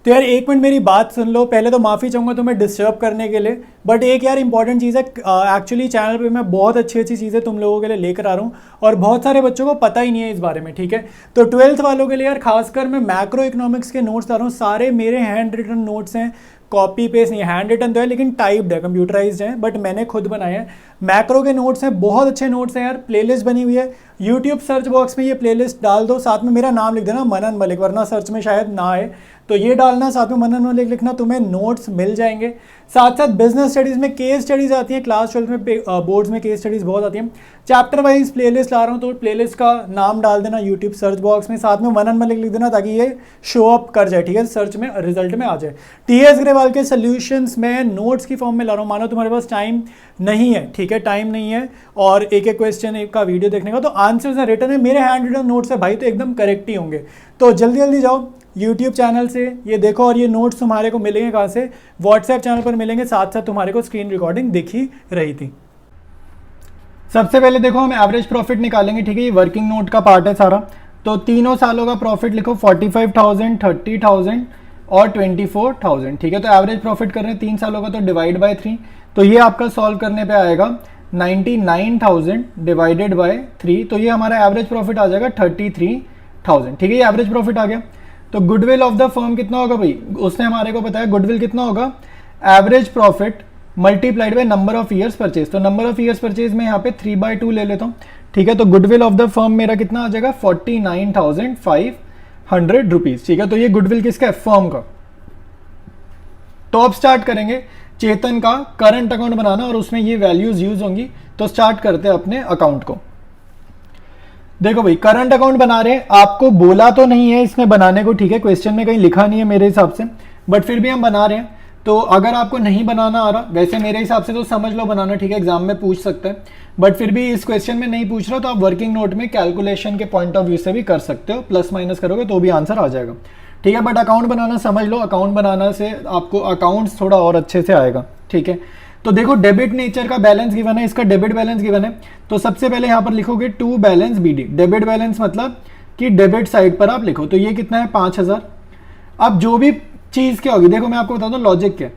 तो यार एक मिनट मेरी बात सुन लो, पहले तो माफ़ी चाहूँगा तुम्हें डिस्टर्ब करने के लिए, बट एक यार इंपॉर्टेंट चीज़ है, एक्चुअली चैनल पे मैं बहुत अच्छी अच्छी चीज़ें तुम लोगों के लिए लेकर आ रहा हूँ और बहुत सारे बच्चों को पता ही नहीं है इस बारे में, ठीक है। तो 12th वालों के लिए यार खासकर मैं मैक्रो इकोनॉमिक्स के नोट्स ला रहा हूँ, सारे मेरे हैंड रिटन नोट्स हैं, कॉपी पेस्ट नहीं, हैंड रिटन तो है लेकिन टाइप्ड है, कंप्यूटराइज्ड है, बट मैंने खुद बनाए हैं। मैक्रो के नोट्स हैं, बहुत अच्छे नोट्स हैं यार, प्लेलिस्ट बनी हुई है, यूट्यूब सर्च बॉक्स में ये प्लेलिस्ट डाल दो, साथ में मेरा नाम लिख देना मनन मलिक, वरना सर्च में शायद ना आए, तो ये डालना, साथ में मनन मलिक लिखना, तुम्हें नोट्स मिल जाएंगे। साथ साथ बिजनेस स्टडीज़ में केस स्टडीज़ आती हैं, क्लास 12 में बोर्ड्स में केस स्टडीज़ बहुत आती हैं। चैप्टर वाइज प्लेलिस्ट ला रहा हूँ, तो प्लेलिस्ट का नाम डाल देना यूट्यूब सर्च बॉक्स में, साथ में मनन मलिक लिख देना ताकि ये शो अप कर जाए, ठीक है, सर्च में रिजल्ट में आ जाए। टीएस अग्रवाल के सोल्यूशंस में नोट्स की फॉर्म में ला रहा हूँ, मानो तुम्हारे पास टाइम नहीं है, ठीक है, टाइम नहीं है और एक एक क्वेश्चन एक का वीडियो देखने का, तो आंसर्स रिटर्न है, मेरे हैंड रिटन नोट्स है भाई, तो एकदम करेक्ट ही होंगे। तो जल्दी जल्दी जाओ यूट्यूब चैनल से ये देखो, और ये नोट्स तुम्हारे को मिलेंगे कहाँ से, व्हाट्सएप चैनल पर मिलेंगे, साथ साथ तुम्हारे को स्क्रीन रिकॉर्डिंग दिख ही रही थी। सबसे पहले देखो हम एवरेज प्रॉफिट निकालेंगे, ठीक है, ये वर्किंग नोट का पार्ट है सारा। तो तीनों सालों का प्रॉफिट लिखो, 45,000, 30,000 और 24,000, ठीक है। तो एवरेज प्रॉफिट कर रहे हैं 3 सालों का, तो डिवाइड बाय 3, तो ये आपका सॉल्व करने पे आएगा 99,000 डिवाइडेड बाय 3, तो ये हमारा एवरेज प्रॉफिट आ जाएगा 33,000, ठीक है, ये एवरेज प्रॉफिट आ गया। तो गुडविल ऑफ द फर्म कितना होगा भाई, उसने हमारे को बताया गुडविल कितना होगा, average profit multiplied by number of years purchase, तो नंबर ऑफ ईयर्स परचेज में यहाँ पे 3/2 ले लेता हूँ, ठीक है। तो गुडविल ऑफ द फर्म मेरा कितना आ जाएगा 49,500 रुपीज, ठीक है। तो ये गुडविल किसका है, फर्म का। तो अब स्टार्ट करेंगे चेतन का करंट अकाउंट बनाना और उसमें ये वैल्यूज यूज होंगी। तो स्टार्ट करते हैं अपने अकाउंट को। देखो भाई करंट अकाउंट बना रहे हैं, आपको बोला तो नहीं है इसमें बनाने को, ठीक है, क्वेश्चन में कहीं लिखा नहीं है मेरे हिसाब से, बट फिर भी हम बना रहे हैं। तो अगर आपको नहीं बनाना आ रहा, वैसे मेरे हिसाब से तो समझ लो बनाना, ठीक है, एग्जाम में पूछ सकते हैं, बट फिर भी इस क्वेश्चन में नहीं पूछ रहा तो आप वर्किंग नोट में कैलकुलेशन के पॉइंट ऑफ व्यू से भी कर सकते हो, प्लस माइनस करोगे तो भी आंसर आ जाएगा, ठीक है। बट अकाउंट बनाना समझ लो, अकाउंट बनाना से आपको अकाउंट्स थोड़ा और अच्छे से आएगा, ठीक है। तो देखो डेबिट नेचर का बैलेंस गिवन है, इसका डेबिट बैलेंस गिवन है, तो सबसे पहले यहाँ पर लिखोगे to balance BD, debit balance मतलब कि डेबिट साइड पर आप लिखो, तो ये कितना है 5,000। अब जो भी चीज़ क्या होगी, देखो मैं आपको बता दूं लॉजिक क्या,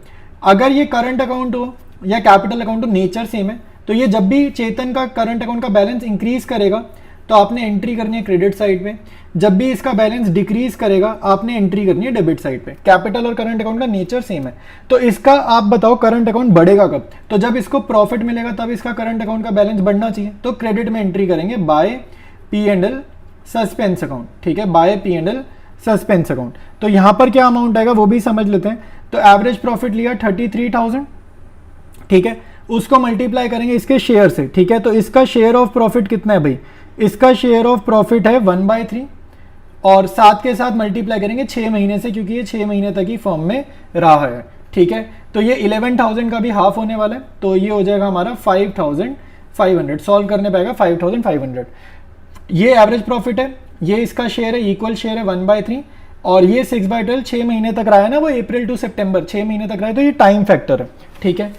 अगर ये करंट अकाउंट हो या कैपिटल अकाउंट हो, नेचर सेम है, तो ये जब भी चेतन का करंट अकाउंट का बैलेंस इंक्रीज करेगा तो आपने एंट्री करनी है क्रेडिट साइड पे, जब भी इसका बैलेंस डिक्रीज करेगा आपने एंट्री करनी है डेबिट साइड पे। कैपिटल और करंट अकाउंट का नेचर सेम है। तो इसका आप बताओ करंट अकाउंट बढ़ेगा कब, तो जब इसको प्रॉफिट मिलेगा तब इसका करंट अकाउंट का बैलेंस बढ़ना चाहिए, तो क्रेडिट में एंट्री करेंगे बाय P&L सस्पेंस अकाउंट, ठीक है, बाय P&L सस्पेंस अकाउंट। तो यहां पर क्या अमाउंट आएगा वो भी समझ लेते हैं। तो एवरेज प्रॉफिट लिया 33,000, ठीक है, उसको मल्टीप्लाई करेंगे इसके शेयर से, ठीक है। तो इसका शेयर ऑफ प्रॉफिट कितना है भाई, इसका शेयर ऑफ प्रॉफिट है 1/3 और साथ के साथ मल्टीप्लाई करेंगे 6 महीने से, क्योंकि ये 6 महीने तक ही फर्म में रहा है, ठीक है। तो ये 11,000 का भी हाफ होने वाला है, तो ये हो जाएगा हमारा 5,500, सॉल्व करने पाएगा 5,500। ये एवरेज प्रॉफिट है, ये इसका शेयर है, इक्वल शेयर है 1/3 और ये 6/12 6 महीने तक रहा है ना, वो अप्रैल टू सितंबर 6 महीने तक रहा है, तो ये टाइम फैक्टर है, ठीक है।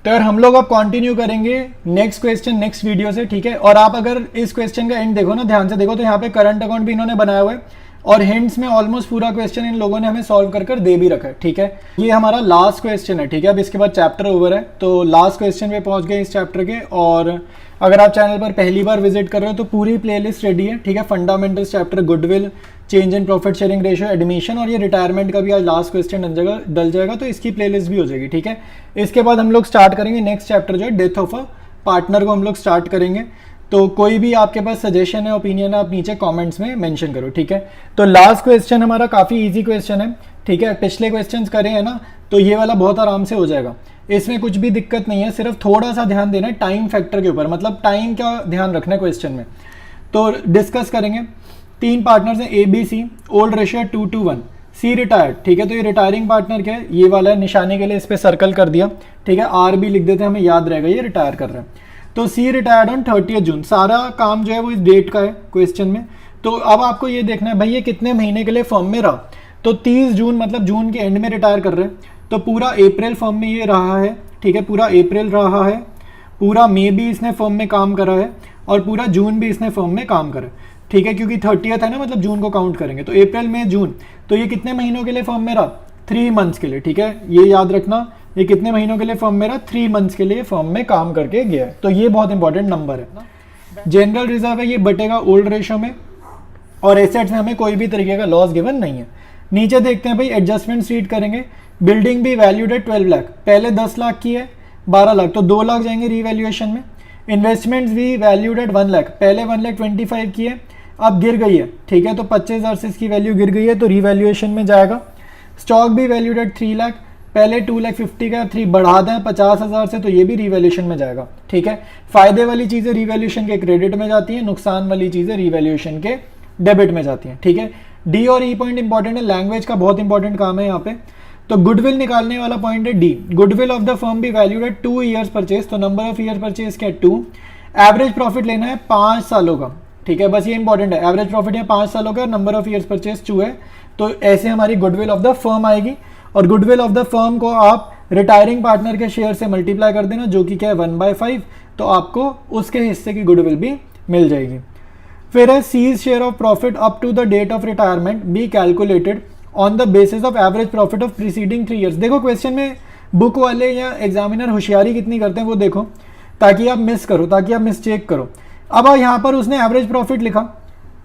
तो यार हम लोग अब कंटिन्यू करेंगे नेक्स्ट क्वेश्चन नेक्स्ट वीडियो से, ठीक है। और आप अगर इस क्वेश्चन का एंड देखो ना, ध्यान से देखो, तो यहाँ पे करंट अकाउंट भी इन्होंने बनाया हुआ है और हिंट्स में ऑलमोस्ट पूरा क्वेश्चन इन लोगों ने हमें सॉल्व कर दे भी रखा है, ठीक है। ये हमारा लास्ट क्वेश्चन है, ठीक है, अब इसके बाद चैप्टर ओवर है, तो लास्ट क्वेश्चन पे पहुंच गए इस चैप्टर के। और अगर आप चैनल पर पहली बार विजिट कर रहे हो तो पूरी प्लेलिस्ट रेडी है, ठीक है, fundamentals chapter, goodwill, change in profit sharing ratio, admission और ये रिटायरमेंट का भी आज लास्ट क्वेश्चन डल जाएगा, तो इसकी प्लेलिस्ट भी हो जाएगी, ठीक है। इसके बाद हम लोग स्टार्ट करेंगे नेक्स्ट चैप्टर जो है डेथ ऑफ अ पार्टनर को हम लोग स्टार्ट करेंगे। तो कोई भी आपके पास सजेशन है, ओपिनियन है, आप नीचे कमेंट्स में मेंशन करो, ठीक है। तो लास्ट क्वेश्चन हमारा काफ़ी इजी क्वेश्चन है, ठीक है, पिछले क्वेश्चंस करे हैं ना, तो ये वाला बहुत आराम से हो जाएगा, इसमें कुछ भी दिक्कत नहीं है, सिर्फ थोड़ा सा ध्यान देना है टाइम फैक्टर के ऊपर, मतलब टाइम का ध्यान रखना है क्वेश्चन में। तो डिस्कस करेंगे, 3 पार्टनर्स हैं ABC, old ratio 2:1, C retired, ठीक है। तो ये रिटायरिंग पार्टनर क्या है, ये वाला है, निशानी के लिए इस पर सर्कल कर दिया, ठीक है, R भी लिख देते हैं, हमें याद रहेगा ये रिटायर कर रहे हैं। तो C रिटायर्ड ऑन 30 जून, सारा काम जो है वो इस डेट का है क्वेश्चन में। तो अब आपको ये देखना है भाई ये कितने महीने के लिए फर्म में रहा, तो 30 जून मतलब जून के एंड में रिटायर कर रहे हैं, तो पूरा अप्रैल फर्म में ये रहा है, ठीक है, पूरा अप्रैल रहा है, पूरा मई भी इसने फर्म में काम करा है और पूरा जून भी इसने फर्म में काम करा है। ठीक है, क्योंकि 30th है ना, मतलब जून को काउंट करेंगे, तो अप्रैल मई जून, तो ये कितने महीनों के लिए फर्म में रहा, 3 मंथ्स के लिए, ठीक है, ये याद रखना, ये कितने महीनों के लिए फर्म में रहा, 3 मंथ्स के लिए फर्म में काम करके गया है, तो ये बहुत इंपॉर्टेंट नंबर है। जनरल रिजर्व है, ये बटेगा ओल्ड रेशो में, और एसेट्स में हमें कोई भी तरीके का लॉस गिवन नहीं है। नीचे देखते हैं भाई, एडजस्टमेंट रीड करेंगे, बिल्डिंग भी वैल्यूड है 12 लाख, पहले 10 लाख की है 12 लाख, तो 2 लाख जाएंगे रीवैल्यूएशन में। इन्वेस्टमेंट्स भी वैल्यूड एट 1 लाख, पहले 1,25,000 की है, अब गिर गई है, ठीक है, तो 25,000 से इसकी वैल्यू गिर गई है, तो रीवैल्यूएशन में जाएगा। स्टॉक भी वैल्यूड एट 3 लाख, पहले 2,50,000 का 3 बढ़ा दें 50,000 से, तो ये भी रीवैल्यूएशन में जाएगा, ठीक है। फायदे वाली चीज़ें रीवैल्यूएशन के क्रेडिट में जाती हैं, नुकसान वाली चीज़ें रीवैल्यूएशन के डेबिट में जाती हैं, ठीक है। डी और ई पॉइंट इंपॉर्टेंट है, लैंग्वेज का बहुत इंपॉर्टेंट काम है यहाँ पे। तो गुडविल निकालने वाला पॉइंट है D, goodwill of the firm भी वैल्यूड है 2 ईयर्स परचेज, तो नंबर ऑफ ईयर परचेज क्या है 2। एवरेज प्रॉफिट लेना है 5 सालों का, ठीक है, बस ये इंपॉर्टेंट है, एवरेज प्रॉफिट है 5 सालों का, नंबर ऑफ ईयर्स परचेज 2 है, तो ऐसे हमारी गुडविल ऑफ द फर्म आएगी। और गुडविल ऑफ द फर्म को आप रिटायरिंग पार्टनर के शेयर से मल्टीप्लाई कर देना, जो कि क्या है 1/5, तो आपको उसके हिस्से की गुडविल भी मिल जाएगी। फिर है C's share of profit up to the date of retirement be calculated on the basis of average profit of preceding 3 years. देखो क्वेश्चन में बुक वाले या एग्जामिनर होशियारी कितनी करते हैं वो देखो, ताकि आप मिस करो, ताकि आप मिसटेक करो। अब यहाँ पर उसने एवरेज प्रॉफिट लिखा,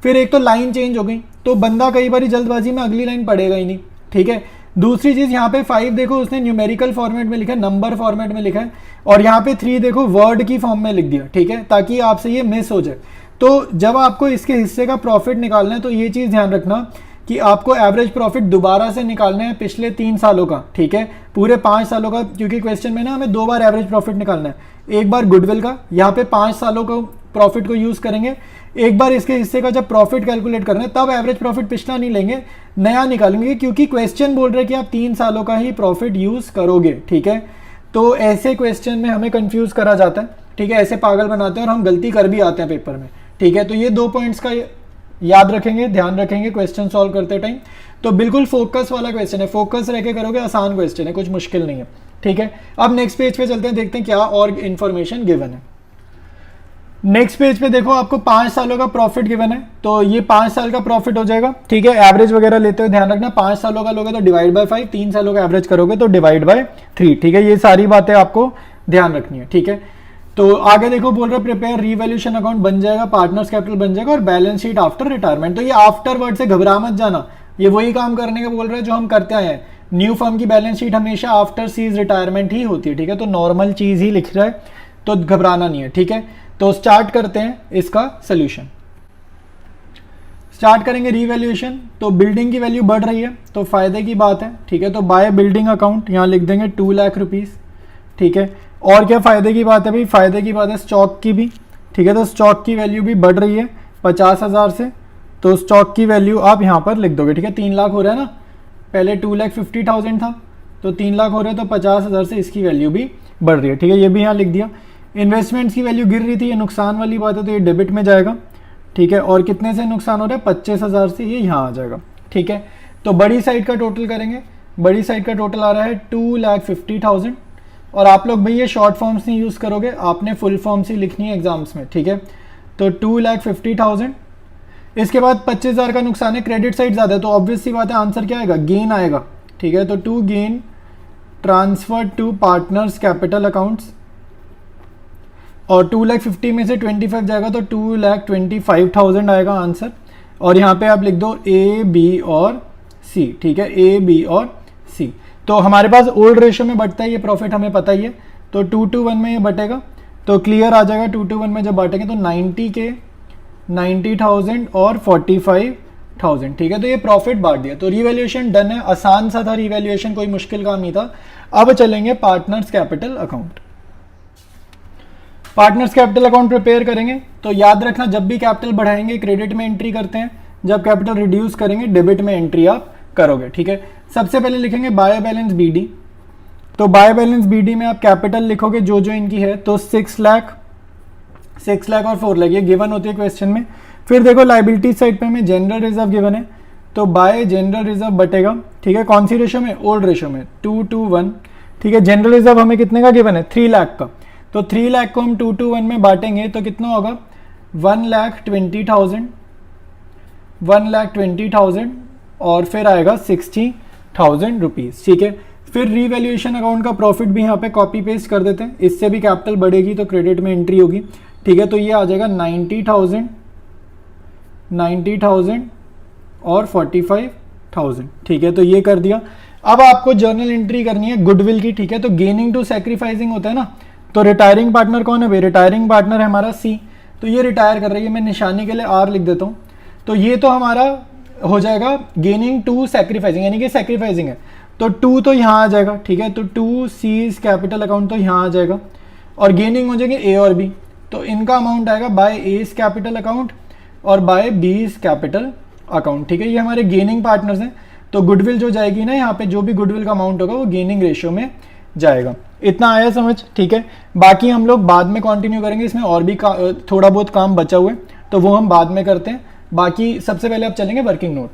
फिर एक तो लाइन चेंज हो गई, तो बंदा कई बार जल्दबाजी में अगली लाइन पढ़ेगा ही नहीं, ठीक है। दूसरी चीज यहाँ पे 5 देखो उसने न्यूमेरिकल फॉर्मेट में लिखा है, नंबर फॉर्मेट में लिखा है, और यहाँ पे 3 देखो वर्ड की फॉर्म में लिख दिया, ठीक है, ताकि आपसे ये मिस हो जाए। तो जब आपको इसके हिस्से का प्रॉफिट निकालना है, तो ये चीज़ ध्यान रखना कि आपको एवरेज प्रॉफिट दोबारा से निकालना है पिछले 3 सालों का, ठीक है, पूरे 5 सालों का, क्योंकि क्वेश्चन में ना हमें 2 बार एवरेज प्रॉफिट निकालना है, एक बार गुडविल का, यहाँ पे 5 सालों का प्रॉफिट को यूज करेंगे, एक बार इसके हिस्से का जब प्रॉफिट कैलकुलेट करना है तब एवरेज प्रॉफिट पिछला नहीं लेंगे, नया निकालेंगे, क्योंकि क्वेश्चन बोल रहे हैं कि आप 3 सालों का ही प्रॉफिट यूज करोगे, ठीक है। तो ऐसे क्वेश्चन में हमें कंफ्यूज करा जाता है, ठीक है, ऐसे पागल बनाते हैं और हम गलती कर भी आते हैं पेपर में, ठीक है। तो ये 2 पॉइंट्स का याद रखेंगे, ध्यान रखेंगे क्वेश्चन सॉल्व करते टाइम। तो बिल्कुल फोकस वाला क्वेश्चन है, फोकस रह के करोगे, आसान क्वेश्चन है, कुछ मुश्किल नहीं है, ठीक है। अब नेक्स्ट पेज पे चलते हैं, देखते हैं क्या और इन्फॉर्मेशन गिवन है। नेक्स्ट पेज पे देखो आपको 5 सालों का प्रॉफिट गिवन है, तो ये 5 साल का प्रॉफिट हो जाएगा, ठीक है। एवरेज वगैरह लेते हुए ध्यान रखना, 5 सालों का लोगे तो डिवाइड बाय 5, 3 सालों का एवरेज करोगे तो डिवाइड बाय 3, ठीक है। ये सारी बातें आपको ध्यान रखनी है, ठीक है। तो आगे देखो बोल रहा है प्रिपेयर रीवैल्यूएशन अकाउंट बन जाएगा, पार्टनर्स कैपिटल बन जाएगा, और बैलेंस शीट आफ्टर रिटायरमेंट। तो ये आफ्टर वर्ड से घबरा मत जाना, ये वही काम करने का बोल रहे हैं जो हम करते आए हैं। न्यू फर्म की बैलेंस शीट हमेशा आफ्टर सीज रिटायरमेंट ही होती है, ठीक है, तो नॉर्मल चीज ही लिख रहा है, तो घबराना नहीं है, ठीक है। तो स्टार्ट करते हैं इसका सोल्यूशन। स्टार्ट करेंगे रीवैल्यूएशन, तो बिल्डिंग की वैल्यू बढ़ रही है, तो फायदे की बात है, ठीक है। तो बाय बिल्डिंग अकाउंट यहाँ लिख देंगे 2 लाख रुपीज़, ठीक है। और क्या फायदे की बात है भाई, फायदे की बात है स्टॉक की भी, ठीक है। तो स्टॉक की वैल्यू भी बढ़ रही है 50,000 से, तो स्टॉक की वैल्यू आप यहाँ पर लिख दोगे, ठीक है। 3 लाख हो रहा है ना, पहले 2,50,000 था, तो 3 लाख हो रहा है, तो 50,000 से इसकी वैल्यू भी बढ़ रही है, ठीक है, ये भी यहाँ लिख दिया। इन्वेस्टमेंट्स की वैल्यू गिर रही थी, ये नुकसान वाली बात है, तो ये डेबिट में जाएगा, ठीक है। और कितने से नुकसान हो रहा है, 25,000 से, ये यहाँ आ जाएगा, ठीक है। तो बड़ी साइड का टोटल करेंगे, बड़ी साइड का टोटल आ रहा है 2,50,000, और आप लोग भाई ये शॉर्ट फॉर्म्स नहीं यूज़ करोगे, आपने फुल फॉर्म्स ही लिखनी है एग्जाम्स में, ठीक है। तो 2,50,000, इसके बाद 25,000 का नुकसान है, क्रेडिट साइड ज़्यादा है, तो ऑब्वियस सी बात है आंसर क्या आएगा, गेन आएगा, ठीक है। तो to gain transfer to partners capital accounts, और 2,50,000 में से 25 जाएगा तो 2,25,000 आएगा आंसर। और यहाँ पे आप लिख दो ए बी और सी, ठीक है, ए बी और सी। तो हमारे पास ओल्ड रेशियो में बटता है ये प्रॉफिट, हमें पता ही है, तो 2:1 में ये बटेगा, तो क्लियर आ जाएगा। 2:1 में जब बांटेंगे तो 90,000 और 45,000, ठीक है। तो ये प्रॉफिट बांट दिया, तो रिवैल्यूएशन डन है, आसान सा था रिवैल्यूएशन, कोई मुश्किल काम नहीं था। अब चलेंगे partners capital account. Partners capital account prepare करेंगे, तो याद रखना जब भी कैपिटल बढ़ाएंगे क्रेडिट में एंट्री करते हैं, जब कैपिटल रिड्यूस करेंगे डेबिट में एंट्री आप करोगे, ठीक है। सबसे पहले लिखेंगे बाय बैलेंस बीडी, तो बाय बैलेंस बीडी में आप कैपिटल लिखोगे जो जो इनकी है, तो 6 लाख और 4 लाख, ये गिवन होती है क्वेश्चन में। फिर देखो लाइबिलिटी साइड पे हमें जनरल रिजर्व गिवन है, तो बाय जनरल रिजर्व बटेगा, ठीक है, कौन सी रेशो में, ओल्ड रेशो में, 2:1, ठीक है। जनरल रिजर्व हमें कितने का गिवन है, 3 लाख का, तो 3 लाख को हम 2:1 में बांटेंगे तो कितना होगा, 1,20,000, 1,20,000 और फिर आएगा 60,000 रुपीज़, ठीक है। फिर रीवैल्यूएशन अकाउंट का प्रॉफिट भी यहाँ पे कॉपी पेस्ट कर देते हैं, इससे भी कैपिटल बढ़ेगी तो क्रेडिट में एंट्री होगी, ठीक है। तो ये आ जाएगा 90,000 और 45,000, ठीक है। तो ये कर दिया। अब आपको जर्नल एंट्री करनी है गुडविल की, ठीक है। तो गेनिंग टू सैक्रिफाइसिंग होता है ना, तो रिटायरिंग पार्टनर कौन है भाई? रिटायरिंग पार्टनर है हमारा सी, तो ये रिटायर कर रही है, मैं निशानी के लिए आर लिख देता हूँ। तो ये तो हमारा हो जाएगा गेनिंग टू सैक्रिफाइसिंग, यानी कि सैक्रिफाइसिंग है, तो 2 तो यहाँ आ जाएगा, ठीक है। तो 2 सीज कैपिटल अकाउंट तो यहाँ आ जाएगा, और गेनिंग हो जाएगी ए और बी, तो इनका अमाउंट आएगा बाय एज कैपिटल अकाउंट और बाय बीज कैपिटल अकाउंट, ठीक है। ये हमारे गेनिंग पार्टनर्स हैं। तो गुडविल जो जाएगी ना यहाँ पे, जो भी गुडविल का अमाउंट होगा वो गेनिंग रेशियो में जाएगा। इतना आया समझ, ठीक है। बाकी हम लोग बाद में कंटिन्यू करेंगे, इसमें और भी थोड़ा बहुत काम बचा हुआ है तो वो हम बाद में करते हैं। बाकी सबसे पहले अब चलेंगे वर्किंग नोट,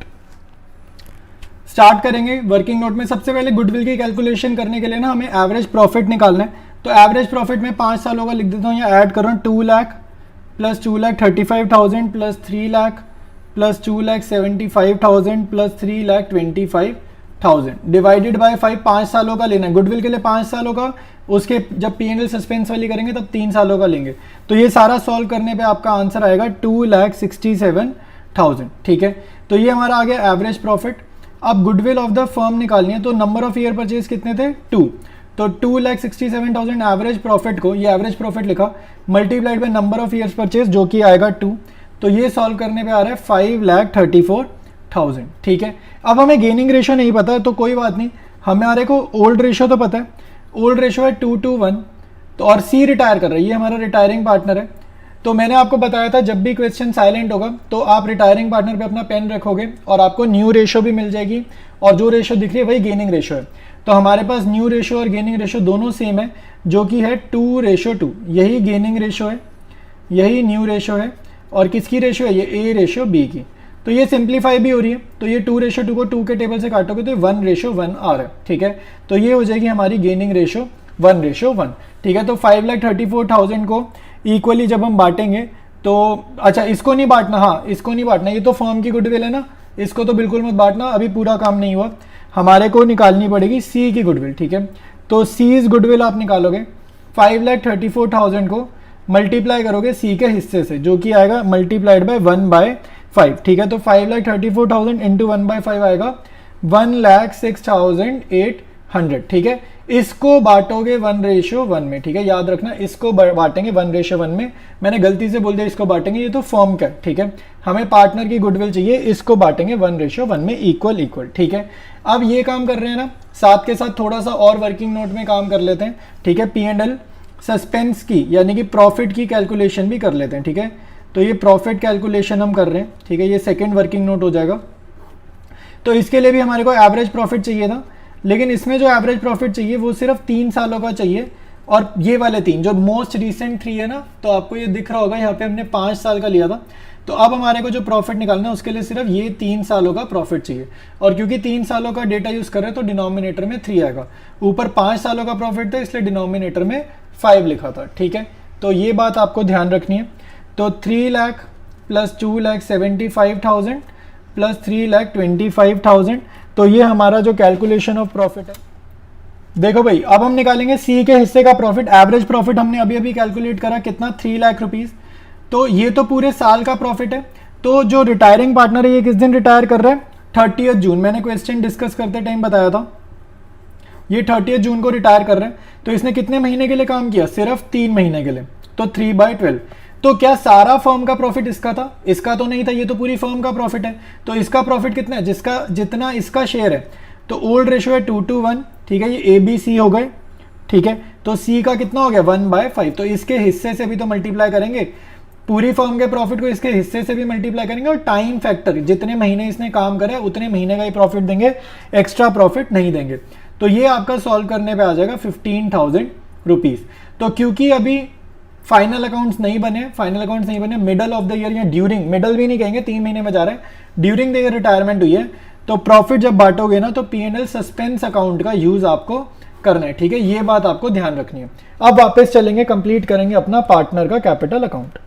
स्टार्ट करेंगे। वर्किंग नोट में सबसे पहले गुडविल की कैलकुलेशन करने के लिए ना हमें एवरेज प्रॉफिट निकालना है। तो एवरेज प्रॉफिट में 5 सालों का लिख देता हूँ, यहाँ ऐड कर रहा हूँ 2 lakh plus 2,35,000 plus 3 lakh plus 2,75,000 plus 3,25,000 divided by 5, 5 सालों का लेना है गुडविल के लिए, 5 सालों का। उसके जब P&L सस्पेंस वाली करेंगे तब 3 सालों का लेंगे। तो ये सारा सॉल्व करने पे आपका आंसर आएगा 2,67,000, ठीक है। तो ये हमारा आ गया एवरेज प्रॉफिट। अब गुडविल ऑफ द फर्म निकालनी है, तो नंबर ऑफ ईयर परचेज कितने थे? 2, तो 2,67,000 एवरेज प्रॉफिट को, ये एवरेज प्रॉफिट लिखा, multiplied by number of years purchase जो कि आएगा 2, तो ये सॉल्व करने पे आ रहा है 5,34,000, ठीक है। अब हमें गेनिंग रेशियो नहीं पता है तो कोई बात नहीं, हमारे को ओल्ड रेशियो तो पता है, ओल्ड रेशियो है 2:1, तो और सी रिटायर कर रहा है, ये हमारा रिटायरिंग पार्टनर है। तो मैंने आपको बताया था जब भी क्वेश्चन साइलेंट होगा तो आप रिटायरिंग पार्टनर पे अपना पेन रखोगे और आपको न्यू रेशियो भी मिल जाएगी, और जो रेशियो दिख रही है वही गेनिंग रेशियो है। तो हमारे पास न्यू रेशियो और गेनिंग रेशियो दोनों सेम है, जो कि है 2:2, यही गेनिंग रेशियो है, यही न्यू रेशियो है, और किसकी रेशियो है? ये ए रेशियो बी की। तो ये सिंप्लीफाई भी हो रही है, तो ये 2:2 को 2 के टेबल से काटोगे तो 1:1 आ रहा है, ठीक है। तो ये हो जाएगी हमारी गेनिंग रेशियो 1:1, ठीक है। तो 5,34,000 को इक्वली जब हम बांटेंगे तो, अच्छा इसको नहीं बांटना, हाँ इसको नहीं बांटना, ये तो फर्म की गुडविल है ना, इसको तो बिल्कुल मत बांटना, अभी पूरा काम नहीं हुआ। हमारे को निकालनी पड़ेगी सी की गुडविल, ठीक है। तो सीज गुडविल आप निकालोगे, 5,34,000 को मल्टीप्लाई करोगे सी के हिस्से से, जो कि आएगा मल्टीप्लाइड बाय 1/5, ठीक है। तो 5,34,000 इंटू 1/5 आएगा 1,06,800, ठीक है। इसको बांटोगे 1:1 में, ठीक है, याद रखना, इसको बांटेंगे 1:1 में। मैंने गलती से बोल दिया इसको बांटेंगे, ये तो फर्म का, ठीक है। हमें पार्टनर की गुडविल चाहिए, इसको बांटेंगे 1:1 में, इक्वल, ठीक है। अब ये काम कर रहे हैं ना, साथ के साथ थोड़ा सा और वर्किंग नोट में काम कर लेते हैं, ठीक है। P&L सस्पेंस की यानी कि प्रॉफिट की कैलकुलेशन भी कर लेते हैं, ठीक है। तो ये प्रॉफिट कैलकुलेशन हम कर रहे हैं, ठीक है, ये सेकंड वर्किंग नोट हो जाएगा। तो इसके लिए भी हमारे को एवरेज प्रॉफिट चाहिए था, लेकिन इसमें जो एवरेज प्रॉफिट चाहिए वो सिर्फ 3 सालों का चाहिए, और ये वाले 3 जो मोस्ट रिसेंट 3 है ना, तो आपको ये दिख रहा होगा यहाँ पे हमने 5 साल का लिया था। तो अब हमारे को जो प्रॉफिट निकालना है उसके लिए सिर्फ ये 3 सालों का प्रॉफिट चाहिए, और क्योंकि 3 सालों का डेटा यूज कर रहे हैं तो डिनोमिनेटर में 3 आएगा, ऊपर 5 सालों का प्रॉफिट था इसलिए डिनोमिनेटर में 5 लिखा था, ठीक है। तो ये बात आपको ध्यान रखनी है। तो 3 लाख प्लस 2,75,000 प्लस 3,25,000, तो ये हमारा जो कैलकुलेशन ऑफ प्रॉफिट है। देखो भाई, अब हम निकालेंगे सी के हिस्से का प्रॉफिट। एवरेज प्रॉफिट हमने अभी अभी कैलकुलेट करा, कितना? 3 लाख रुपीज। तो ये तो पूरे साल का प्रॉफिट है। तो जो रिटायरिंग पार्टनर है ये किस दिन रिटायर कर रहा है? 30 जून। मैंने क्वेश्चन डिस्कस करते टाइम बताया था, ये 30 जून को रिटायर कर रहे हैं। तो इसने कितने महीने के लिए काम किया? सिर्फ 3 महीने के लिए, तो 3/12। तो क्या सारा फर्म का प्रॉफिट इसका था? इसका तो नहीं था, ये तो पूरी फर्म का प्रॉफिट है। तो इसका प्रॉफिट कितना है? जिसका जितना इसका शेयर है। तो ओल्ड रेशियो है 2:1, ठीक है, ये ABC हो गए, ठीक है। तो C का कितना हो गया? 1/5। तो इसके हिस्से से भी तो मल्टीप्लाई करेंगे, पूरी फर्म के प्रॉफिट को इसके हिस्से से भी मल्टीप्लाई करेंगे, और टाइम फैक्टर, जितने महीने इसने काम करे उतने महीने का ही प्रॉफिट देंगे, एक्स्ट्रा प्रॉफिट नहीं देंगे। तो ये आपका सॉल्व करने पे आ जाएगा 15,000 रुपीज। तो क्योंकि अभी फाइनल अकाउंट्स नहीं बने, मिडल ऑफ द ईयर या ड्यूरिंग, मिडल भी नहीं कहेंगे, 3 महीने में जा रहा है, ड्यूरिंग द ईयर रिटायरमेंट हुई है, तो प्रॉफिट जब बांटोगे ना तो P&L सस्पेंस अकाउंट का यूज आपको करना है, ठीक है, ये बात आपको ध्यान रखनी है। अब वापस चलेंगे, कंप्लीट करेंगे अपना पार्टनर का कैपिटल अकाउंट।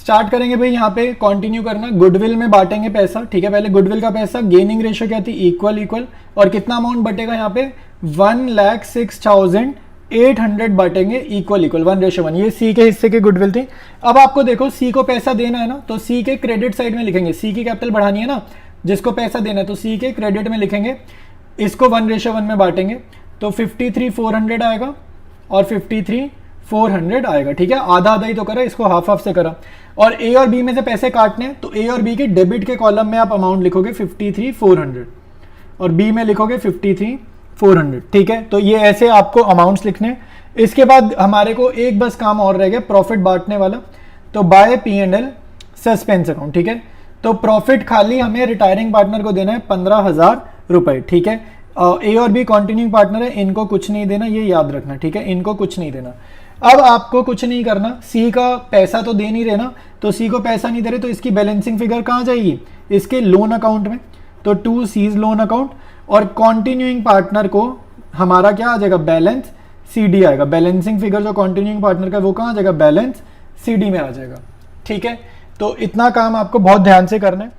स्टार्ट करेंगे भाई यहाँ पे कंटिन्यू करना, गुडविल में बांटेंगे पैसा, ठीक है। पहले गुडविल का पैसा, गेनिंग रेशियो क्या थी, इक्वल इक्वल, और कितना अमाउंट बटेगा यहाँ पे 1,06,800 बांटेंगे इक्वल इक्वल 1:1। ये सी के हिस्से की गुडविल थी। अब आपको देखो सी को पैसा देना है ना, तो सी के क्रेडिट साइड में लिखेंगे, सी की कैपिटल बढ़ानी है ना, जिसको पैसा देना है तो सी के क्रेडिट में लिखेंगे, इसको 1:1 में बांटेंगे, तो 53,400 आएगा और 53,400 आएगा, ठीक है। आधा आधा ही तो करा, इसको हाफ हाफ से करा। और ए और बी में से पैसे काटने हैं, तो ए और बी के डेबिट के कॉलम में आप अमाउंट लिखोगे 53,400 और बी में लिखोगे 53,400, ठीक है। तो ये ऐसे आपको अमाउंट्स लिखने। इसके बाद हमारे को एक बस काम और रह गया, प्रॉफिट बांटने वाला। तो बाय P&L सस्पेंस अकाउंट, ठीक है। तो प्रॉफिट खाली हमें रिटायरिंग पार्टनर को देना है 15,000 रुपए, ठीक है। ए और बी कंटिन्यूइंग पार्टनर है, इनको कुछ नहीं देना, ये याद रखना, ठीक है। इनको कुछ नहीं देना। अब आपको कुछ नहीं करना, सी का पैसा तो दे नहीं रहे ना, तो सी को पैसा नहीं दे रहे, तो इसकी बैलेंसिंग फिगर कहाँ जाएगी, इसके लोन अकाउंट में, तो 2C's लोन अकाउंट। और कंटिन्यूइंग पार्टनर को हमारा क्या आ जाएगा, बैलेंस CD आएगा। बैलेंसिंग फिगर जो कंटिन्यूइंग पार्टनर का वो कहाँ आ जाएगा, बैलेंस CD में आ जाएगा, ठीक है। तो इतना काम आपको बहुत ध्यान से करना है।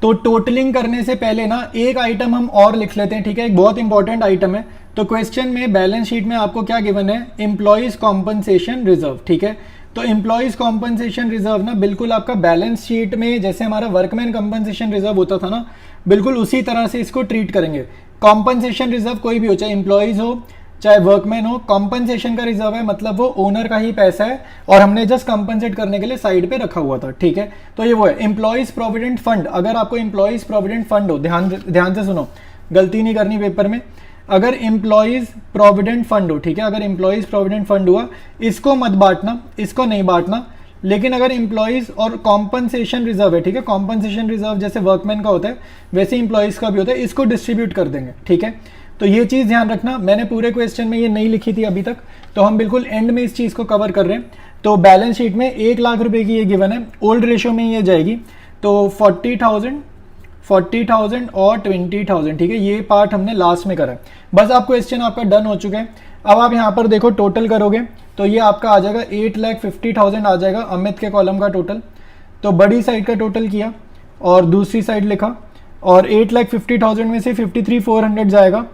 तो टोटलिंग करने से पहले ना एक आइटम हम और लिख लेते हैं, ठीक है। एक बहुत इंपॉर्टेंट आइटम है। तो क्वेश्चन में बैलेंस शीट में आपको क्या गिवन है, एम्प्लॉइज कॉम्पनसेशन रिजर्व, ठीक है। तो एम्प्लॉइज कॉम्पनसेशन रिजर्व ना बिल्कुल आपका बैलेंस शीट में जैसे हमारा वर्कमैन कॉम्पनसेशन रिजर्व होता था ना, बिल्कुल उसी तरह से इसको ट्रीट करेंगे। कॉम्पनसेशन रिजर्व कोई भी हो, चाहे एम्प्लॉइज हो चाहे वर्कमैन हो, कॉम्पनसेशन का रिजर्व है, मतलब वो ओनर का ही पैसा है और हमने जस्ट कॉम्पनसेट करने के लिए साइड पे रखा हुआ था, ठीक है। तो ये वो है एम्प्लॉइज प्रोविडेंट फंड। अगर आपको एम्प्लॉइज प्रोविडेंट फंड हो, ध्यान से सुनो, गलती नहीं करनी पेपर में। अगर एम्प्लॉइज प्रोविडेंट फंड हो, ठीक है, अगर एम्प्लॉइज प्रोविडेंट फंड हुआ, इसको मत बांटना, इसको नहीं बांटना। लेकिन अगर एम्प्लॉइज और कॉम्पनसेशन रिजर्व है, ठीक है, कॉम्पनसेशन रिजर्व जैसे वर्कमैन का होता है वैसे एम्प्लॉइज का भी होता है, इसको डिस्ट्रीब्यूट कर देंगे, ठीक है। तो ये चीज़ ध्यान रखना, मैंने पूरे क्वेश्चन में ये नहीं लिखी थी अभी तक, तो हम बिल्कुल एंड में इस चीज़ को कवर कर रहे हैं। तो बैलेंस शीट में 1 लाख रुपए की ये गिवन है, ओल्ड रेशियो में ये जाएगी, तो 40,000 और 20,000, ठीक है। ये पार्ट हमने लास्ट में करा है। बस आप क्वेश्चन आपका डन हो चुका है। अब आप यहाँ पर देखो टोटल करोगे तो ये आपका आ जाएगा 8,50,000 आ जाएगा, अमित के कॉलम का टोटल। तो बड़ी साइड का टोटल किया और दूसरी साइड लिखा, और 8,50,000 में से 53,400 जाएगा,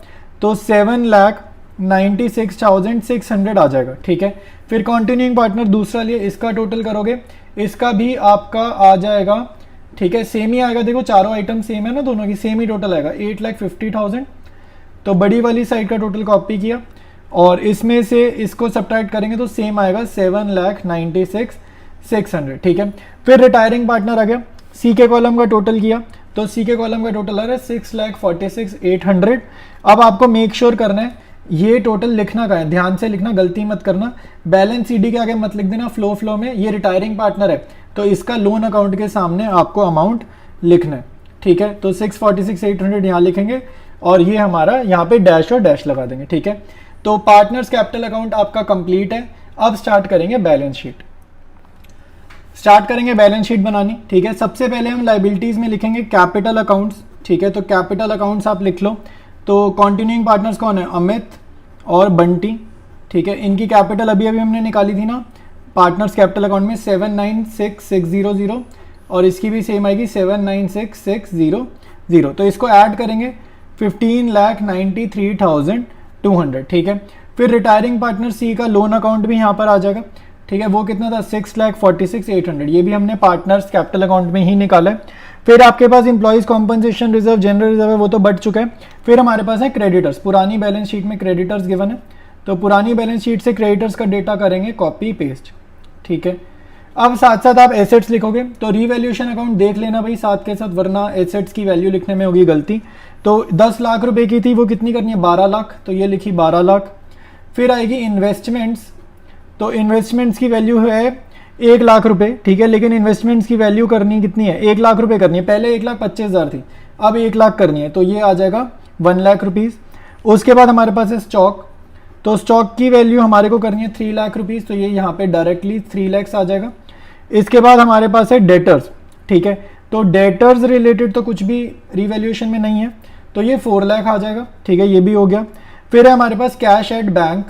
तो 7,96,600 आ जाएगा, ठीक है। फिर कंटिन्यूइंग पार्टनर दूसरा लिए, इसका टोटल करोगे, इसका भी आपका आ जाएगा, ठीक है, सेम ही आएगा। देखो चारों आइटम सेम है ना, दोनों की सेम ही टोटल आएगा 8,50,000। तो बड़ी वाली साइड का टोटल कॉपी किया और इसमें से इसको सब्ट्रैक्ट करेंगे तो सेम आएगा 7,96,600, ठीक है। फिर रिटायरिंग पार्टनर आ गया, सी के कॉलम का टोटल किया, तो सी के कॉलम का टोटल आ रहा है 6,46,800। अब आपको मेक श्योर करना है ये टोटल लिखना का है, ध्यान से लिखना, गलती मत करना। बैलेंस CD के आगे मत लिख देना, फ्लो में ये रिटायरिंग पार्टनर है तो इसका लोन अकाउंट के सामने आपको अमाउंट लिखना है, ठीक है। तो 646,800 यहाँ लिखेंगे और ये हमारा यहाँ पे डैश और डैश लगा देंगे, ठीक है। तो पार्टनर्स कैपिटल अकाउंट आपका कंप्लीट है। अब स्टार्ट करेंगे बैलेंस शीट, बैलेंस शीट बनानी, ठीक है। सबसे पहले हम लाइबिलिटीज में लिखेंगे कैपिटल अकाउंट्स, ठीक है। तो कैपिटल अकाउंट्स आप लिख लो। तो कंटिन्यूइंग पार्टनर्स कौन है, अमित और बंटी, ठीक है। इनकी कैपिटल अभी हमने निकाली थी ना पार्टनर्स कैपिटल अकाउंट में 7,96,600 और इसकी भी सेम आएगी 7,96,600। तो इसको ऐड करेंगे 15,93,200, ठीक है। फिर रिटायरिंग पार्टनर सी का लोन अकाउंट भी यहाँ पर आ जाएगा, ठीक है। वो कितना था 6,46,800, ये भी हमने पार्टनर्स कैपिटल अकाउंट में ही निकाला है। फिर आपके पास employees compensation reserve, general reserve है, वो तो बढ़ चुका है। फिर हमारे पास है क्रेडिटर्स, पुरानी बैलेंस शीट में क्रेडिटर्स गिवन है, तो पुरानी बैलेंस शीट से क्रेडिटर्स का डेटा करेंगे कॉपी पेस्ट, ठीक है। अब साथ साथ आप एसेट्स लिखोगे, तो रीवैल्यूएशन अकाउंट देख लेना भाई साथ के साथ, वरना एसेट्स की वैल्यू लिखने में होगी गलती। तो 10 लाख रुपए की थी, वो कितनी करनी है 12 लाख, तो ये लिखी 12 लाख। फिर आएगी इन्वेस्टमेंट्स, तो इन्वेस्टमेंट्स की वैल्यू है 1 लाख रुपए, ठीक है। लेकिन इन्वेस्टमेंट्स की वैल्यू करनी कितनी है, 1 लाख रुपए करनी है। पहले 1,25,000 थी, अब 1 लाख करनी है, तो ये आ जाएगा 1 लाख रुपीज़। उसके बाद हमारे पास है स्टॉक, तो स्टॉक की वैल्यू हमारे को करनी है 3 लाख रुपीज़, तो ये यहाँ पे डायरेक्टली 3 लाख आ जाएगा। इसके बाद हमारे पास है डेटर्स, ठीक है। तो डेटर्स रिलेटेड तो कुछ भी रिवैल्यूएशन में नहीं है, तो ये 4 लाख आ जाएगा, ठीक है, ये भी हो गया। फिर है हमारे पास कैश एट बैंक,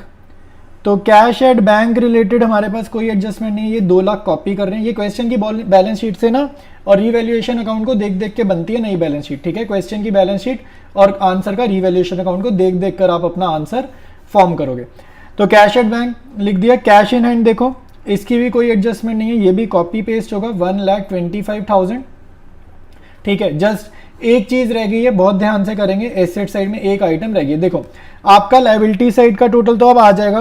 तो कैश एट बैंक रिलेटेड हमारे पास कोई एडजस्टमेंट नहीं है, ये 2 लाख कॉपी कर रहे हैं। ये क्वेश्चन की बैलेंस शीट से ना और रिवैल्यूएशन अकाउंट को देख देख के बनती है नई बैलेंस शीट, ठीक है। क्वेश्चन की बैलेंस शीट और आंसर का रिवैल्यूएशन अकाउंट को देख देख कर आप अपना आंसर फॉर्म करोगे। तो कैश एट बैंक लिख दिया। कैश इन हैंड देखो, इसकी भी कोई एडजस्टमेंट नहीं है, ये भी कॉपी पेस्ट होगा 1,25,000, ठीक है। जस्ट एक चीज रह गई है, बहुत ध्यान से करेंगे, एसेट साइड में एक आइटम रह गई है। देखो आपका लायबिलिटी साइड का टोटल तो अब आ जाएगा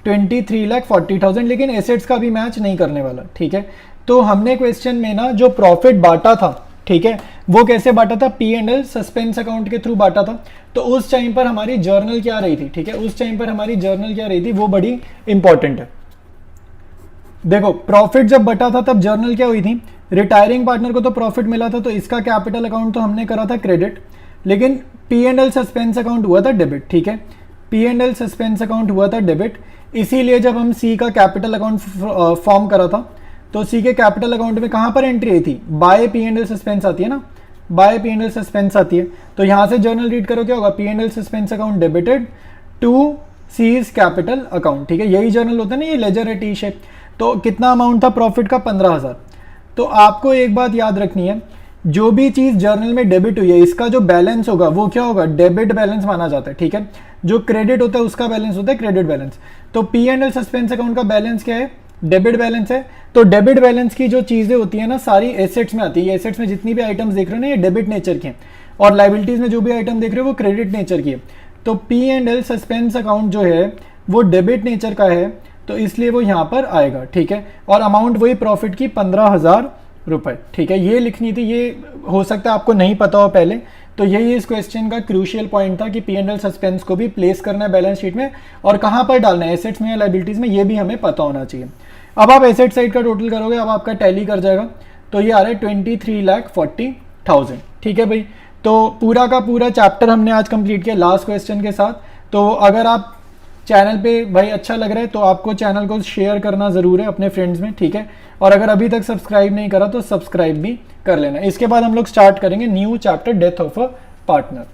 23,40,000, लेकिन एसेट्स का भी मैच नहीं करने वाला, ठीक है। तो हमने क्वेश्चन में ना जो प्रॉफिट बांटा था, ठीक है, वो कैसे बांटा था, P&L सस्पेंस अकाउंट के थ्रू बांटा था। तो उस टाइम पर हमारी जर्नल क्या रही थी, ठीक है, उस टाइम पर हमारी जर्नल क्या रही थी वो बड़ी इंपॉर्टेंट है। देखो प्रॉफिट जब बटा था तब जर्नल क्या हुई थी, रिटायरिंग पार्टनर को तो प्रॉफिट मिला था तो इसका कैपिटल अकाउंट तो हमने करा था क्रेडिट, लेकिन P&L सस्पेंस अकाउंट हुआ था डेबिट, ठीक है। P&L सस्पेंस अकाउंट हुआ था डेबिट, इसीलिए जब हम सी का कैपिटल अकाउंट फॉर्म करा था तो सी के कैपिटल अकाउंट में कहां पर एंट्री आई थी, बाय P&L सस्पेंस आती है ना, बाय P&L सस्पेंस आती है। तो यहां से जर्नल रीड करो क्या होगा, P&L suspense account debited to C's capital account, ठीक है। यही जर्नल होता है ना, ये लेजर है टी शेप। तो कितना अमाउंट था प्रॉफिट का, 15,000। तो आपको एक बात याद रखनी है, जो भी चीज जर्नल में डेबिट हुई है इसका जो बैलेंस होगा वो क्या होगा, डेबिट बैलेंस माना जाता है, ठीक है। जो क्रेडिट होता है उसका बैलेंस होता है क्रेडिट बैलेंस। तो P&L सस्पेंस अकाउंट का बैलेंस क्या है, डेबिट बैलेंस है। तो डेबिट बैलेंस की जो चीजें होती है ना सारी एसेट्स में आती है। एसेट्स में जितनी भी आइटम्स देख रहे हो ना ये डेबिट नेचर की हैं, और लाइबिलिटीज में जो भी आइटम देख रहे हो वो क्रेडिट नेचर की है। तो P&L सस्पेंस अकाउंट जो है वो डेबिट नेचर का है, तो इसलिए वो यहाँ पर आएगा, ठीक है। और अमाउंट वही प्रॉफिट की 15,000 रुपए, ठीक है। ये लिखनी थी, ये हो सकता है आपको नहीं पता हो पहले, तो यही इस क्वेश्चन का क्रूशियल पॉइंट था कि P&L सस्पेंस को भी प्लेस करना है बैलेंस शीट में, और कहाँ पर डालना है, एसेट्स में या लाइबिलिटीज में, ये भी हमें पता होना चाहिए। अब आप एसेट साइड का टोटल करोगे, अब आपका टैली कर जाएगा, तो ये आ रहा है 23,40,000, ठीक है भाई। तो पूरा का पूरा चैप्टर हमने आज कंप्लीट किया लास्ट क्वेश्चन के साथ। तो अगर आप चैनल पे भाई अच्छा लग रहा है तो आपको चैनल को शेयर करना ज़रूर है अपने फ्रेंड्स में, ठीक है। और अगर अभी तक सब्सक्राइब नहीं करा तो सब्सक्राइब भी कर लेना। इसके बाद हम लोग स्टार्ट करेंगे new chapter death of a partner.